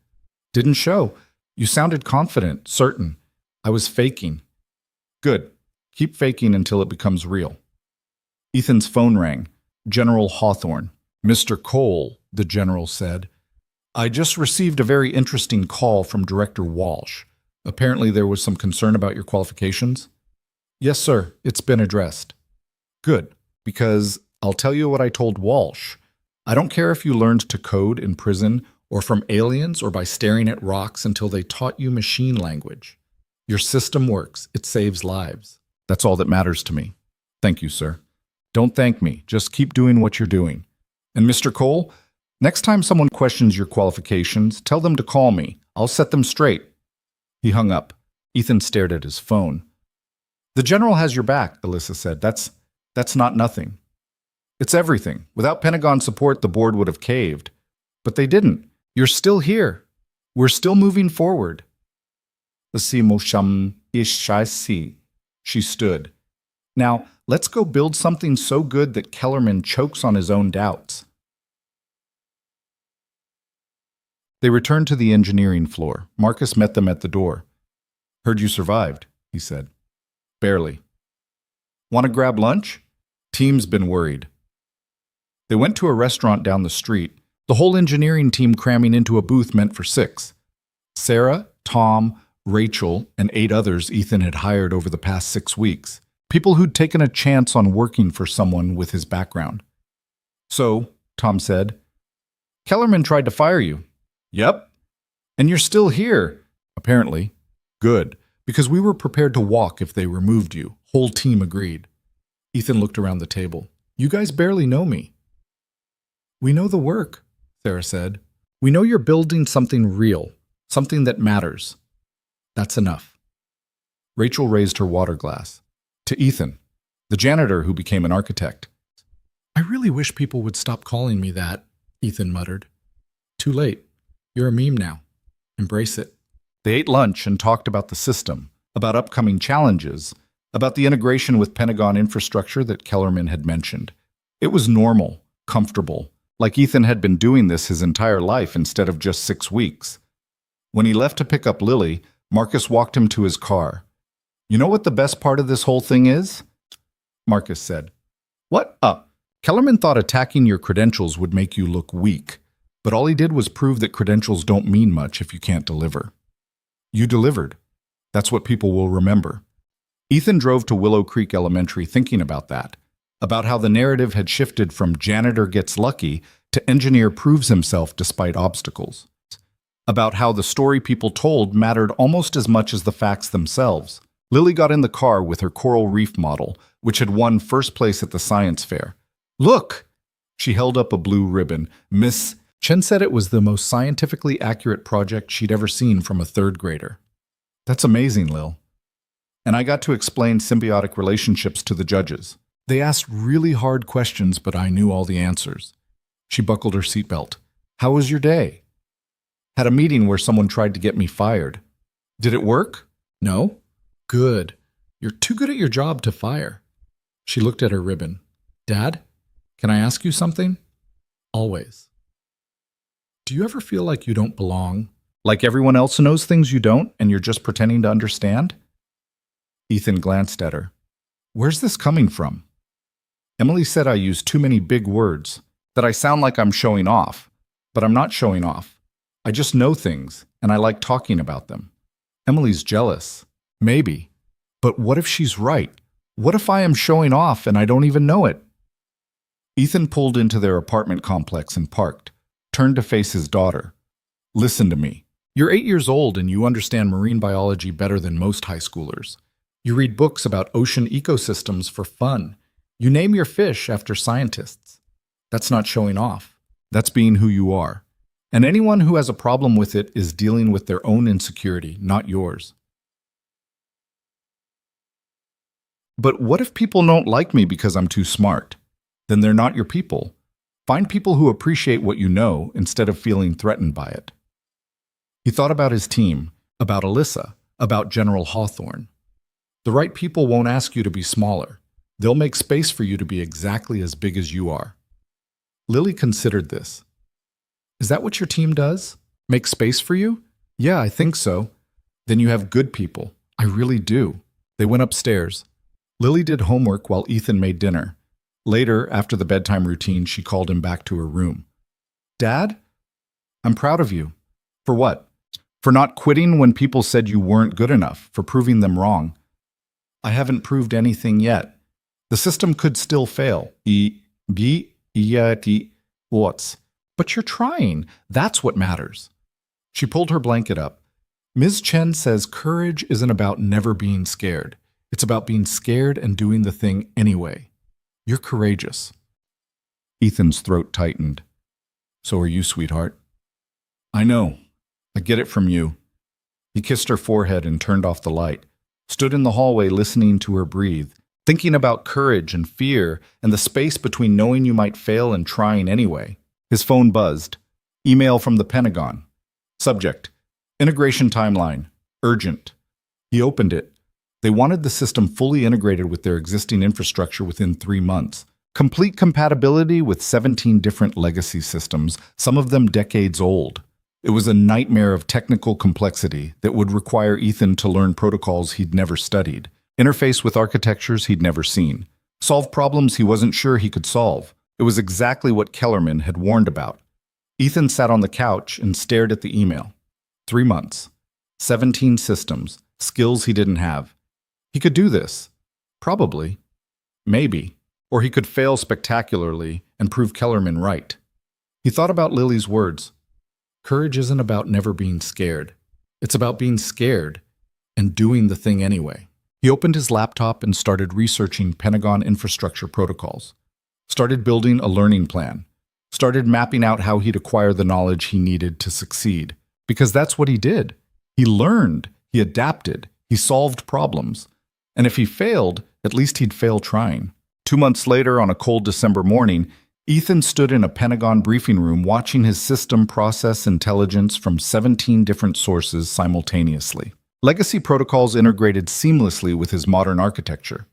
Didn't show. You sounded confident, certain. I was faking. Good. Keep faking until it becomes real. Ethan's phone rang. General Hawthorne. Mr. Cole, the general said. I just received a very interesting call from Director Walsh. Apparently there was some concern about your qualifications. Yes, sir. It's been addressed. Good, because I'll tell you what I told Walsh. I don't care if you learned to code in prison or from aliens or by staring at rocks until they taught you machine language. Your system works. It saves lives. That's all that matters to me. Thank you, sir. Don't thank me. Just keep doing what you're doing. And Mr. Cole, next time someone questions your qualifications, tell them to call me. I'll set them straight. He hung up. Ethan stared at his phone. The general has your back, Alyssa said. That's not nothing. It's everything. Without Pentagon support, the board would have caved. But they didn't. You're still here. We're still moving forward. She stood. Now, let's go build something so good that Kellerman chokes on his own doubts. They returned to the engineering floor. Marcus met them at the door. Heard you survived, he said. Barely. Want to grab lunch? Team's been worried. They went to a restaurant down the street, the whole engineering team cramming into a booth meant for 6. Sarah, Tom, Rachel, and 8 others Ethan had hired over the past 6 weeks. People who'd taken a chance on working for someone with his background. So, Tom said, Kellerman tried to fire you. Yep. And you're still here. Apparently. Good. Because we were prepared to walk if they removed you. Whole team agreed. Ethan looked around the table. You guys barely know me. We know the work, Sarah said. We know you're building something real, something that matters. That's enough. Rachel raised her water glass. To Ethan, the janitor who became an architect. I really wish people would stop calling me that, Ethan muttered. Too late. You're a meme now. Embrace it. They ate lunch and talked about the system, about upcoming challenges, about the integration with Pentagon infrastructure that Kellerman had mentioned. It was normal, comfortable, like Ethan had been doing this his entire life instead of just 6 weeks. When he left to pick up Lily, Marcus walked him to his car. You know what the best part of this whole thing is? Marcus said. What? Kellerman thought attacking your credentials would make you look weak, but all he did was prove that credentials don't mean much if you can't deliver. You delivered. That's what people will remember. Ethan drove to Willow Creek Elementary thinking about that, about how the narrative had shifted from janitor gets lucky to engineer proves himself despite obstacles, about how the story people told mattered almost as much as the facts themselves. Lily got in the car with her coral reef model, which had won first place at the science fair. Look! She held up a blue ribbon. Miss Chen said it was the most scientifically accurate project she'd ever seen from a 3rd grader. That's amazing, Lil. And I got to explain symbiotic relationships to the judges. They asked really hard questions, but I knew all the answers. She buckled her seatbelt. How was your day? Had a meeting where someone tried to get me fired. Did it work? No? Good. You're too good at your job to fire. She looked at her ribbon. Dad, can I ask you something? Always. Do you ever feel like you don't belong? Like everyone else knows things you don't and you're just pretending to understand? Ethan glanced at her. Where's this coming from? Emily said I use too many big words, that I sound like I'm showing off, but I'm not showing off. I just know things, and I like talking about them. Emily's jealous. Maybe. But what if she's right? What if I am showing off and I don't even know it? Ethan pulled into their apartment complex and parked, turned to face his daughter. Listen to me. You're 8 years old and you understand marine biology better than most high schoolers. You read books about ocean ecosystems for fun. You name your fish after scientists. That's not showing off. That's being who you are. And anyone who has a problem with it is dealing with their own insecurity, not yours. But what if people don't like me because I'm too smart? Then they're not your people. Find people who appreciate what you know instead of feeling threatened by it. He thought about his team, about Alyssa, about General Hawthorne. The right people won't ask you to be smaller. They'll make space for you to be exactly as big as you are. Lily considered this. Is that what your team does? Make space for you? Yeah, I think so. Then you have good people. I really do. They went upstairs. Lily did homework while Ethan made dinner. Later, after the bedtime routine, she called him back to her room. Dad? I'm proud of you. For what? For not quitting when people said you weren't good enough, for proving them wrong. I haven't proved anything yet. The system could still fail. Be yati what's. But you're trying. That's what matters. She pulled her blanket up. Ms. Chen says courage isn't about never being scared. It's about being scared and doing the thing anyway. You're courageous. Ethan's throat tightened. So are you, sweetheart. I know. I get it from you. He kissed her forehead and turned off the light, stood in the hallway listening to her breathe, thinking about courage and fear and the space between knowing you might fail and trying anyway. His phone buzzed. Email from the Pentagon. Subject: Integration timeline. Urgent. He opened it. They wanted the system fully integrated with their existing infrastructure within 3 months. Complete compatibility with 17 different legacy systems, some of them decades old. It was a nightmare of technical complexity that would require Ethan to learn protocols he'd never studied, interface with architectures he'd never seen, solve problems he wasn't sure he could solve. It was exactly what Kellerman had warned about. Ethan sat on the couch and stared at the email. 3 months. 17 systems. Skills he didn't have. He could do this. Probably. Maybe. Or he could fail spectacularly and prove Kellerman right. He thought about Lily's words. Courage isn't about never being scared. It's about being scared and doing the thing anyway. He opened his laptop and started researching Pentagon infrastructure protocols. Started building a learning plan. Started mapping out how he'd acquire the knowledge he needed to succeed. Because that's what he did. He learned, he adapted, he solved problems. And if he failed, at least he'd fail trying. 2 months later, on a cold December morning, Ethan stood in a Pentagon briefing room watching his system process intelligence from 17 different sources simultaneously. Legacy protocols integrated seamlessly with his modern architecture.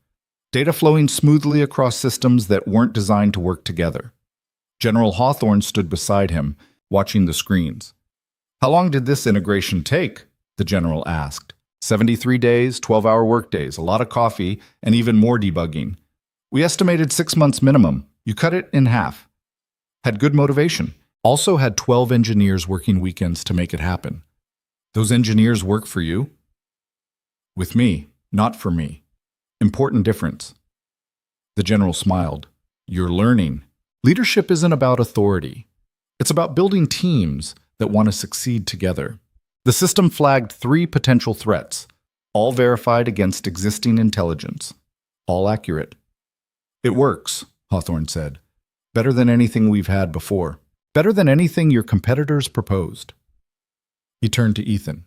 Data flowing smoothly across systems that weren't designed to work together. General Hawthorne stood beside him, watching the screens. How long did this integration take? The general asked. 73 days, 12-hour workdays, a lot of coffee, and even more debugging. We estimated 6 months minimum. You cut it in half. Had good motivation. Also had 12 engineers working weekends to make it happen. Those engineers work for you? With me, not for me. Important difference. The general smiled. You're learning. Leadership isn't about authority. It's about building teams that want to succeed together. The system flagged 3 potential threats, all verified against existing intelligence. All accurate. It works, Hawthorne said. Better than anything we've had before. Better than anything your competitors proposed. He turned to Ethan.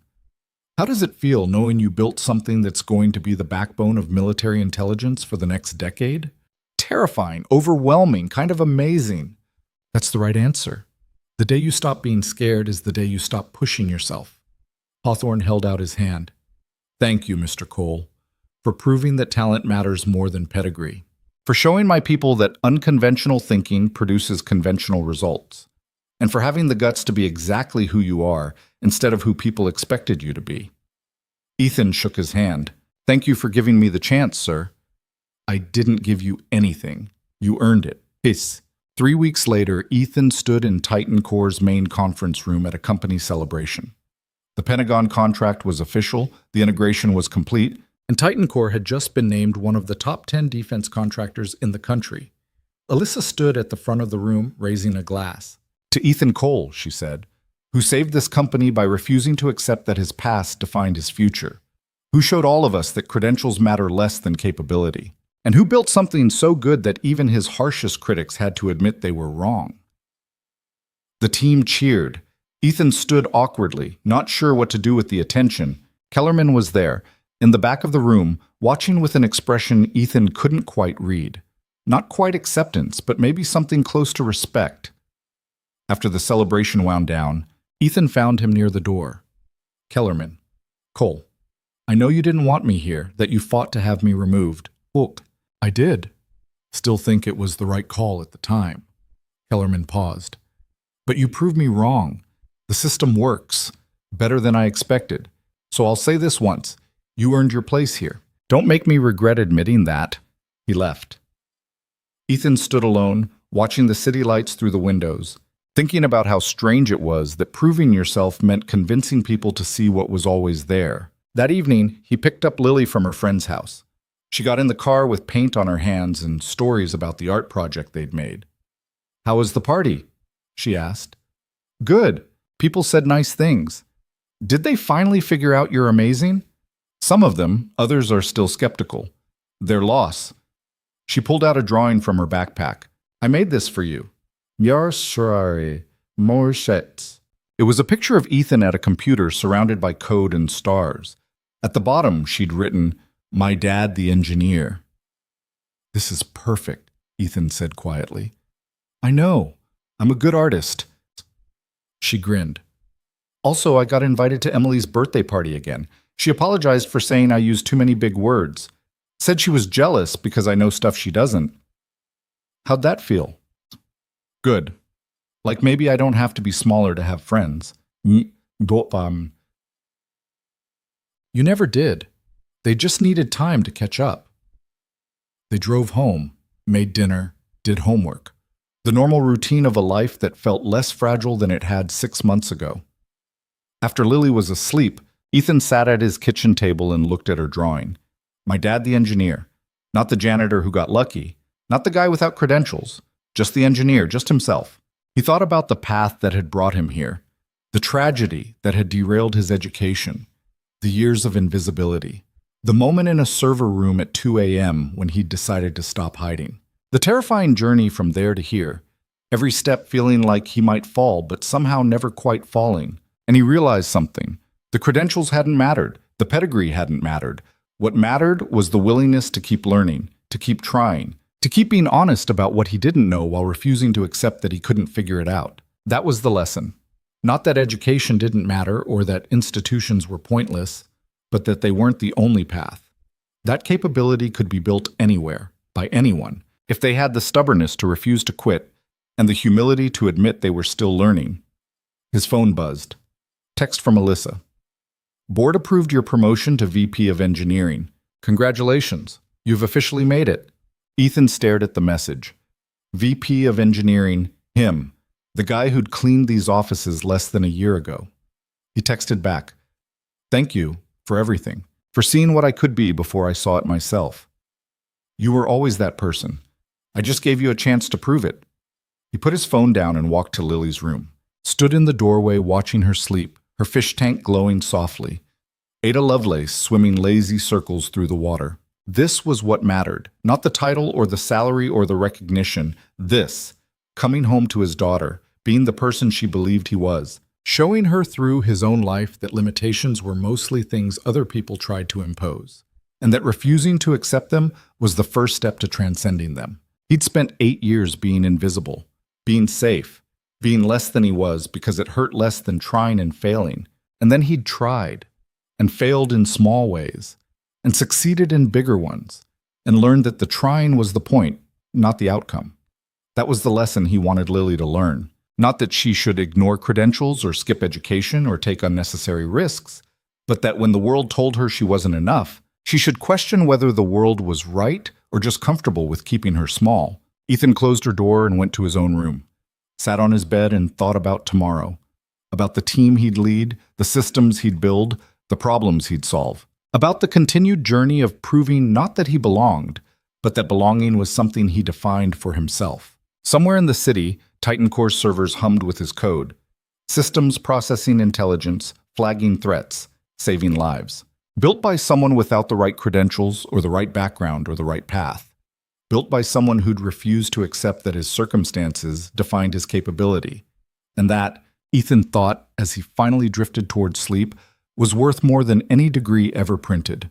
How does it feel knowing you built something that's going to be the backbone of military intelligence for the next decade? Terrifying, overwhelming, kind of amazing. That's the right answer. The day you stop being scared is the day you stop pushing yourself. Hawthorne held out his hand. Thank you, Mr. Cole, for proving that talent matters more than pedigree. For showing my people that unconventional thinking produces conventional results. And for having the guts to be exactly who you are instead of who people expected you to be. Ethan shook his hand. Thank you for giving me the chance, sir. I didn't give you anything. You earned it. Hiss. 3 weeks later, Ethan stood in Titan Corps' main conference room at a company celebration. The Pentagon contract was official, the integration was complete, and Titan Corps had just been named one of the top 10 defense contractors in the country. Alyssa stood at the front of the room, raising a glass. To Ethan Cole, she said, who saved this company by refusing to accept that his past defined his future, who showed all of us that credentials matter less than capability, and who built something so good that even his harshest critics had to admit they were wrong. The team cheered. Ethan stood awkwardly, not sure what to do with the attention. Kellerman was there, in the back of the room, watching with an expression Ethan couldn't quite read. Not quite acceptance, but maybe something close to respect. After the celebration wound down, Ethan found him near the door. Kellerman. Cole. I know you didn't want me here, that you fought to have me removed. Look, I did. Still think it was the right call at the time. Kellerman paused. But you proved me wrong. The system works. Better than I expected. So I'll say this once. You earned your place here. Don't make me regret admitting that. He left. Ethan stood alone, watching the city lights through the windows, thinking about how strange it was that proving yourself meant convincing people to see what was always there. That evening, he picked up Lily from her friend's house. She got in the car with paint on her hands and stories about the art project they'd made. "How was the party?" she asked. "Good. People said nice things. Did they finally figure out you're amazing?" "Some of them, others are still skeptical. Their loss." She pulled out a drawing from her backpack. "I made this for you." It was a picture of Ethan at a computer surrounded by code and stars. At the bottom, she'd written, "My dad, the engineer." "This is perfect," Ethan said quietly. "I know. I'm a good artist." She grinned. "Also, I got invited to Emily's birthday party again. She apologized for saying I used too many big words. Said she was jealous because I know stuff she doesn't." "How'd that feel?" "Good. Like maybe I don't have to be smaller to have friends." You never did. They just needed time to catch up." They drove home, made dinner, did homework. The normal routine of a life that felt less fragile than it had 6 months ago. After Lily was asleep, Ethan sat at his kitchen table and looked at her drawing. My dad, the engineer. Not the janitor who got lucky. Not the guy without credentials. Just the engineer, just himself. He thought about the path that had brought him here. The tragedy that had derailed his education. The years of invisibility. The moment in a server room at 2 a.m. when he'd decided to stop hiding. The terrifying journey from there to here. Every step feeling like he might fall, but somehow never quite falling. And he realized something. The credentials hadn't mattered. The pedigree hadn't mattered. What mattered was the willingness to keep learning, to keep trying, to keep being honest about what he didn't know while refusing to accept that he couldn't figure it out. That was the lesson. Not that education didn't matter or that institutions were pointless, but that they weren't the only path. That capability could be built anywhere, by anyone, if they had the stubbornness to refuse to quit and the humility to admit they were still learning. His phone buzzed. Text from Alyssa. "Board approved your promotion to VP of Engineering. Congratulations, you've officially made it." Ethan stared at the message. VP of Engineering, him, the guy who'd cleaned these offices less than a year ago. He texted back, "Thank you for everything, for seeing what I could be before I saw it myself. You were always that person. I just gave you a chance to prove it." He put his phone down and walked to Lily's room, stood in the doorway watching her sleep, her fish tank glowing softly. Ada Lovelace swimming lazy circles through the water. This was what mattered, not the title or the salary or the recognition. This, coming home to his daughter, being the person she believed he was, showing her through his own life that limitations were mostly things other people tried to impose, and that refusing to accept them was the first step to transcending them. He'd spent 8 years being invisible, being safe, being less than he was because it hurt less than trying and failing. And then he'd tried, and failed in small ways, and succeeded in bigger ones, and learned that the trying was the point, not the outcome. That was the lesson he wanted Lily to learn. Not that she should ignore credentials or skip education or take unnecessary risks, but that when the world told her she wasn't enough, she should question whether the world was right or just comfortable with keeping her small. Ethan closed her door and went to his own room. Sat on his bed and thought about tomorrow, about the team he'd lead, the systems he'd build, the problems he'd solve, about the continued journey of proving not that he belonged, but that belonging was something he defined for himself. Somewhere in the city, Titan Core servers hummed with his code. Systems processing intelligence, flagging threats, saving lives. Built by someone without the right credentials or the right background or the right path. Built by someone who'd refused to accept that his circumstances defined his capability. And that, Ethan thought as he finally drifted toward sleep, was worth more than any degree ever printed.